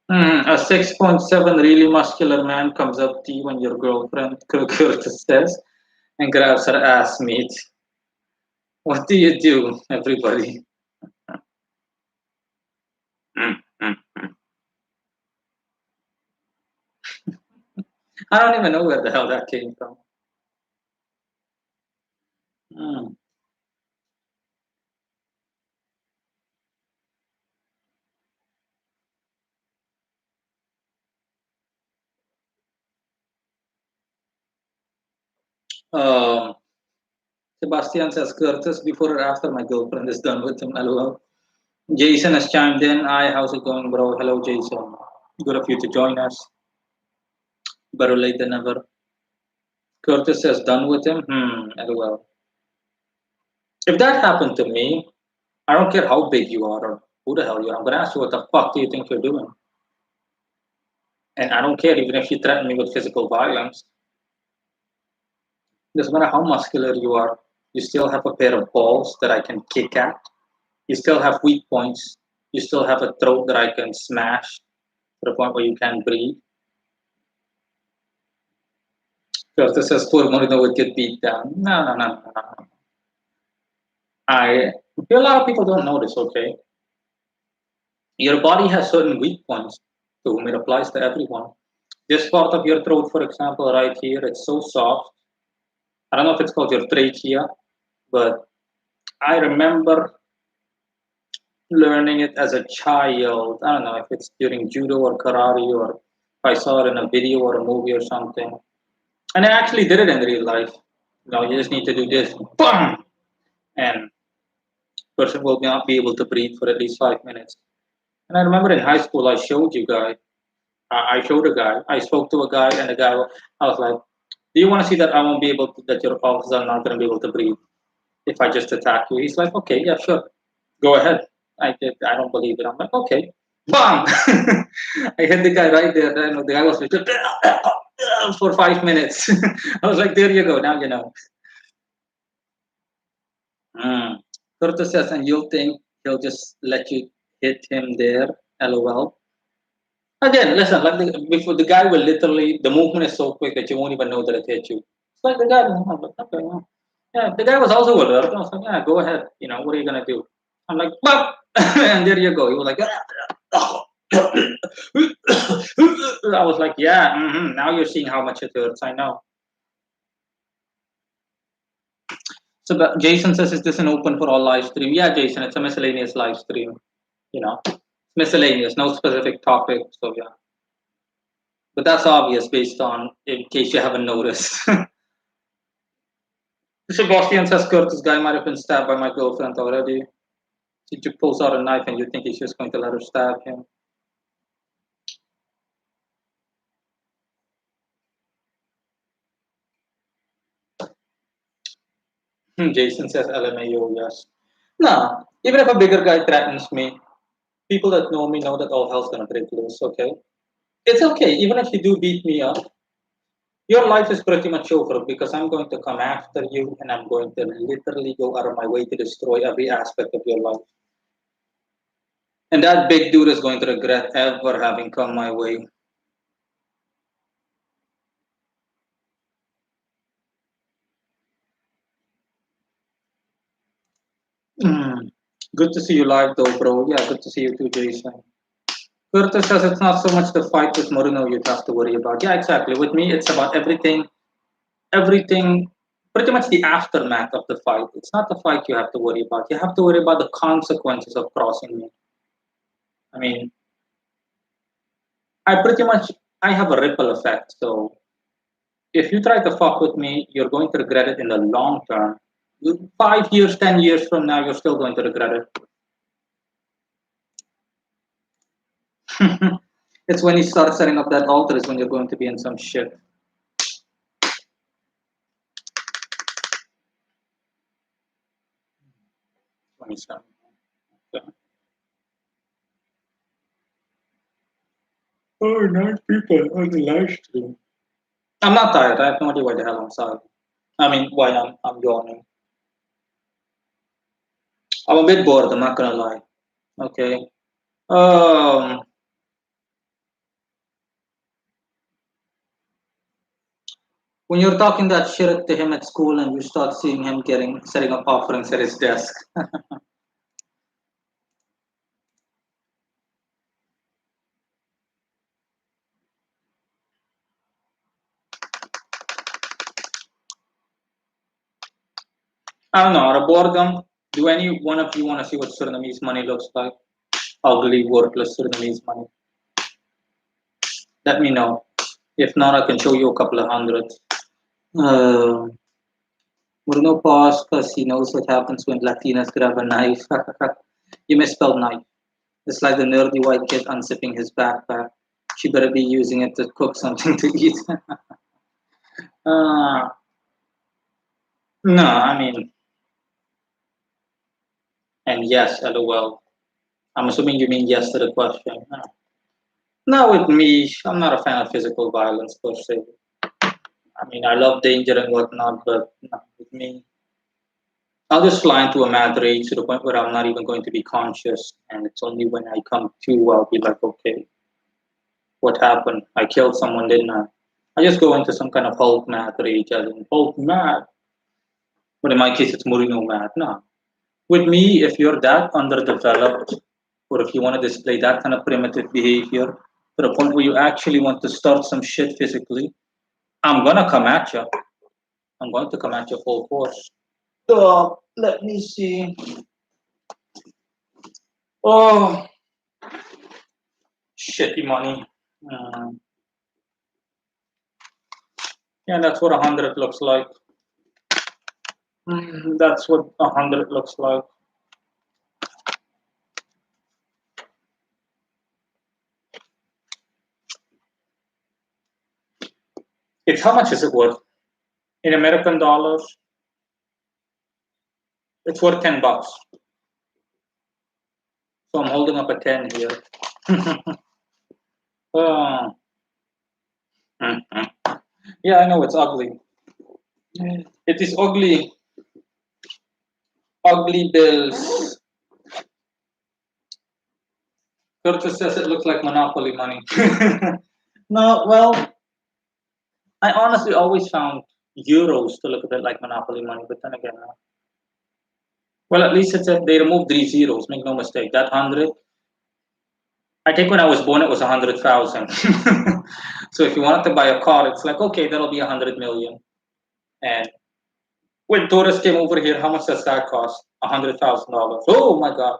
a 6.7 really muscular man comes up to you and your girlfriend, Curtis says, and grabs her ass meat. What do you do, everybody? Mm, mm, mm. I don't even know where the hell that came from. Mm. Um, Sebastian says, Curtis, before or after my girlfriend is done with him, lol. Jason has chimed in. Hi, how's it going, bro? Hello, Jason. Good of you to join us. Better late than never. Curtis says, done with him? LOL. If that happened to me, I don't care how big you are or who the hell you are. I'm going to ask you, what the fuck do you think you're doing? And I don't care even if you threaten me with physical violence. Doesn't matter how muscular you are. You still have a pair of balls that I can kick at. You still have weak points. You still have a throat that I can smash to the point where you can't breathe. Curtis says, poor Moreno would get beat down. No, no, no, no, no. I A lot of people don't know this, okay? Your body has certain weak points to whom it applies to everyone. This part of your throat, for example, right here, it's so soft. I don't know if it's called your trachea, but I remember learning it as a child. I don't know if it's during judo or karate or if I saw it in a video or a movie or something. And I actually did it in real life. You just need to do this, BAM! And person will not be able to breathe for at least 5 minutes. And I remember in high school, I showed you guys. I showed a guy. I spoke to a guy, and the guy, I was like, "Do you want to see that I won't be able to, that your officers are not going to be able to breathe if I just attack you?" He's like, "Okay, yeah, sure, go ahead." I did. I don't believe it. I'm like, "Okay, bam!" I hit the guy right there. And the guy was like, for 5 minutes. I was like, "There you go. Now you know." Curtis says, and you'll think he'll just let you hit him there. LOL. Again, listen, like before the guy will literally, the movement is so quick that you won't even know that it hit you. It's like the guy, I'm like, okay, well, yeah, the guy was also alert. I was like, yeah, go ahead. What are you gonna do? I'm like, bop, and there you go. He was like, I was like, yeah, now you're seeing how much it hurts. I know. So but Jason says, is this an open for all live stream? Yeah, Jason, it's a miscellaneous live stream. Miscellaneous, no specific topic. So yeah, but that's obvious based on in case you haven't noticed. Sebastian says, Curtis guy might have been stabbed by my girlfriend already. She just pulls out a knife and you think he's just going to let her stab him. Jason says LMAO, yes. No, even if a bigger guy threatens me, people that know me know that all hell's gonna break loose, okay? It's okay, even if you do beat me up, your life is pretty much over because I'm going to come after you and I'm going to literally go out of my way to destroy every aspect of your life. And that big dude is going to regret ever having come my way. Mm. Good to see you live though, bro. Yeah, good to see you too, Jason. Curtis says it's not so much the fight with Moreno you have to worry about. Yeah, exactly. With me, it's about everything, pretty much the aftermath of the fight. It's not the fight you have to worry about. You have to worry about the consequences of crossing me. I mean, I pretty much I have a ripple effect. So if you try to fuck with me, you're going to regret it in the long term. 5 years, 10 years from now, you're still going to regret it. It's when you start setting up that altar is when you're going to be in some shit. 27. Okay. Oh, 9 people on the live stream. I'm not tired. I have no idea why the hell I'm tired. I mean, why I'm yawning. I'm a bit bored. I'm not gonna lie. Okay. Um, when you're talking that shit to him at school and you start seeing him setting up offerings at his desk. I don't know. Out of boredom, do any one of you want to see what Surinamese money looks like? Ugly, worthless Surinamese money. Let me know. If not, I can show you a couple of hundred. Uh, Bruno paused because he knows what happens when Latinas grab a knife. You misspelled knife. It's like the nerdy white kid unzipping his backpack. She better be using it to cook something to eat. uh, no, I mean, and yes, LOL. I'm assuming you mean yes to the question. No. Not with me. I'm not a fan of physical violence per se. I mean, I love danger and whatnot, but not with me. I'll just fly into a mad rage to the point where I'm not even going to be conscious, and it's only when I come to I'll be like, okay, what happened? I killed someone, didn't I? I just go into some kind of Hulk mad rage, as in Hulk mad. But in my case, it's Mourinho mad. No. With me, if you're that underdeveloped, or if you want to display that kind of primitive behavior to the point where you actually want to start some shit physically, I'm gonna come at you. I'm going to come at you full force. Let me see. Oh, shitty money. Um, yeah, that's what 100 looks like. That's what 100 looks like. It's how much is it worth? In American dollars, it's worth $10. So I'm holding up a 10 here. uh, yeah, I know it's ugly. It is ugly. Ugly bills. Curtis says it looks like monopoly money. No, well, I honestly always found euros to look a bit like monopoly money, but then again, well, at least they removed three zeros. Make no mistake. That 100, I think when I was born, it was 100,000. So if you wanted to buy a car, it's like, okay, that'll be 100 million. And when tourists came over here, how much does that cost? $100,000. Oh my God.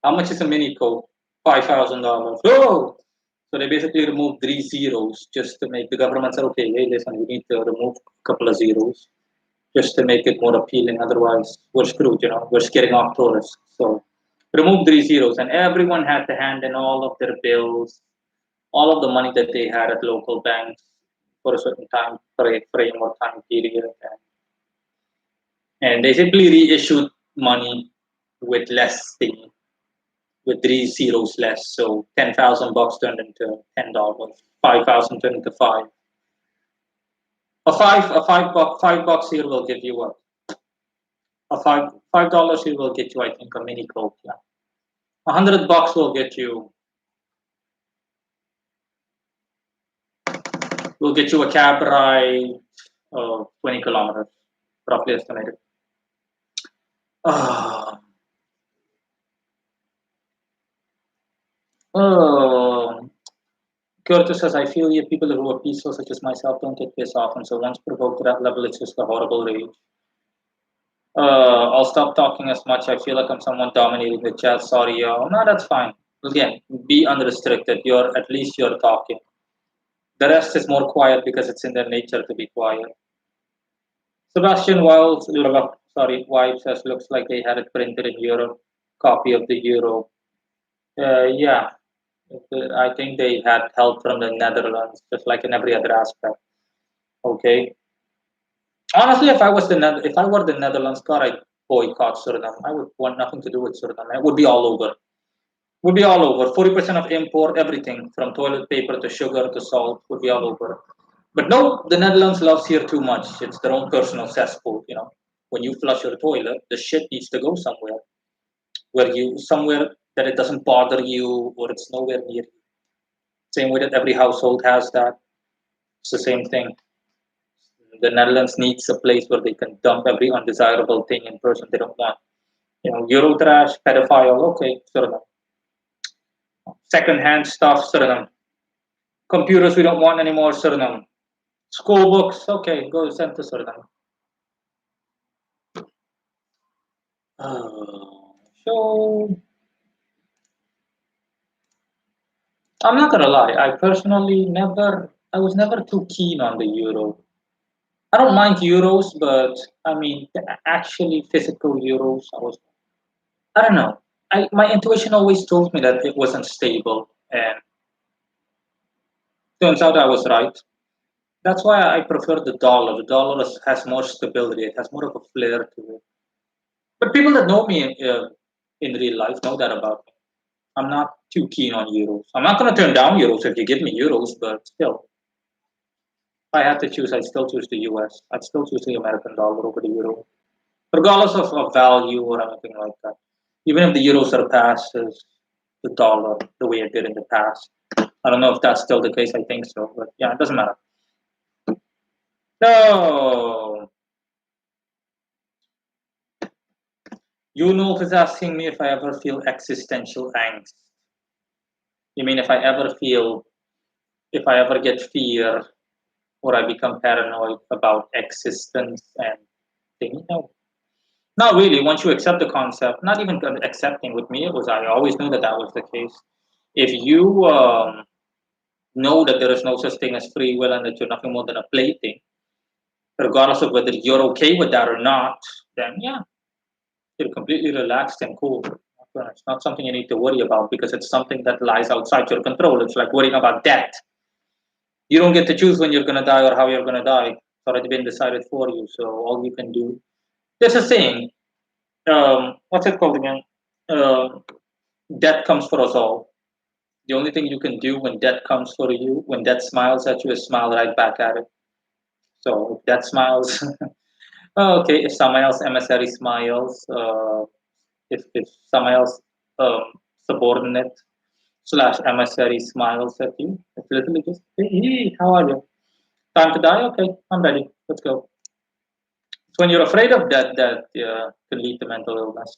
How much is a mini coat? $5,000. Oh, so they basically removed three zeros just to make the government say, okay, hey, listen, we need to remove a couple of zeros just to make it more appealing. Otherwise, we're screwed, we're scaring off tourists. So remove three zeros, and everyone had to hand in all of their bills, all of the money that they had at local banks for a certain time frame or time period. And they simply reissued money with less thing, with three zeros less. So 10,000 bucks turned into $10, 5,000 turned into five. A $5 here will give you what? A $5 here will get you, I think, a mini coke. Yeah, $100 will get you a cab ride of 20 kilometers, roughly estimated. Uh, oh, Curtis says, I feel you people who are peaceful, such as myself, don't get pissed off, and so once provoked to that level, it's just a horrible rage. I'll stop talking as much. I feel like I'm someone dominating the chat. Sorry, y'all. No, that's fine. Again, be unrestricted. You're talking. The rest is more quiet because it's in their nature to be quiet. Sebastian Wild, Wild says looks like they had it printed in Europe. Copy of the euro. Yeah, I think they had help from the Netherlands, just like in every other aspect. Okay. Honestly, if I were the Netherlands, God, I'd boycott Suriname. I would want nothing to do with Suriname. It would be all over. Would be all over. 40% of import, everything from toilet paper to sugar to salt would be all over. But no, the Netherlands loves here too much. It's their own personal cesspool. When you flush your toilet, the shit needs to go somewhere that it doesn't bother you or it's nowhere near you. Same way that every household has that. It's the same thing. The Netherlands needs a place where they can dump every undesirable thing in person they don't want. Eurotrash, pedophile, okay, Suriname. Second-hand stuff, Suriname. Computers we don't want anymore, Suriname. School books, okay, go send to Suriname. So, I'm not gonna lie, I was never too keen on the euro. I don't mind euros, but I mean, actually physical euros, I don't know. My intuition always told me that it wasn't stable, and turns out I was right. That's why I prefer the dollar. The dollar has more stability. It has more of a flair to it. But people that know me in real life know that about me. I'm not too keen on euros. I'm not going to turn down euros if you give me euros, but still, if I had to choose, I'd still choose the US. I'd still choose the American dollar over the euro, regardless of value or anything like that. Even if the euro surpasses the dollar the way it did in the past. I don't know if that's still the case. I think so, but yeah, it doesn't matter. So, is asking me if I ever feel existential angst. You mean if I ever get fear or I become paranoid about existence and things? No, not really. Once you accept the concept, not even accepting with me, I always knew that that was the case. If you know that there is no such thing as free will and that you're nothing more than a plaything, regardless of whether you're okay with that or not, then yeah, you're completely relaxed and cool. It's not something you need to worry about because it's something that lies outside your control. It's like worrying about death. You don't get to choose when you're going to die or how you're going to die. It's already been decided for you. So all you can do. There's a saying. What's it called again? Uh, Death comes for us all. The only thing you can do when death comes for you, when death smiles at you, is smile right back at it. So if death smiles, Oh, okay, if someone else emissary smiles, if someone else um, subordinate slash emissary smiles at you, it's literally just, hey, hey, how are you? Time to die? Okay, I'm ready. Let's go. It's when you're afraid of death that can lead to mental illness.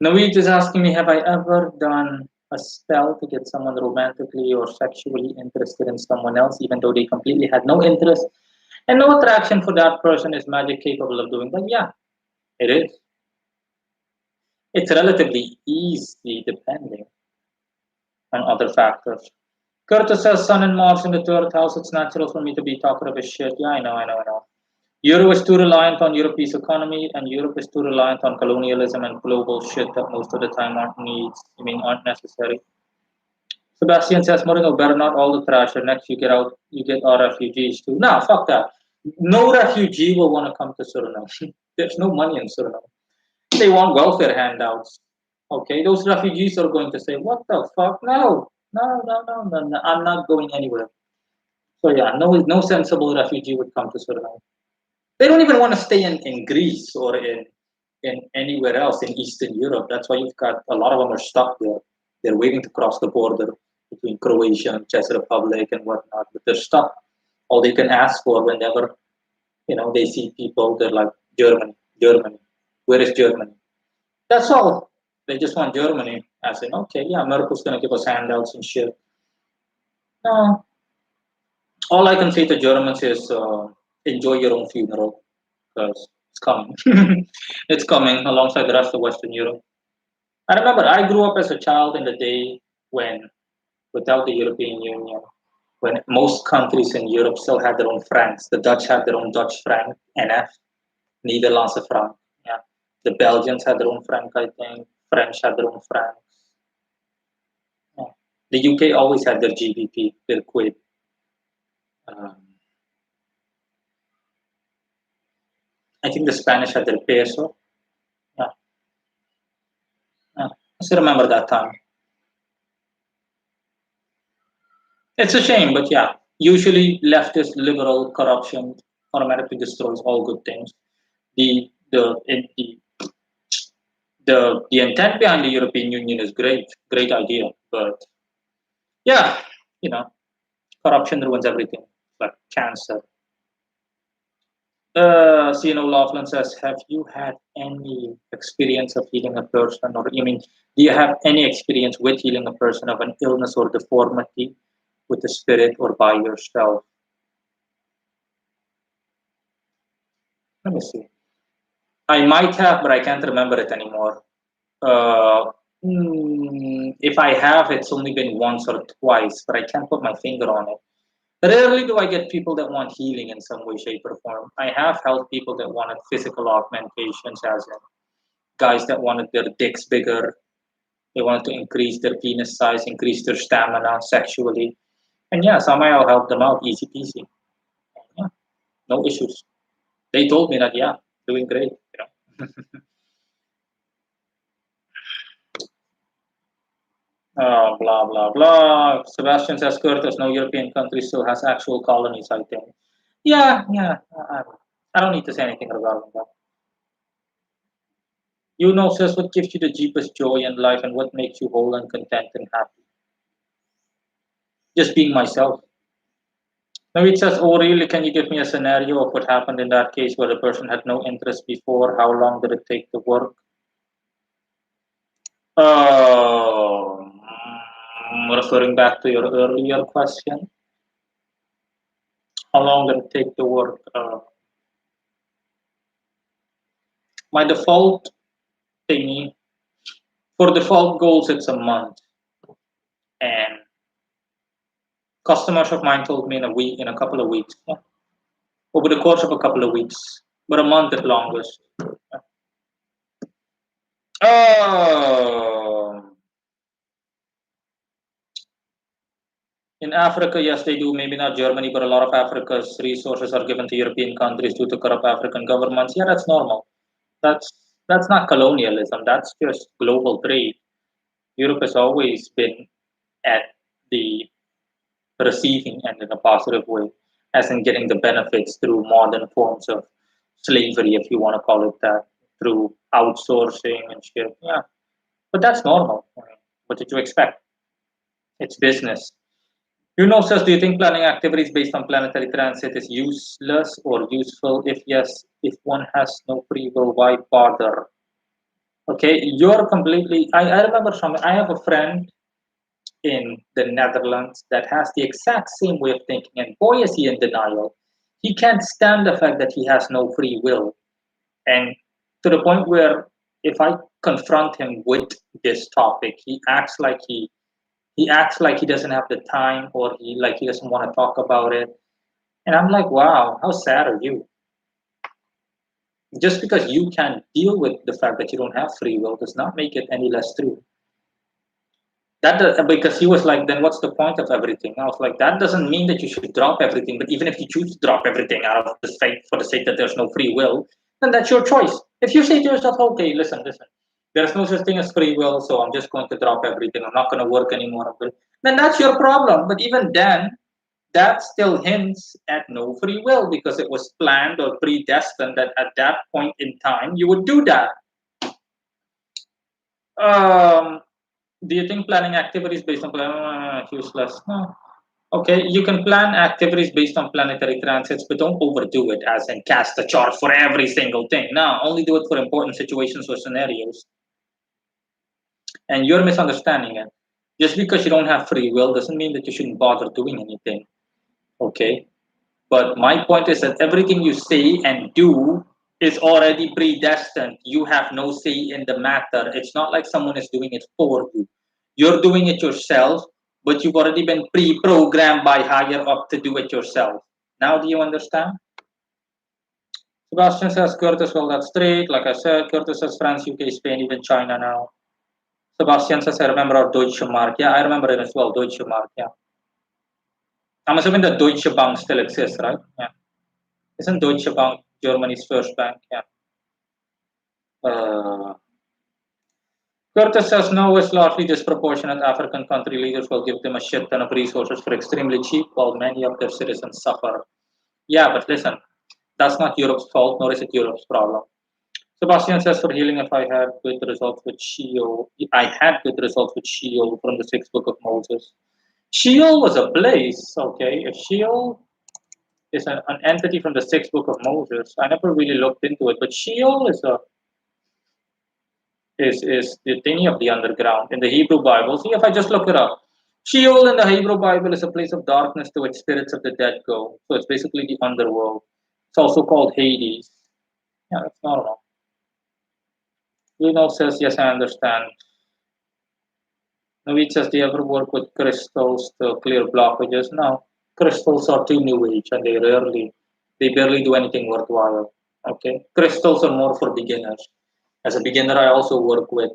Naveed is asking me, have I ever done a spell to get someone romantically or sexually interested in someone else, even though they completely had no interest and no attraction for that person? Is magic capable of doing that? Yeah, it is. It's relatively easy depending on other factors. Curtis says Sun and Mars in the third house. It's natural for me to be talkative as shit. Yeah, I know. Euro is too reliant on Europe's economy, and Europe is too reliant on colonialism and global shit that most of the time aren't needs. Aren't necessary. Sebastian says, Moreno, better not all the trash, or next you get out, you get our refugees too. Nah, fuck that. No refugee will want to come to Suriname. There's no money in Suriname. They want welfare handouts. Okay, those refugees are going to say, "What the fuck? No. I'm not going anywhere." So yeah, no sensible refugee would come to Suriname. They don't even want to stay in Greece or in anywhere else in Eastern Europe. That's why you've got a lot of them are stuck there. They're waiting to cross the border between Croatia and Czech Republic and whatnot, but they're stuck. All they can ask for whenever they see people, they're like Germany, Germany. Where is Germany? That's all. They just want Germany. As in, okay, yeah, Merkel's gonna give us handouts and shit. No, all I can say to Germans is enjoy your own funeral because it's coming. It's coming alongside the rest of Western Europe. I remember I grew up as a child in the day when, without the European Union, when most countries in Europe still had their own francs. The Dutch had their own Dutch franc, NF, Nederlandse franc. Yeah, the Belgians had their own franc, I think. French had their own francs. Yeah. The UK always had their GBP, their quid. Um, I think the Spanish had their peso. Yeah, yeah. I still remember that time. It's a shame, but yeah, usually leftist liberal corruption automatically destroys all good things. The intent behind the European Union is great, great idea, but yeah, you know, corruption ruins everything, like cancer. CNO Laughlin says, have you had any experience of healing a person, or do you have any experience with healing a person of an illness or deformity with the spirit or by yourself? Let me see. I might have, but I can't remember it anymore. Uh, if I have, it's only been once or twice, but I can't put my finger on it. Rarely do I get people that want healing in some way, shape, or form. I have helped people that wanted physical augmentations, as in guys that wanted their dicks bigger. They wanted to increase their penis size, increase their stamina sexually. And yeah, somehow I'll help them out, easy peasy. Yeah, no issues. They told me that, yeah, doing great. Blah blah blah. Sebastian says Curtis, no European country still has actual colonies, I think. Yeah. I don't need to say anything regarding that. You know, says what gives you the deepest joy in life and what makes you whole and content and happy. Just being myself. Now it says, oh really, can you give me a scenario of what happened in that case where the person had no interest before? How long did it take to work? Um, Referring back to your earlier question, how long did it take to work? My default thingy for default goals, it's a month, and customers of mine told me in a week, in a couple of weeks, yeah, over the course of a couple of weeks, but a month at longest. Um, in Africa, yes, they do. Maybe not Germany, but a lot of Africa's resources are given to European countries due to corrupt African governments. Yeah, that's normal. That's that's not colonialism. That's just global trade. Europe has always been at the receiving end in a positive way, as in getting the benefits through modern forms of slavery, if you want to call it that, through outsourcing and shit. Yeah, but that's normal. I mean, what did you expect? It's business. Says, do you think planning activities based on planetary transit is useless or useful? If yes, if one has no free will, why bother? Okay, you're completely. I remember I have a friend in the Netherlands that has the exact same way of thinking, and boy, is he in denial. He can't stand the fact that he has no free will. And to the point where if I confront him with this topic, he acts like he doesn't have the time or he doesn't want to talk about it. And I'm like, wow, how sad are you? Just because you can't deal with the fact that you don't have free will does not make it any less true. Because he was like, then what's the point of everything? I was like, that doesn't mean that you should drop everything. But even if you choose to drop everything out of the sake for the sake that there's no free will, then that's your choice. If you say to yourself, okay, listen, there's no such thing as free will, so I'm just going to drop everything. I'm not going to work anymore. Then that's your problem. But even then, that still hints at no free will because it was planned or predestined that at that point in time you would do that. Um, do you think planning activities based on useless? No. Okay, you can plan activities based on planetary transits, but don't overdo it as in cast a chart for every single thing. No, only do it for important situations or scenarios. And you're misunderstanding it. Just because you don't have free will doesn't mean that you shouldn't bother doing anything. Okay? But my point is that everything you say and do is already predestined. You have no say in the matter. It's not like someone is doing it for you. You're doing it yourself, but you've already been pre programmed by higher up to do it yourself. Now, do you understand? Sebastian says Curtis, well, that's straight. Like I said, Curtis says France, UK, Spain, even China now. Sebastian says, I remember our Deutsche Mark. Yeah, I remember it as well, Deutsche Mark. Yeah. I'm assuming that Deutsche Bank still exists, right? Yeah. Isn't Deutsche Bank Germany's first bank? Yeah. Uh, Curtis says no is largely disproportionate. African country leaders will give them a shit ton of resources for extremely cheap, while many of their citizens suffer. Yeah, but listen, that's not Europe's fault, nor is it Europe's problem. Sebastian says for healing, if I had good results with Sheol, I had good results with Sheol from the sixth book of Moses. Sheol was a place, okay? If Sheol is an entity from the sixth book of Moses, I never really looked into it, but Sheol is the thingy of the underground in the Hebrew Bible. See if I just look it up. Sheol in the Hebrew Bible is a place of darkness to which spirits of the dead go. So it's basically the underworld. It's also called Hades. Yeah, that's normal. Lino says, yes, I understand. Naveed says, do you ever work with crystals to clear blockages? No. Crystals are too new age and they barely do anything worthwhile. Okay. Crystals are more for beginners. As a beginner, I also work with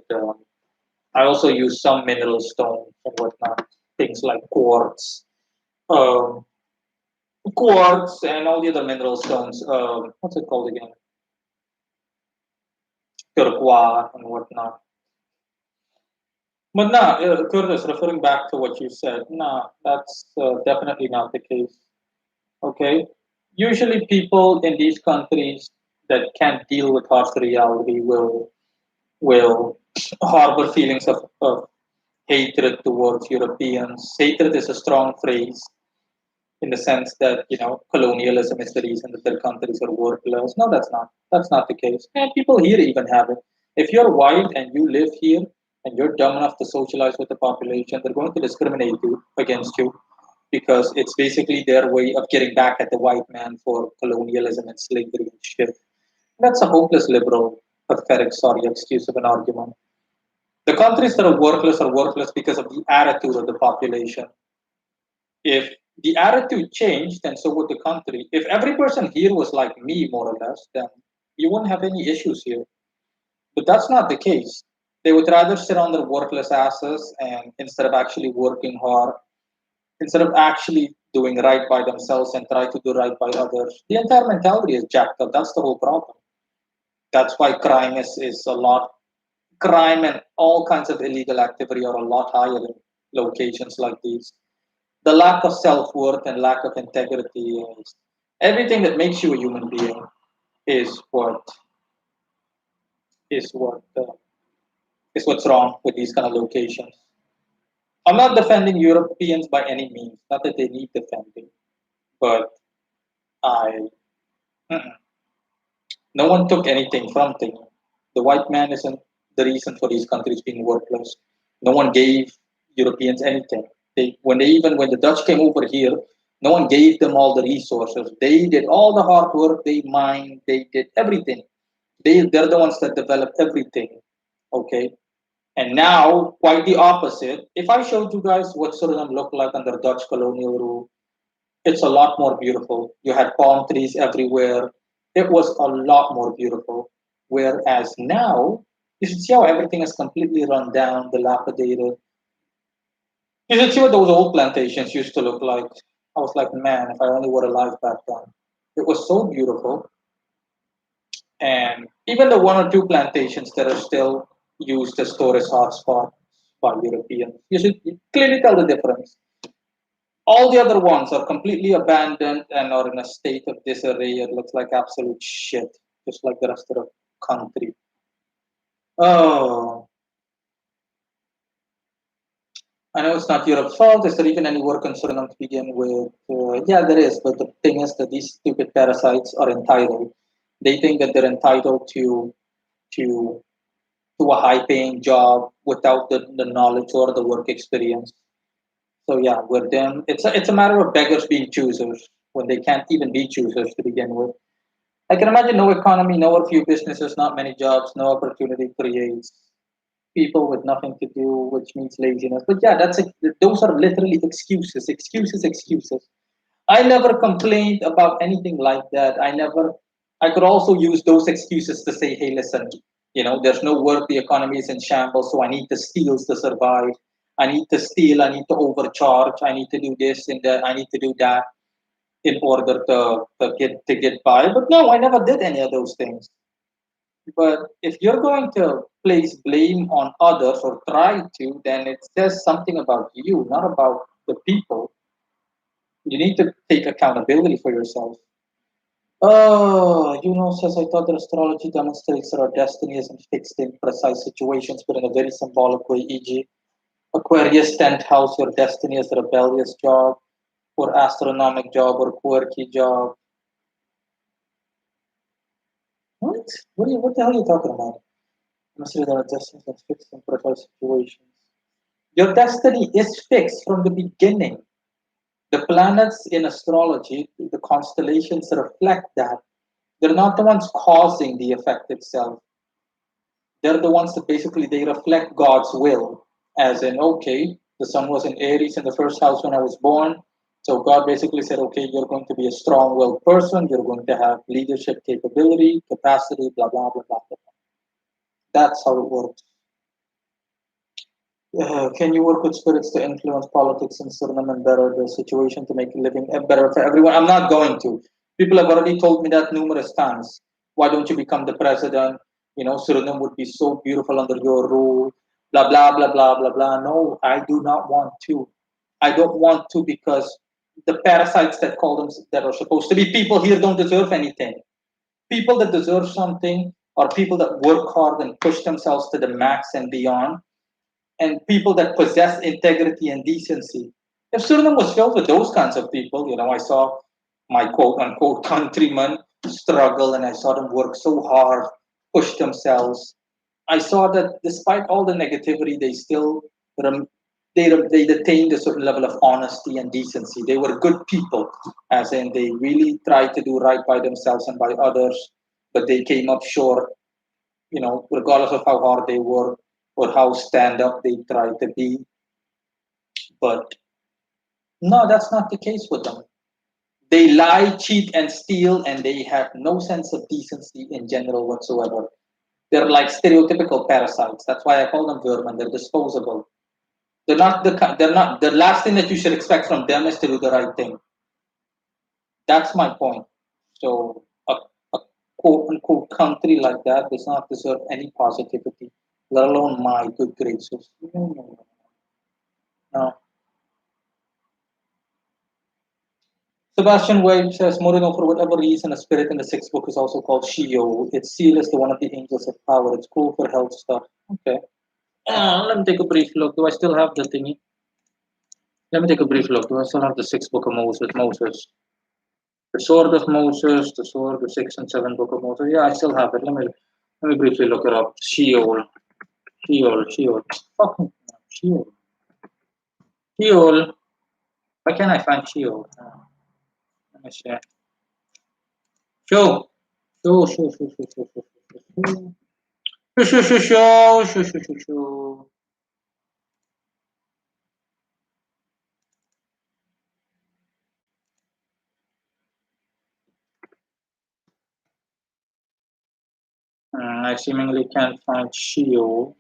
I also use some mineral stones and whatnot, things like um, quartz, and all the other mineral stones. What's it called again? Turquoise and whatnot. But nah, Curtis, referring back to what you said, nah, that's definitely not the case. Okay, usually people in these countries that can't deal with harsh reality will harbor feelings of hatred towards Europeans. Hatred is a strong phrase in the sense that colonialism is the reason that their countries are worthless. No, that's not. That's not the case. And people here even have it. If you're white and you live here and you're dumb enough to socialize with the population, they're going to discriminate you against you because it's basically their way of getting back at the white man for colonialism and slavery and shit. That's a hopeless liberal, pathetic, sorry, excuse of an argument. The countries that are worthless because of the attitude of the population. If the attitude changed, then so would the country. If every person here was like me, more or less, then you wouldn't have any issues here. But that's not the case. They would rather sit on their worthless asses and instead of actually working hard, instead of actually doing right by themselves and try to do right by others. The entire mentality is jacked up. That's the whole problem. That's why is a lot crime and all kinds of illegal activity are a lot higher in locations like these. The lack of self worth and lack of integrity is everything that makes you a human being. is is what uh, is what's wrong with these kind of locations. I'm not defending Europeans by any means, not that they need defending, but I mm-mm. No one took anything from them. The white man isn't the reason for these countries being worthless. No one gave Europeans anything. When the Dutch came over here, no one gave them all the resources. They did all the hard work. They mined. They did everything. They're the ones that developed everything. Okay. And now, quite the opposite. If I showed you guys what Suriname looked like under Dutch colonial rule, it's a lot more beautiful. You had palm trees everywhere. It was a lot more beautiful. Whereas now, you should see how everything is completely run down, dilapidated. You should see what those old plantations used to look like. I was like, man, if I only were alive back then. It was so beautiful. And even the one or two plantations that are still used as tourist hotspots by Europeans, you should clearly tell the difference. All the other ones are completely abandoned and are in a state of disarray. It looks like absolute shit, just like the rest of the country. Oh, I know it's not Europe's fault. Is there even any work on Suriname to begin with? Yeah, there is, but the thing is that these stupid parasites are entitled. They think that they're entitled to to a high-paying job without the knowledge or the work experience. So yeah, with them, it's a matter of beggars being choosers when they can't even be choosers to begin with. I can imagine no economy, no or few businesses, not many jobs, no opportunity creates people with nothing to do, which means laziness. But yeah, those are literally excuses, excuses, excuses. I never complained about anything like that. I could also use those excuses to say, hey, listen, there's no work, the economy is in shambles, so I need to steal to survive. I need to steal, I need to overcharge, I need to do this and that, I need to do that in order to get by. But no, I never did any of those things. But if you're going to place blame on others or try to, then it says something about you, not about the people. You need to take accountability for yourself. Oh, says I thought that astrology demonstrates that our destiny isn't fixed in precise situations, but in a very symbolic way, e.g., Aquarius 10th house, your destiny is a rebellious job, or astronomic job, or quirky job. What? What the hell are you talking about? Consider that our destiny is fixed in precise situations. Your destiny is fixed from the beginning. The planets in astrology, the constellations reflect that. They're not the ones causing the effect itself. They're the ones that basically they reflect God's will. As in, okay, the sun was in Aries in the first house when I was born. So God basically said, okay, you're going to be a strong-willed person. You're going to have leadership capability, capacity, blah, blah, blah, blah, blah. That's how it works. Can you work with spirits to influence politics in Suriname and better the situation to make living better for everyone? I'm not going to. People have already told me that numerous times. Why don't you become the president? Suriname would be so beautiful under your rule. Blah blah blah blah blah blah. No, I do not want to. I don't want to because the parasites that call them that are supposed to be people here don't deserve anything. People that deserve something are people that work hard and push themselves to the max and beyond and people that possess integrity and decency. If Suriname was filled with those kinds of people, I saw my quote unquote countrymen struggle and I saw them work so hard, push themselves. I saw that despite all the negativity, they still rem- they detained a certain level of honesty and decency. They were good people, as in they really tried to do right by themselves and by others, but they came up short regardless of how hard they work or how stand up they try to be. But no, that's not the case with them. They lie, cheat, and steal, and they have no sense of decency in general whatsoever. They're like stereotypical parasites. That's why I call them vermin. They're disposable. They're not. The last thing that you should expect from them is to do the right thing. That's my point. So a quote unquote country like that does not deserve any positivity, let alone my good graces. No, no, no. No. Sebastian Wade says, Morino, for whatever reason, a spirit in the sixth book is also called Shio. Its seal is the one of the angels of power. It's cool for health stuff. Okay. Let me take a brief look. Do I still have the thingy? Let me take a brief look. Do I still have the sixth book of Moses? Moses. The sword of Moses, the sword, the sixth and seventh book of Moses. Yeah, I still have it. Let me briefly look it up. Sheol. Sheol. Sheol. Fucking Sheol. Sheol. Why can't I find Sheol? Let me see. Show. Show, show, show, show, show, show, show. Show, show, show, show, show, show, show, show. I seemingly can't find Sheol.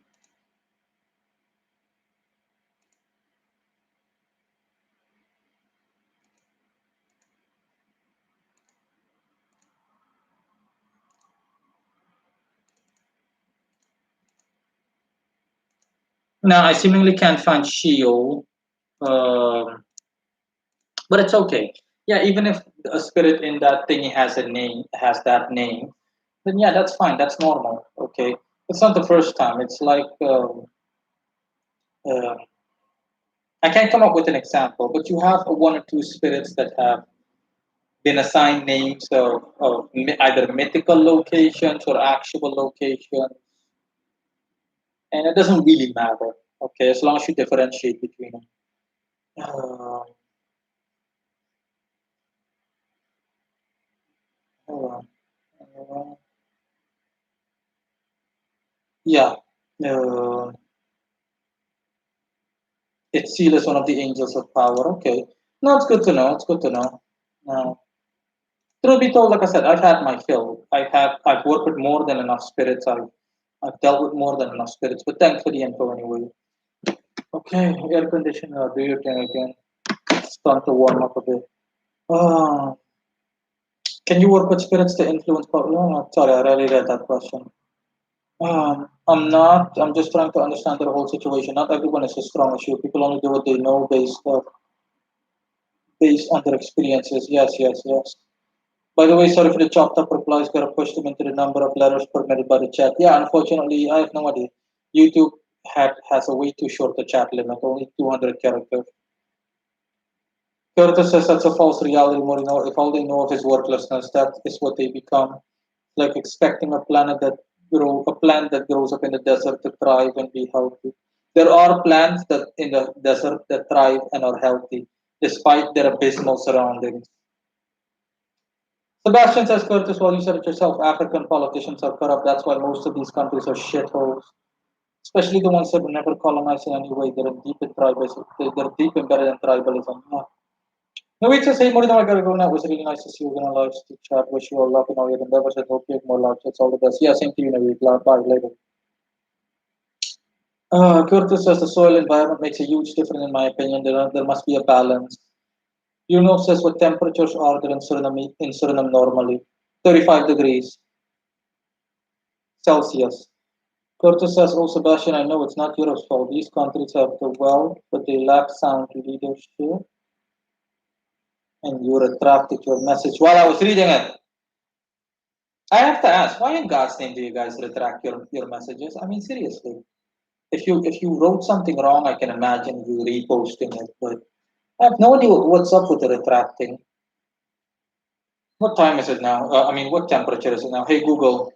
No, I seemingly can't find Sheol. Um, but it's okay. Yeah, even if a spirit in that thingy has a name, has that name, then yeah, that's fine. That's normal. Okay, it's not the first time. It's like uh, I can't come up with an example, but you have one or two spirits that have been assigned names of either mythical locations or actual locations, and it doesn't really matter. Okay, as long as you differentiate between them. Uh, hold on. Yeah. Uh, its seal is one of the angels of power. Okay. No, it's good to know. It's good to know. No. Truth be told, like I said, I've had my fill. I've worked with more than enough spirits. I've dealt with more than enough spirits. But thanks for the info anyway. Okay, air conditioner. Do your thing again. It's time to warm up a bit. Uh, can you work with spirits to influence? No, sorry, I already read that question. I'm not. I'm just trying to understand the whole situation. Not everyone is as strong as you. People only do what they know based on their experiences. Yes, yes, yes. By the way, sorry for the chopped up replies. Gotta push them into the number of letters permitted by the chat. Yeah, unfortunately, I have no idea. YouTube has a way too short a chat limit, only 200 characters. Curtis says that's a false reality, Morino. If all they know of is worthlessness, that is what they become. Like expecting a plant that grows up in the desert to thrive and be healthy. There are plants that in the desert that thrive and are healthy, despite their abysmal surroundings. Sebastian says, Curtis, well, you said it yourself, African politicians are corrupt. That's why most of these countries are shitholes, especially the ones that were never colonized in any way. They're deep in tribalism. They're deep embedded in tribalism. Yeah. No, wait, just say, Morino, I gotta go now. It was really nice to see you again live to chat. Wish you all luck in all your endeavors and hope you have more luck. It's all the best. Yeah, same to you, Naveed. Bye later. Curtis says the soil environment makes a huge difference in my opinion. There must be a balance. Yuno says what temperatures are there in Suriname normally? 35 degrees Celsius. Curtis says, oh, Sebastian, I know it's not Europe's fault. These countries have the wealth, but they lack sound leadership. And you retracted your message while I was reading it. I have to ask, why in God's name do you guys retract your messages? I mean, seriously. If you wrote something wrong, I can imagine you reposting it, but I have no idea what's up with the retracting. What time is it now? I mean, what temperature is it now? Hey Google,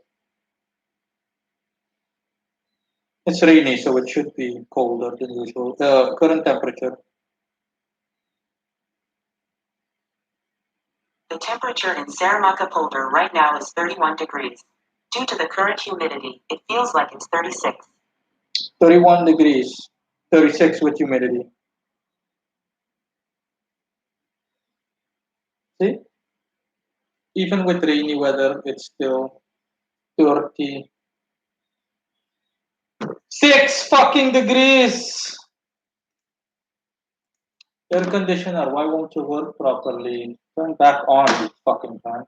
it's rainy, so it should be colder than usual. Current temperature. The temperature in Saramacca right now is 31 degrees. Due to the current humidity, it feels like it's 36. 31 degrees, 36 with humidity. See, even with rainy weather, it's still 36 fucking degrees. Air conditioner, why won't you work properly? Turn back on, you fucking fan.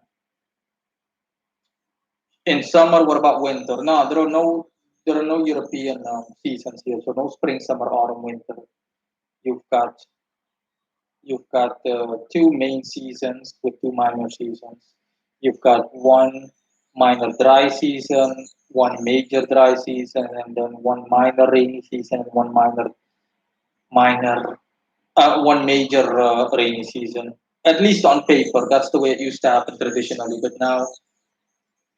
In summer, what about winter? No, there are no European seasons here, so no spring, summer, autumn, winter. You've got You've got two main seasons with two minor seasons. You've got one minor dry season, one major dry season, and then one minor rainy season, and minor one major rainy season. At least on paper, that's the way it used to happen traditionally. But now,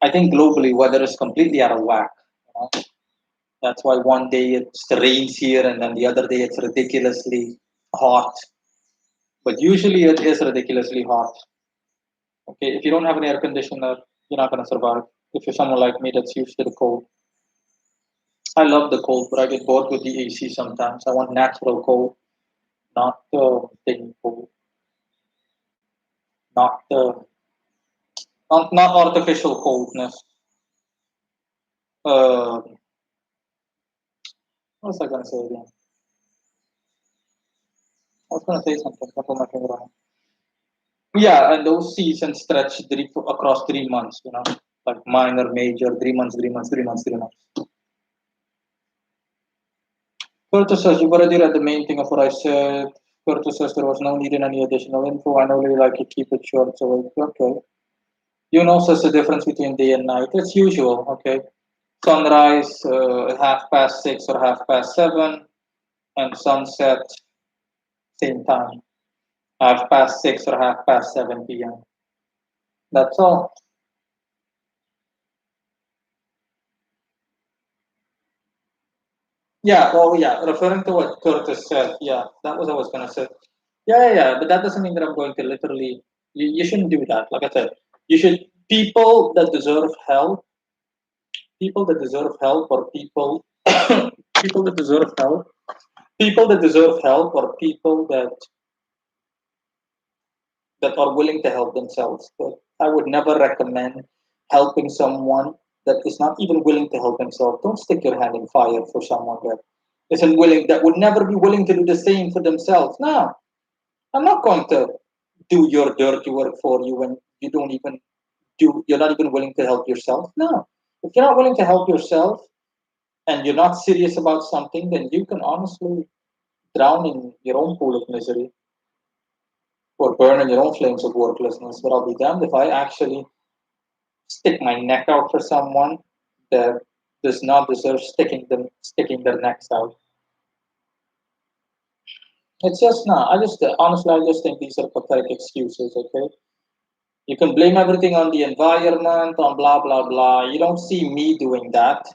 I think globally, weather is completely out of whack. You know? That's why one day it's rains here, and then the other day it's ridiculously hot. But usually it is ridiculously hot. Okay, if you don't have an air conditioner, you're not gonna survive. If you're someone like me that's used to the cold, I love the cold, but I get bored with the AC sometimes. I want natural cold, not thing cold, not artificial coldness. Uh, what was I gonna say again? I was gonna say something. I put my finger on it. Yeah, and those seasons stretch across 3 months. Like minor, major, 3 months, 3 months, 3 months, 3 months. Curtis says you've already read the main thing of what I said. Curtis says there was no need in any additional info. I know you like to keep it short, so okay. Says the difference between day and night. It's usual, okay. Sunrise 6:30 or 7:30, and sunset same time, 6:30 or 7:30 p.m. That's all. Yeah, oh yeah, referring to what Curtis said, yeah, that was what I was gonna say. Yeah, but that doesn't mean that I'm going to literally. You shouldn't do that. Like I said, you should people that deserve help, people that deserve help, or people that deserve help, people that deserve help, or people that are willing to help themselves. But I would never recommend helping someone that is not even willing to help himself. Don't stick your hand in fire for someone that isn't willing, that would never be willing to do the same for themselves. No, I'm not going to do your dirty work for you when you're not even willing to help yourself. No. If you're not willing to help yourself and you're not serious about something, then you can honestly drown in your own pool of misery or burn in your own flames of worthlessness. But I'll be damned if I actually stick my neck out for someone that does not deserve sticking their necks out. It's just not. I just think these are pathetic excuses. Okay, you can blame everything on the environment, on blah blah blah. You don't see me doing that.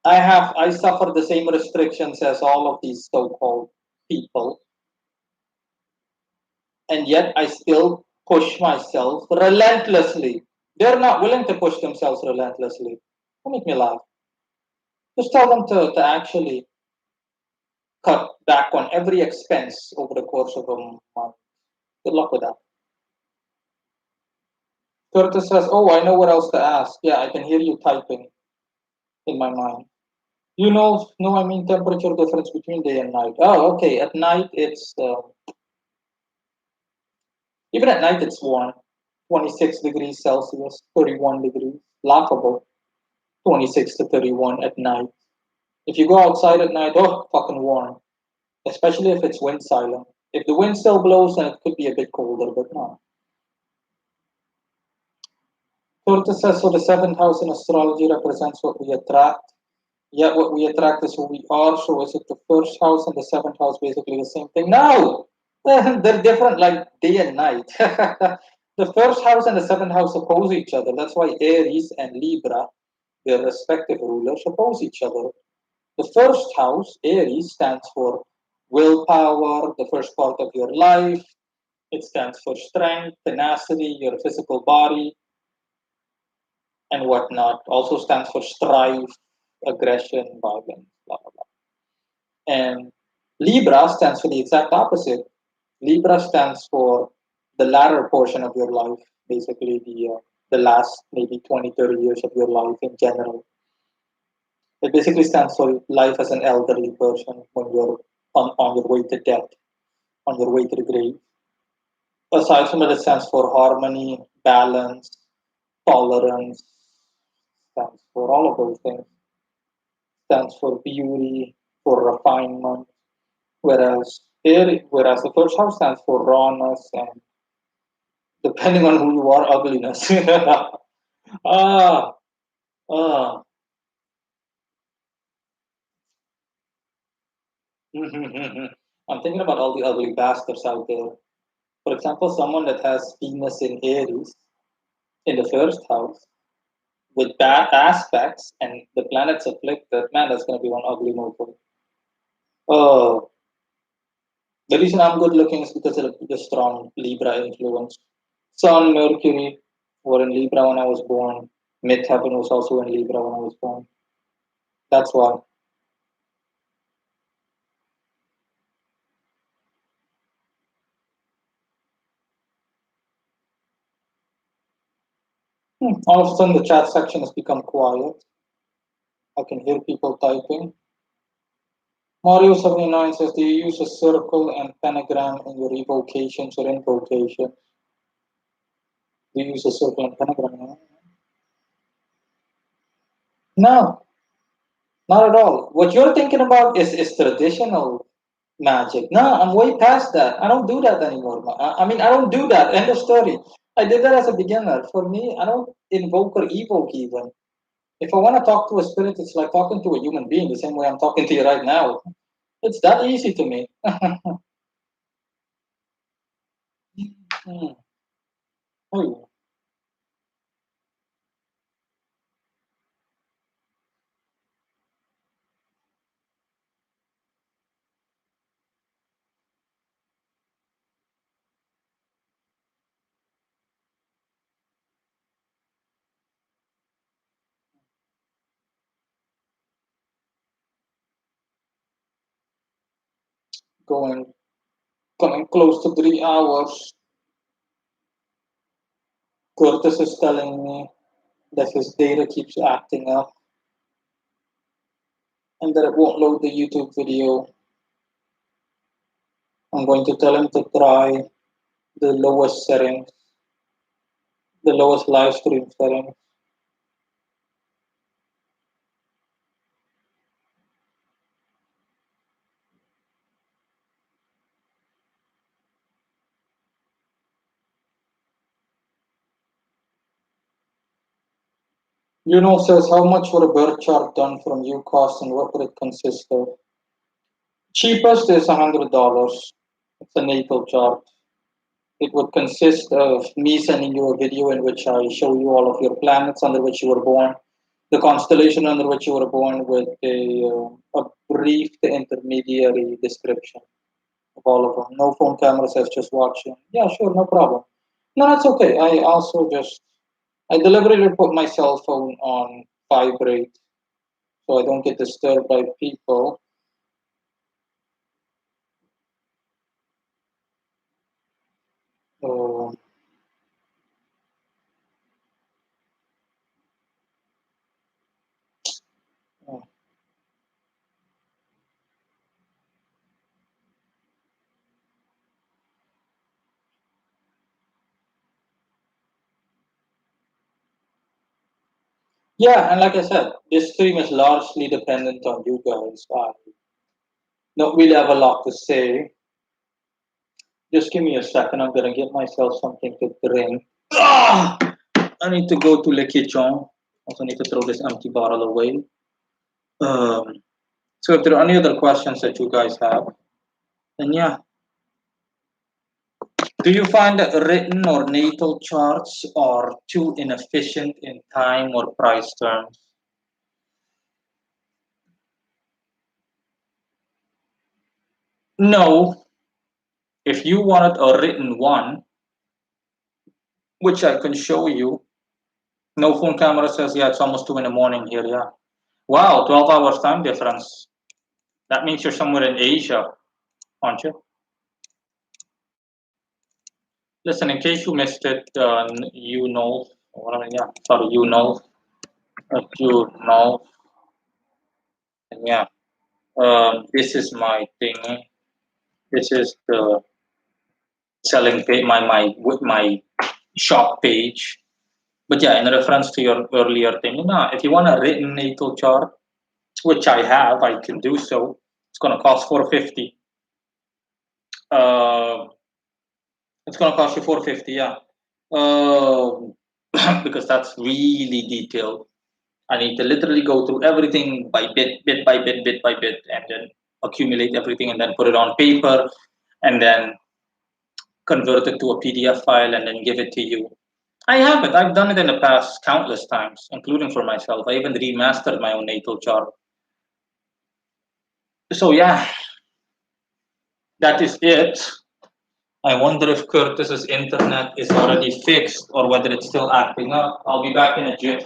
I suffer the same restrictions as all of these so-called people, and yet I still push myself relentlessly. They're not willing to push themselves relentlessly. Don't make me laugh. Just tell them to actually cut back on every expense over the course of a month. Good luck with that. Curtis says, "Oh, I know what else to ask. Yeah, I can hear you typing in my mind. No, I mean temperature difference between day and night. Oh, okay. At night, even at night, it's warm. 26 degrees Celsius, 31 degrees. Laughable. 26 to 31 at night. If you go outside at night, oh, fucking warm. Especially if it's wind silent. If the wind still blows, then it could be a bit colder, but no. Curtis says, so the seventh house in astrology represents what we attract. Yet what we attract is who we are. So is it the first house and the seventh house basically the same thing? No! They're different like day and night. The first house and the seventh house oppose each other. That's why Aries and Libra, their respective rulers, oppose each other. The first house, Aries, stands for willpower, the first part of your life. It stands for strength, tenacity, your physical body, and whatnot. Also stands for strife, aggression, violence, blah, blah, blah. And Libra stands for the exact opposite. Libra stands for the latter portion of your life, basically the last maybe 20, 30 years of your life in general. It basically stands for life as an elderly person when you're on your way to death, on your way to the grave. Aside from that, it stands for harmony, balance, tolerance, stands for all of those things. Stands for beauty, for refinement. Whereas Here, whereas the first house stands for rawness and depending on who you are, ugliness. ah, ah. I'm thinking about all the ugly bastards out there. For example, someone that has Venus in Aries in the first house with bad aspects and the planets afflicted, man, that's going to be one ugly mofo. Oh, the reason I'm good looking is because of the strong Libra influence. Sun, Mercury were in Libra when I was born. Midheaven was also in Libra when I was born. That's why. All of a sudden, the chat section has become quiet. I can hear people typing. Mario79 says, do you use a circle and pentagram in your evocations or invocations? Do you use a circle and pentagram? No, not at all. What you're thinking about is traditional magic. No, I'm way past that. I don't do that anymore. I mean, I don't do that. End of story. I did that as a beginner. For me, I don't invoke or evoke even. If I want to talk to a spirit, it's like talking to a human being, the same way I'm talking to you right now. It's that easy to me. Hmm. Oh, going coming close to 3 hours. Curtis is telling me that his data keeps acting up and that it won't load the YouTube video. I'm going to tell him to try the lowest settings, the lowest live stream settings. Says, how much would a birth chart done from you cost and what would it consist of? Cheapest is $100. It's a natal chart. It would consist of me sending you a video in which I show you all of your planets under which you were born, the constellation under which you were born, with a brief to intermediary description of all of them. No phone camera says just watching. Yeah, sure, no problem. No, that's okay. I deliberately put my cell phone on vibrate so I don't get disturbed by people. Uh, uh, yeah, and like I said, this stream is largely dependent on you guys. I don't really have a lot to say. Just give me a second. I'm gonna get myself something to drink. Ah! I need to go to Le Kitchen. Also need to throw this empty bottle away. So if there are any other questions that you guys have, then yeah. Do you find that written or natal charts are too inefficient in time or price terms? No. If you wanted a written one, which I can show you, no phone camera says, yeah, it's almost 2 in the morning here, yeah. Wow, 12 hours time difference. That means you're somewhere in Asia, aren't you? Listen, in case you missed it, you know, yeah, sorry, you know, and yeah, this is my thing. This is the selling page, my shop page. But yeah, in reference to your earlier thing, if you want a written natal chart, which I have, I can do so. It's gonna cost 450. Uh, it's gonna cost you 450, yeah. Uh, because that's really detailed. I need to literally go through everything by bit by bit by bit, and then accumulate everything, and then put it on paper, and then convert it to a PDF file, and then give it to you. I have it. I've done it in the past countless times, including for myself. I even remastered my own natal chart. So yeah, that is it. I wonder if Curtis's internet is already fixed or whether it's still acting up. I'll be back in a jiff.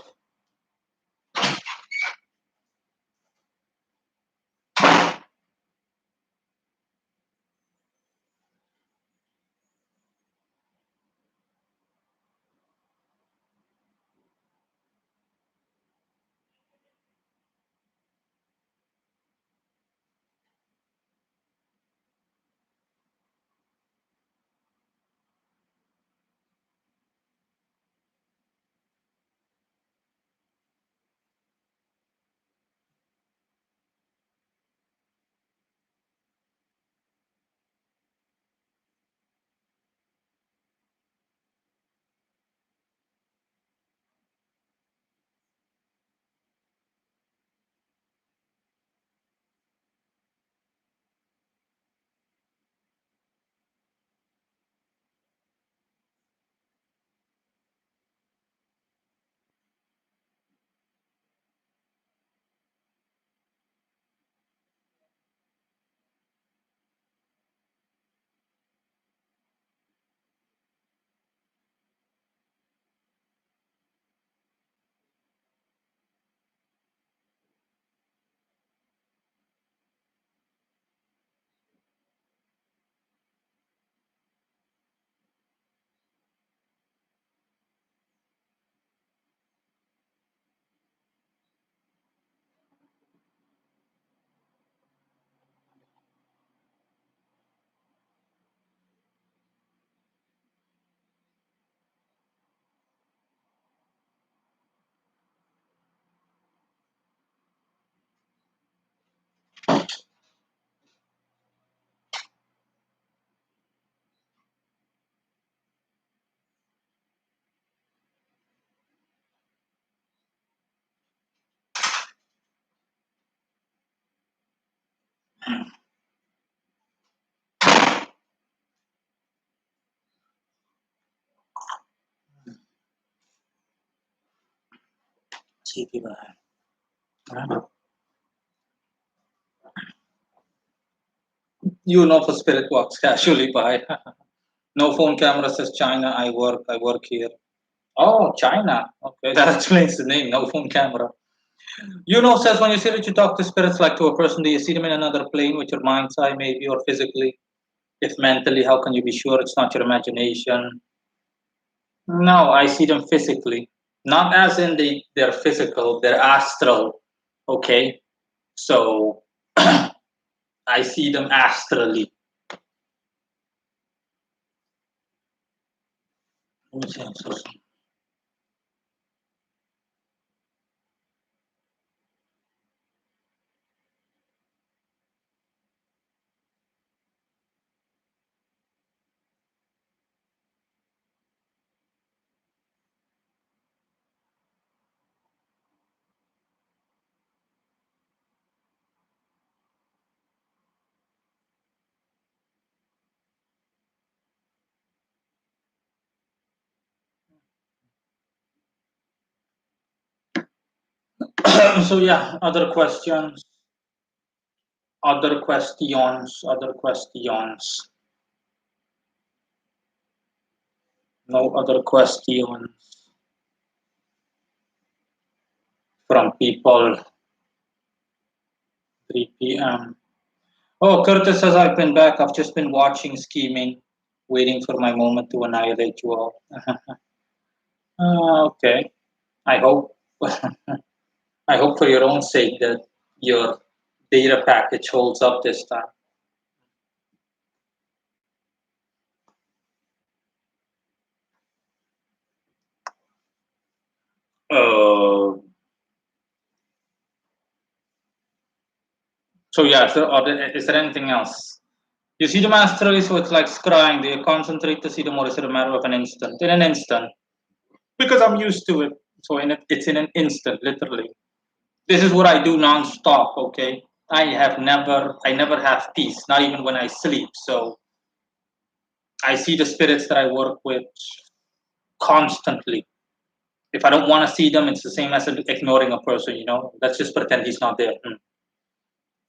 You know, for Spirit Walks casually by. No phone camera says China. I work here. Oh, China. Okay, that explains the name. No phone camera. You know, says when you say that you talk to spirits like to a person, do you see them in another plane with your mind's eye, maybe, or physically? If mentally, how can you be sure it's not your imagination? No, I see them physically. Not as in they're physical, they're astral. Okay? So I see them astrally. So yeah, other questions. No other questions from people. 3 p.m. Oh, Curtis says I've been back. I've just been watching Scheming, waiting for my moment to annihilate you all. Okay. I hope I hope for your own sake that your data package holds up this time. Uh, so yeah, so is there anything else? You see them astrally, so it's like scrying. Do you concentrate to see them, or is it a matter of an instant? In an instant, because I'm used to it. So it's in an instant, literally. This is what I do non-stop. Okay, I never have peace, not even when I sleep. So I see the spirits that I work with constantly. If I don't want to see them, it's the same as ignoring a person. Let's just pretend he's not there.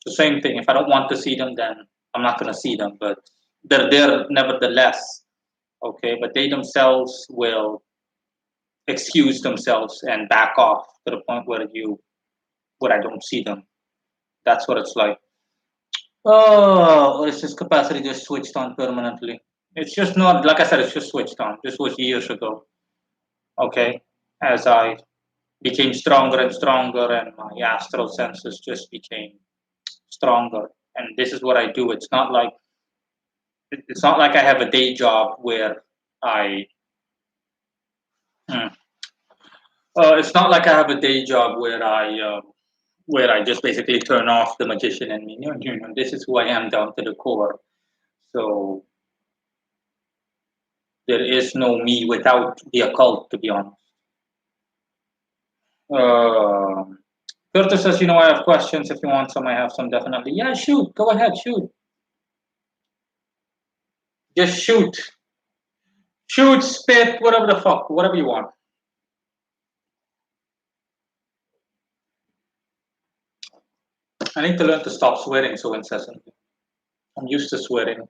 The same thing. If I don't want to see them, then I'm not going to see them. But they're there nevertheless. Okay, but they themselves will excuse themselves and back off to the point where I don't see them. That's what it's like. Oh, or is this capacity just switched on permanently? It's just not, like I said, it's just switched on. This was years ago. Okay, as I became stronger and stronger, and my astral senses just became stronger. And this is what I do. It's not like I have a day job where I. Hmm, it's not like I have a day job where I just basically turn off the magician and me. No, no, no. This is who I am down to the core. So there is no me without the occult, to be honest. Um Curtis says, I have questions. If you want some, I have some definitely. Yeah, shoot. Go ahead, shoot. Just shoot. Shoot, spit, whatever the fuck, whatever you want. I need to learn to stop swearing so incessantly. I'm used to swearing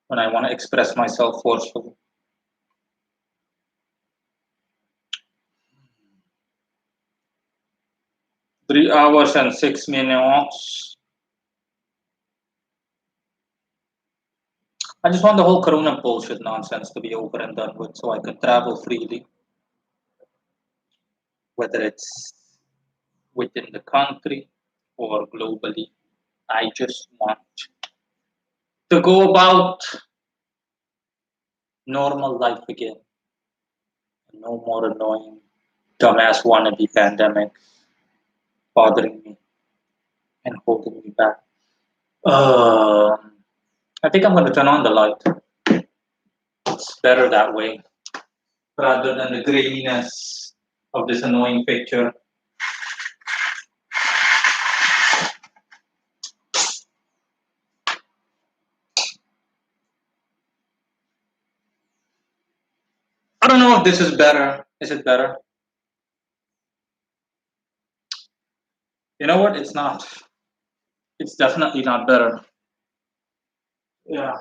when I want to express myself forcefully. 3 hours and 6 minutes. I just want the whole corona bullshit nonsense to be over and done with so I can travel freely, whether it's within the country or globally. I just want to go about normal life again. No more annoying, dumbass wannabe pandemic bothering me and holding me back. I think I'm going to turn on the light. It's better that way rather than the graininess of this annoying picture. I don't know if this is better. Is it better? You know what? It's not. It's definitely not better. Yeah,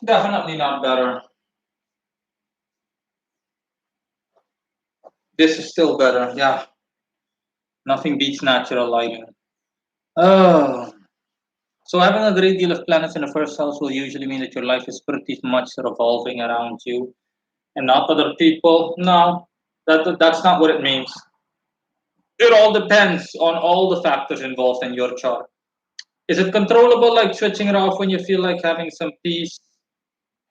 definitely not better. This is still better. Yeah, nothing beats natural lighting. Oh, so having a great deal of planets in the first house will usually mean that your life is pretty much revolving around you and not other people. No, that's not what it means. It all depends on all the factors involved in your chart. Is it controllable, like switching it off when you feel like having some peace?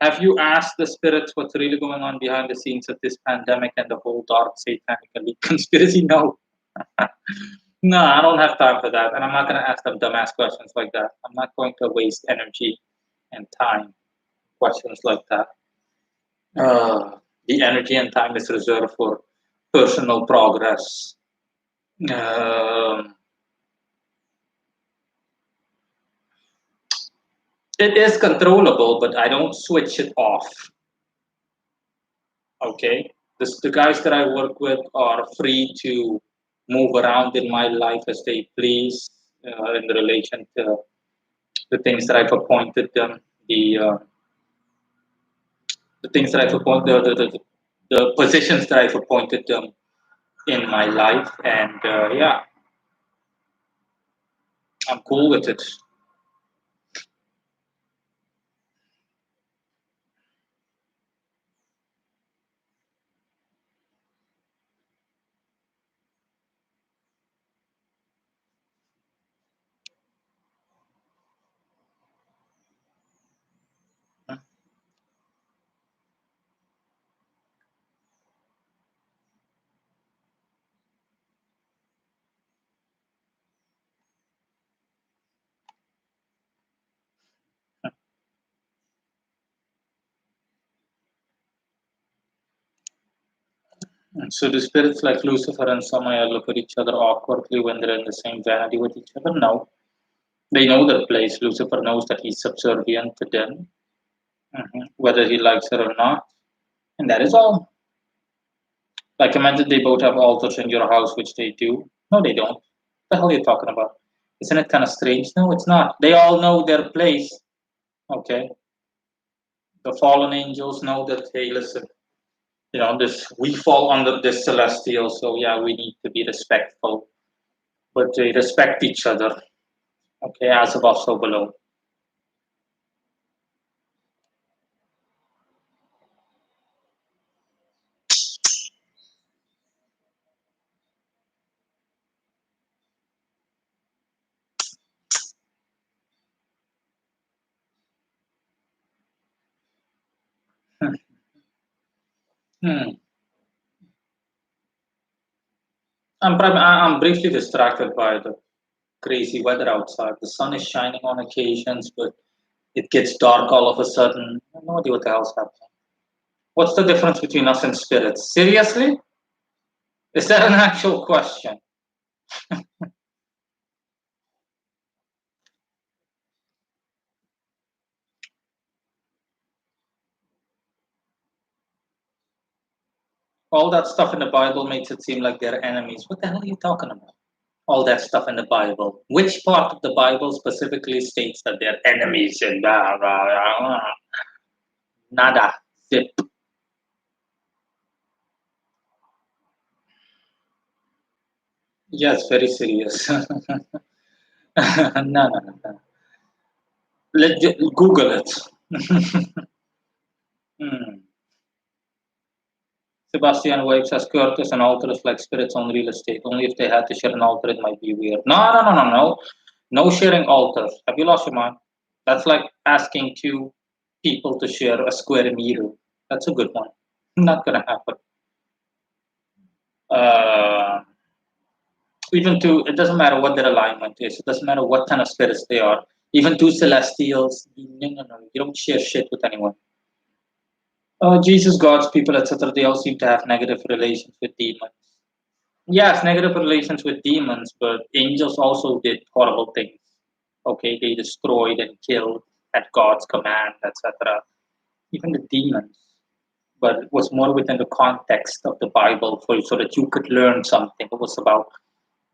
Have you asked the spirits what's really going on behind the scenes of this pandemic and the whole dark satanic elite conspiracy? No. No, I don't have time for that. And I'm not going to ask them dumbass questions like that. I'm not going to waste energy and time questions like that. The energy and time is reserved for personal progress. Um, it is controllable, but I don't switch it off. Okay, the guys that I work with are free to move around in my life as they please in relation to the things that I've appointed them, the things that I've appointed, the positions that I've appointed them in my life, and yeah, I'm cool with it. So the spirits like Lucifer and Samael look at each other awkwardly when they're in the same vanity with each other? No. They know their place. Lucifer knows that he's subservient to them, whether he likes it or not. And that is all. Like imagine they both have altars in your house, which they do. No, they don't. What the hell are you talking about? Isn't it kind of strange? No, it's not. They all know their place. Okay. The fallen angels know that, hey, listen, this we fall under this celestial, so yeah, we need to be respectful. But they respect each other. Okay, as above, so below. Hmm. I'm briefly distracted by the crazy weather outside. The sun is shining on occasions, but it gets dark all of a sudden. I have no idea what the hell's happening. What's the difference between us and spirits? Seriously? Is that an actual question? All that stuff in the Bible makes it seem like they're enemies. What the hell are you talking about? All that stuff in the Bible. Which part of the Bible specifically states that they're enemies and blah, blah, blah, blah. Nada. Zip. Yes, very serious. No, no, no, no. Google it. Hmm. Sebastian Wade says Curtis and altar is like spirits on real estate. Only if they had to share an altar, it might be weird. No, no, no, no, no. No sharing altars. Have you lost your mind? That's like asking two people to share a square meter. That's a good one. Not gonna happen. Uh, Even two, it doesn't matter what their alignment is. It doesn't matter what kind of spirits they are. Even two celestials. No, no, no. You don't share shit with anyone. Jesus, God's people, etc. They all seem to have negative relations with demons. Yes, negative relations with demons, but angels also did horrible things. Okay, they destroyed and killed at God's command, etc. Even the demons, but it was more within the context of the Bible for so that you could learn something. It was about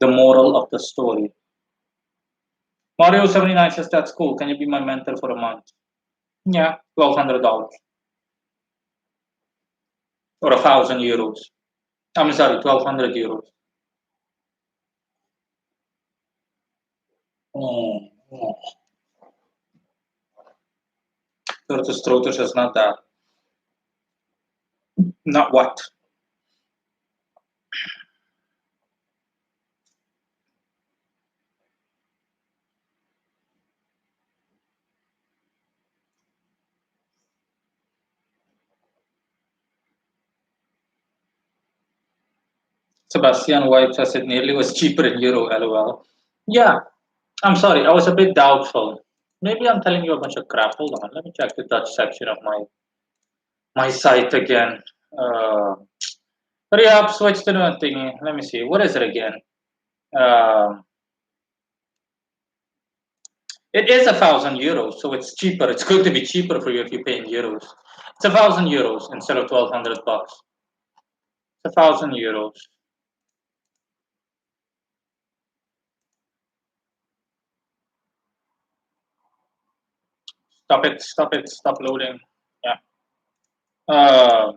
the moral of the story. Mario 79 says that's cool. Can you be my mentor for a month? Yeah, $1,200 or 1,000 euros. I'm sorry, 1,200 euros. Oh, oh. Curtis Trotter says not that. Not what? Sebastian White says it nearly was cheaper in euro, lol. Yeah, I'm sorry, I was a bit doubtful. Maybe I'm telling you a bunch of crap. Hold on, let me check the Dutch section of my site again. Uh, Hurry up, switch to the thingy. Let me see. What is it again? Um, it is 1,000 euros, so it's cheaper. It's going to be cheaper for you if you pay in euros. It's 1,000 euros instead of 1,200 bucks. It's 1,000 euros. Stop it! Stop it! Stop loading. Yeah. Uh,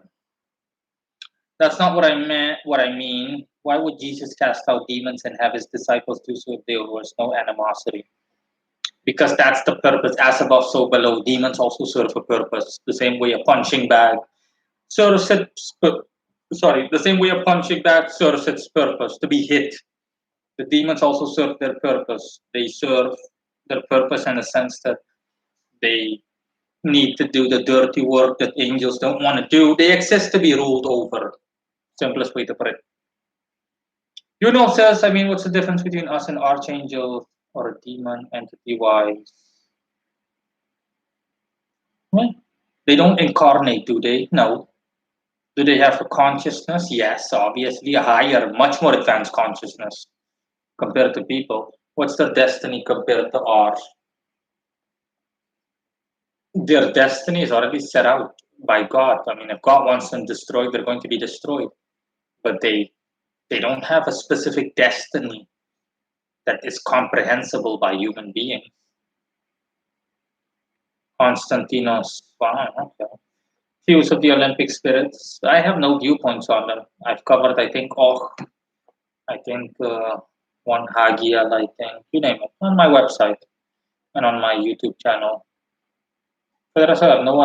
that's not what I meant. What I mean. Why would Jesus cast out demons and have his disciples do so if there was no animosity? Because that's the purpose. As above, so below. Demons also serve a purpose. The same way a punching bag serves its sorry, the same way a punching bag serves its purpose to be hit. The demons also serve their purpose. They serve their purpose in the sense that they need to do the dirty work that angels don't want to do. They exist to be ruled over. Simplest way to put it. Says, I mean, what's the difference between us and archangel or a demon entity wise? Well, they don't incarnate, do they? No. Do they have a consciousness? Yes, obviously, a higher, much more advanced consciousness compared to people. What's their destiny compared to ours? Their destiny is already set out by God. I mean, if God wants them destroyed, they're going to be destroyed. But they don't have a specific destiny that is comprehensible by human beings. Constantinos, wow, okay. Views of the Olympic spirits. I have no viewpoints on them. I've covered, I think, I think one Hagia, I think, you name it, on my website and on my YouTube channel. For the rest, I have no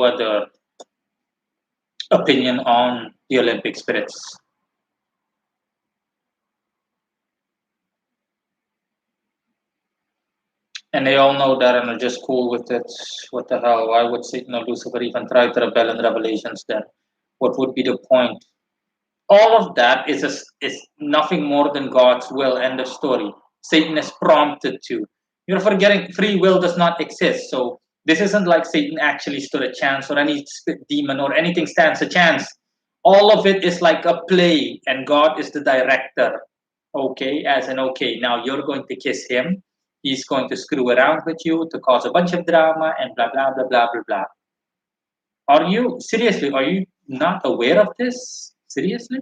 other opinion on the Olympic spirits. And they all know that and are just cool with it. What the hell? Why would Satan or Lucifer even try to rebel in Revelations then? What would be the point? All of that is nothing more than God's will. End of story. Satan is prompted to. You're forgetting free will does not exist. So this isn't like Satan actually stood a chance or any demon or anything stands a chance. All of it is like a play, and God is the director. Okay, as in okay, now you're going to kiss him. He's going to screw around with you to cause a bunch of drama and blah blah blah blah blah blah. Are you seriously? Are you not aware of this? Seriously?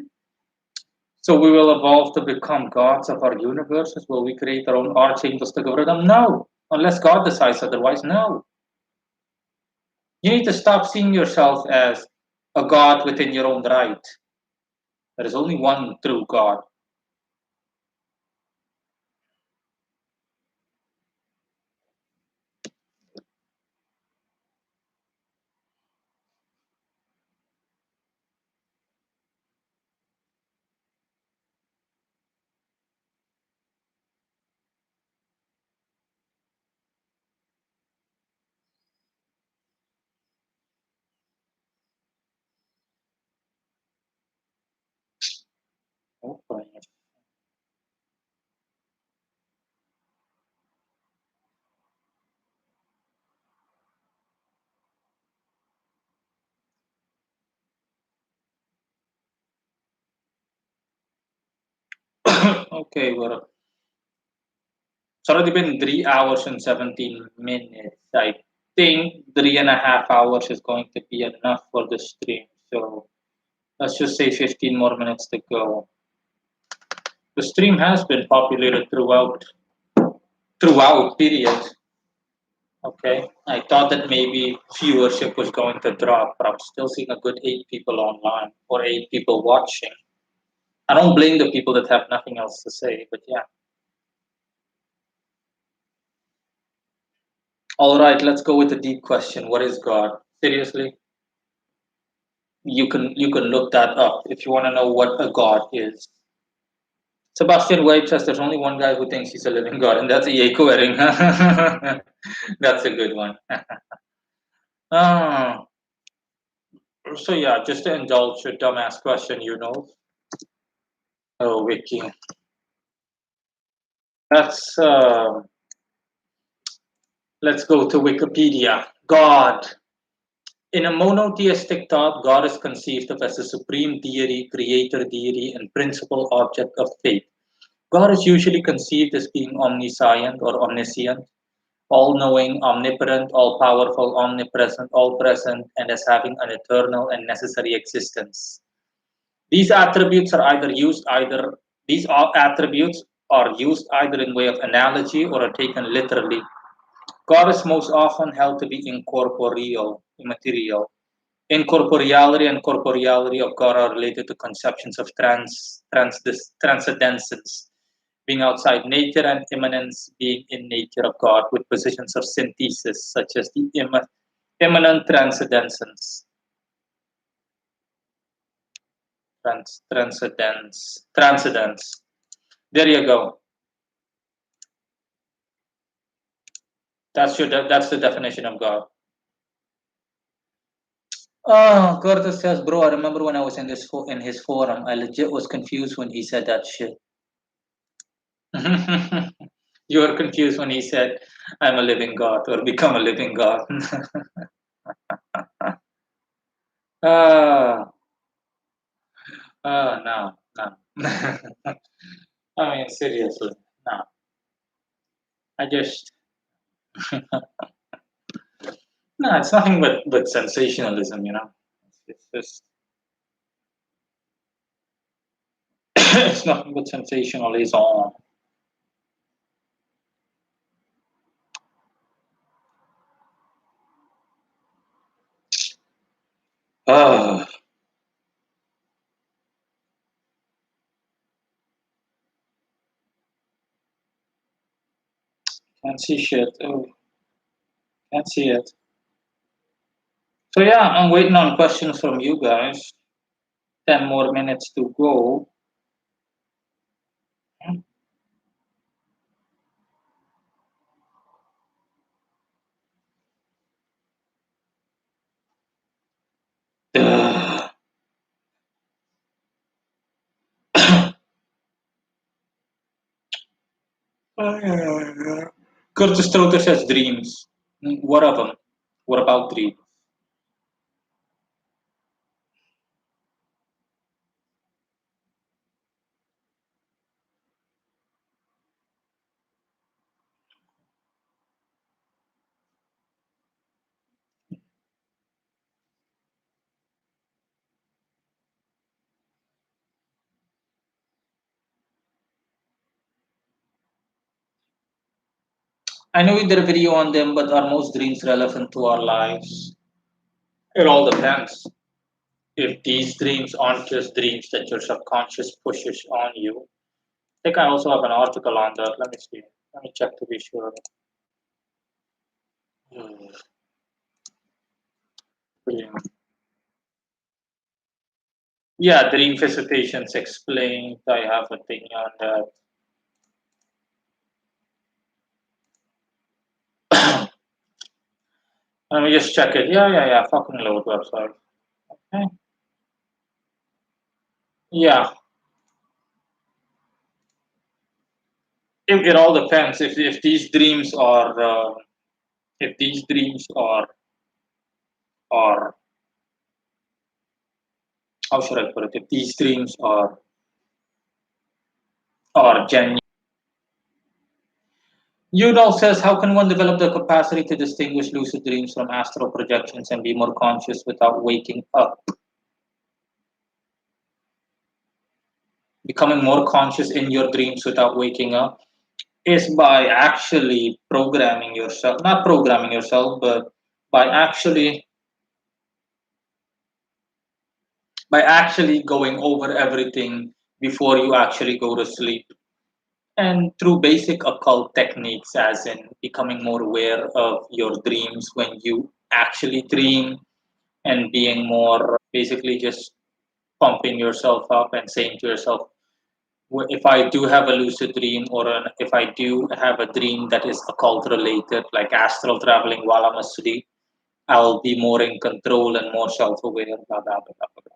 So we will evolve to become gods of our universes? Will we create our own archangels to govern them? No. Unless God decides otherwise, no. You need to stop seeing yourself as a god within your own right. There is only one true God. Okay. Okay, well, it's already been 3 hours and 17 minutes. I think 3.5 hours is going to be enough for the stream. So let's just say 15 more minutes to go. The stream has been populated throughout period. Okay. I thought that maybe viewership was going to drop, but I'm still seeing a good 8 people online or 8 people watching. I don't blame the people that have nothing else to say, but yeah. All right, let's go with the deep question. What is God? Seriously, you can look that up if you want to know what a God is. Sebastian Wade says there's only one guy who thinks he's a living God, and that's E.A. Quering. That's a good one. Ah, so yeah, just to indulge your dumbass question, oh, Wiki. That's let's go to Wikipedia. God. In a monotheistic thought, God is conceived of as a supreme deity, creator deity, and principal object of faith. God is usually conceived as being omniscient or omniscient, all knowing, omnipotent, all powerful, omnipresent, all present, and as having an eternal and necessary existence. These attributes are either used either these attributes are used either in way of analogy or are taken literally. God is most often held to be incorporeal, immaterial. Incorporeality and corporeality of God are related to conceptions of transcendence, being outside nature, and immanence, being in nature of God, with positions of synthesis, such as the immanent transcendence. Transcendence. There you go. That's the definition of God. Oh, Curtis says, bro, I remember when I was in his forum, I legit was confused when he said that shit. You were confused when he said, I'm a living God or become a living God. Uh, no, no. I mean, seriously, no. I just no. It's nothing but sensationalism, you know. It's just it's nothing but sensationalism. Uh, can't see shit. Oh, can't see it. So yeah, I'm waiting on questions from you guys. 10 more minutes to go. Ugh. Curtis Trouter says dreams. What of them? What about dreams? I know we did a video on them, but are most dreams relevant to our lives? It all depends. If these dreams aren't just dreams that your subconscious pushes on you, I think I also have an article on that. Let me see. Let me check to be sure. Hmm. Dream. Yeah, dream visitations explained. I have a thing on that. Let me just check it. Yeah. Fucking load website. Okay. Yeah, it all depends. If these dreams are if these dreams are how should I put it? If these dreams are genuine. Udall says, how can one develop the capacity to distinguish lucid dreams from astral projections and be more conscious without waking up? Becoming more conscious in your dreams without waking up is by actually programming yourself, not programming yourself, but by actually going over everything before you actually go to sleep. And through basic occult techniques, as in becoming more aware of your dreams when you actually dream, and being more basically just pumping yourself up and saying to yourself, if I do have a lucid dream, or if I do have a dream that is occult related, like astral traveling while I'm asleep, I'll be more in control and more self aware. Blah, blah, blah, blah, blah.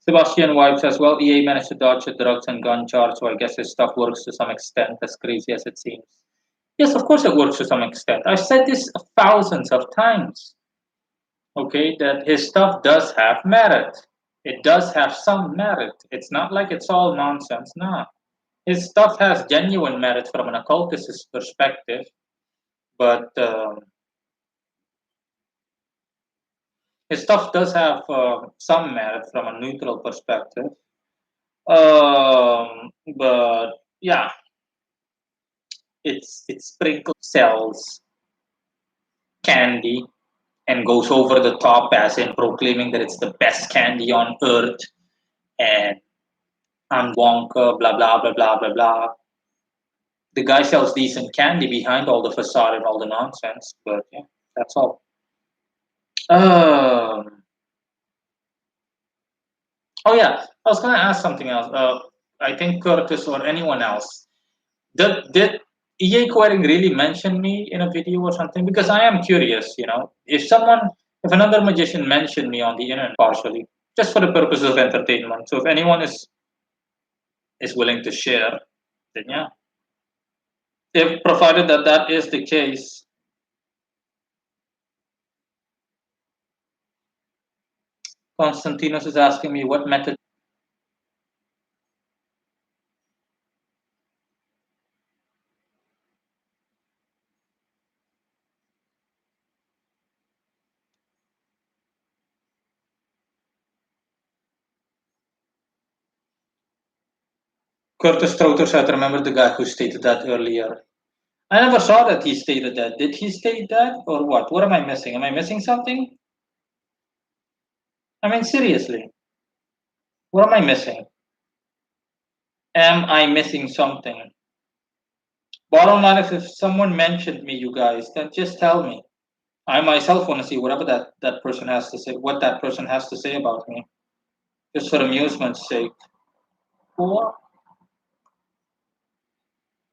Sebastian White says, well, EA managed to dodge a drugs and gun charge, so I guess his stuff works to some extent, as crazy as it seems. Yes, of course it works to some extent. I've said this thousands of times, okay, that his stuff does have merit. It does have some merit. It's not like it's all nonsense, no. His stuff has genuine merit from an occultist perspective, but his stuff does have some merit from a neutral perspective. But yeah, it sprinkles sells candy and goes over the top, as in proclaiming that it's the best candy on earth, and I'm Wonka, blah blah blah blah blah blah. The guy sells decent candy behind all the facade and all the nonsense, but yeah, that's all. Um, oh yeah, I was gonna ask something else. I think Curtis or anyone else, did EA Querying really mention me in a video or something? Because I am curious, you know, if another magician mentioned me on the internet partially, just for the purpose of entertainment. So if anyone is willing to share, then yeah. If provided that that is the case, Constantinos is asking me what method. Curtis Trouter said, remember the guy who stated that earlier. I never saw that he stated that. Did he state that or what? What am I missing? Am I missing something? I mean, seriously, what am I missing? Am I missing something? Bottom line is, if someone mentioned me, you guys, then just tell me. I myself want to see whatever that person has to say, what that person has to say about me, just for amusement's sake. Or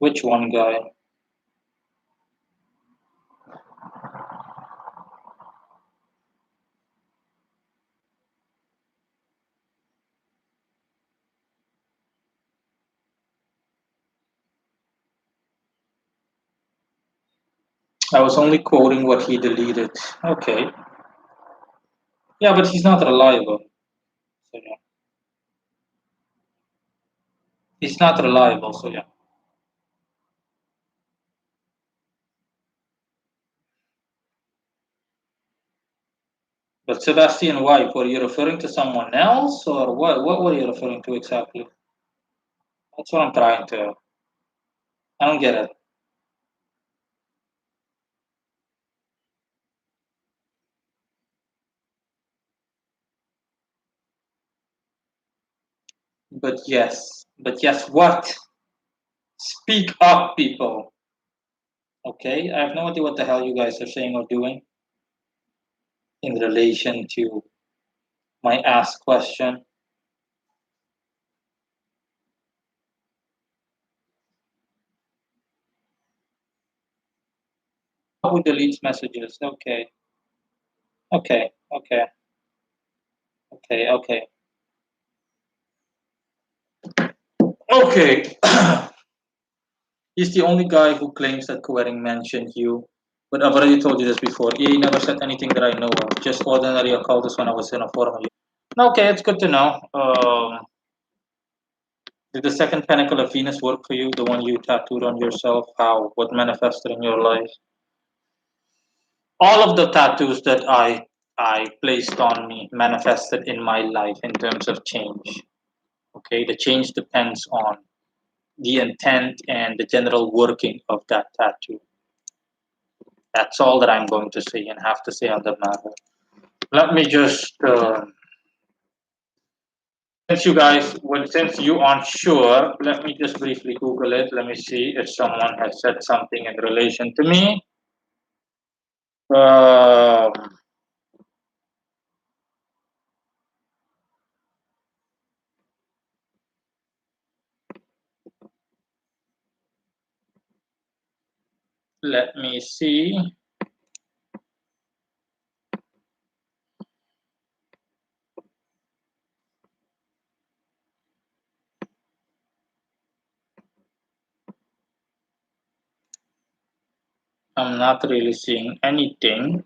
which one guy? I was only quoting what he deleted. Okay. Yeah, but he's not reliable. So yeah. He's not reliable, so yeah. But Sebastian White, were you referring to someone else or what? What were you referring to exactly? That's what I'm trying to. I don't get it. But yes, what? Speak up, people. Okay, I have no idea what the hell you guys are saying or doing in relation to my ask question. Who deletes messages? Okay, okay, okay, okay, okay, okay. He's the only guy who claims that Coering mentioned you. But I've already told you this before. He never said anything that I know of. Just ordinary occultist when I was in a forum. Okay, it's good to know. Did the second pentacle of Venus work for you? The one you tattooed on yourself? How? What manifested in your life? All of the tattoos that I placed on me manifested in my life in terms of change. Okay, the change depends on the intent and the general working of that tattoo. That's all that I'm going to say and have to say on the matter. Let me just, since you aren't sure, let me just briefly Google it. Let me see if someone has said something in relation to me. Um, Let me see. I'm not really seeing anything.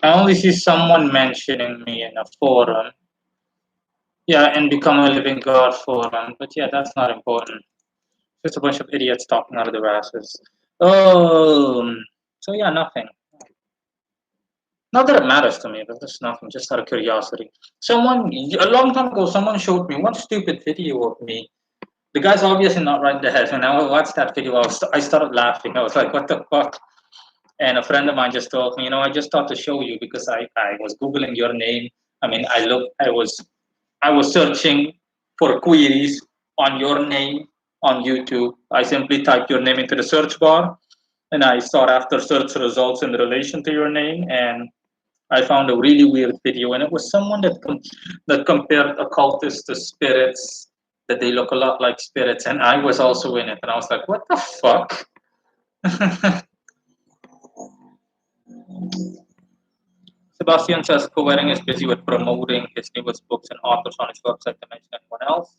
I only see someone mentioning me in a forum. Yeah, and become a living god for them. But yeah, that's not important. Just a bunch of idiots talking out of their asses. So yeah, nothing. Not that it matters to me, but just nothing. Just out of curiosity. Someone a long time ago, someone showed me one stupid video of me. The guy's obviously not right there. When I watched that video, I started laughing. I was like, "What the fuck?" And a friend of mine just told me, I just thought to show you because I was googling your name. I mean, I was searching for queries on your name on YouTube. I simply typed your name into the search bar, and I sought after search results in relation to your name, and I found a really weird video, and it was someone that compared occultists to spirits, that they look a lot like spirits, and I was also in it, and I was like, "What the fuck?" Sebastian says Covering is busy with promoting his newest books and authors on his website to mention anyone else.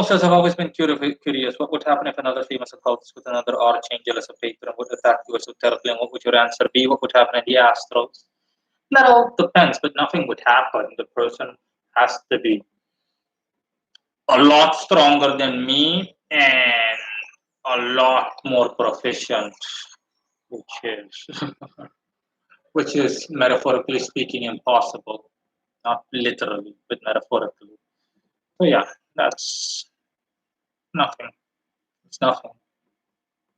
Says, I've always been curious. What would happen if another famous occultist with another archangel as a patron would attack you as terribly? And what would your answer be? What would happen in the astrals? That all depends, but nothing would happen. The person has to be a lot stronger than me and a lot more proficient, which is which is metaphorically speaking impossible, not literally, but metaphorically. So yeah, that's nothing. It's nothing.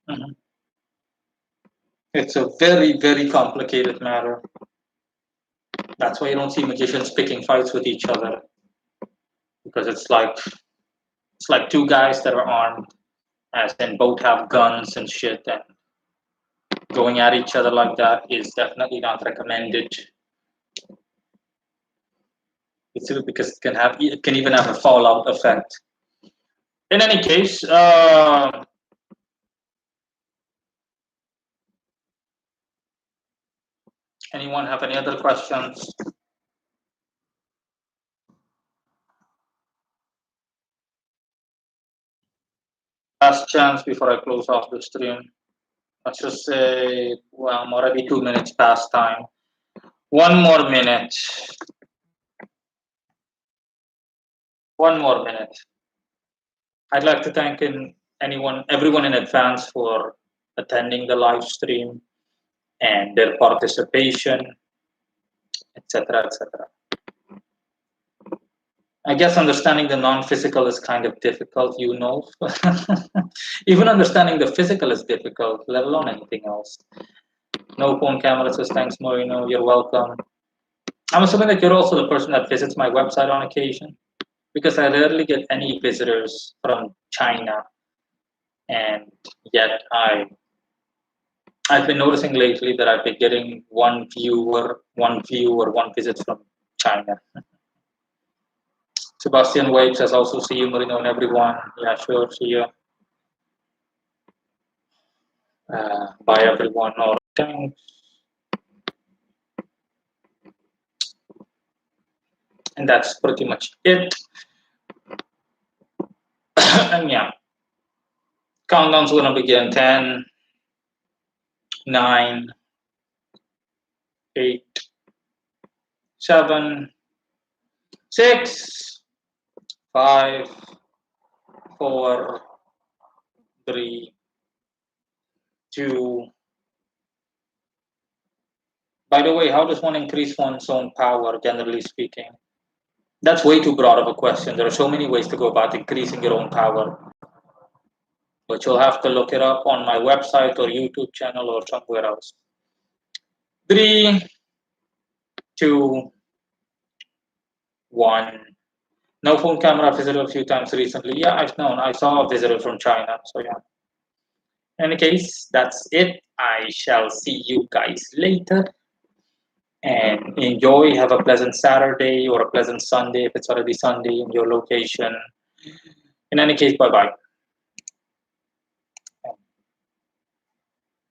Mhm. It's a very, very complicated matter. That's why you don't see magicians picking fights with each other because it's like two guys that are armed, as in both have guns and shit, and going at each other like that is definitely not recommended. It's because it can even have a fallout effect. In any case, anyone have any other questions? Last chance before I close off the stream. Let's just say, well, I'm already 2 minutes past time. One more minute. One more minute. I'd like to thank everyone in advance for attending the live stream and their participation, etc., etc. I guess understanding the non-physical is kind of difficult, Even understanding the physical is difficult, let alone anything else. No phone camera says thanks, Moreno. You're welcome. I'm assuming that you're also the person that visits my website on occasion, because I rarely get any visitors from China, and yet I've been noticing lately that I've been getting one view, or one visit from China. Sebastian Wade says also see you, Marino, and everyone. Yeah, sure, see you. Bye, everyone. All right, thanks. And that's pretty much it. And yeah, countdown's gonna begin 10, 9, 8, 7, 6, 5, 4, 3, 2. By the way, how does one increase one's own power, generally speaking? That's way too broad of a question. There are so many ways to go about increasing your own power, but you'll have to look it up on my website or YouTube channel or somewhere else. 3, 2, 1. No phone camera. I visited a few times recently. Yeah, I've known. I saw a visitor from China. So yeah. In any case, that's it. I shall see you guys later. And enjoy. Have a pleasant Saturday or a pleasant Sunday if it's already Sunday in your location. In any case, bye bye.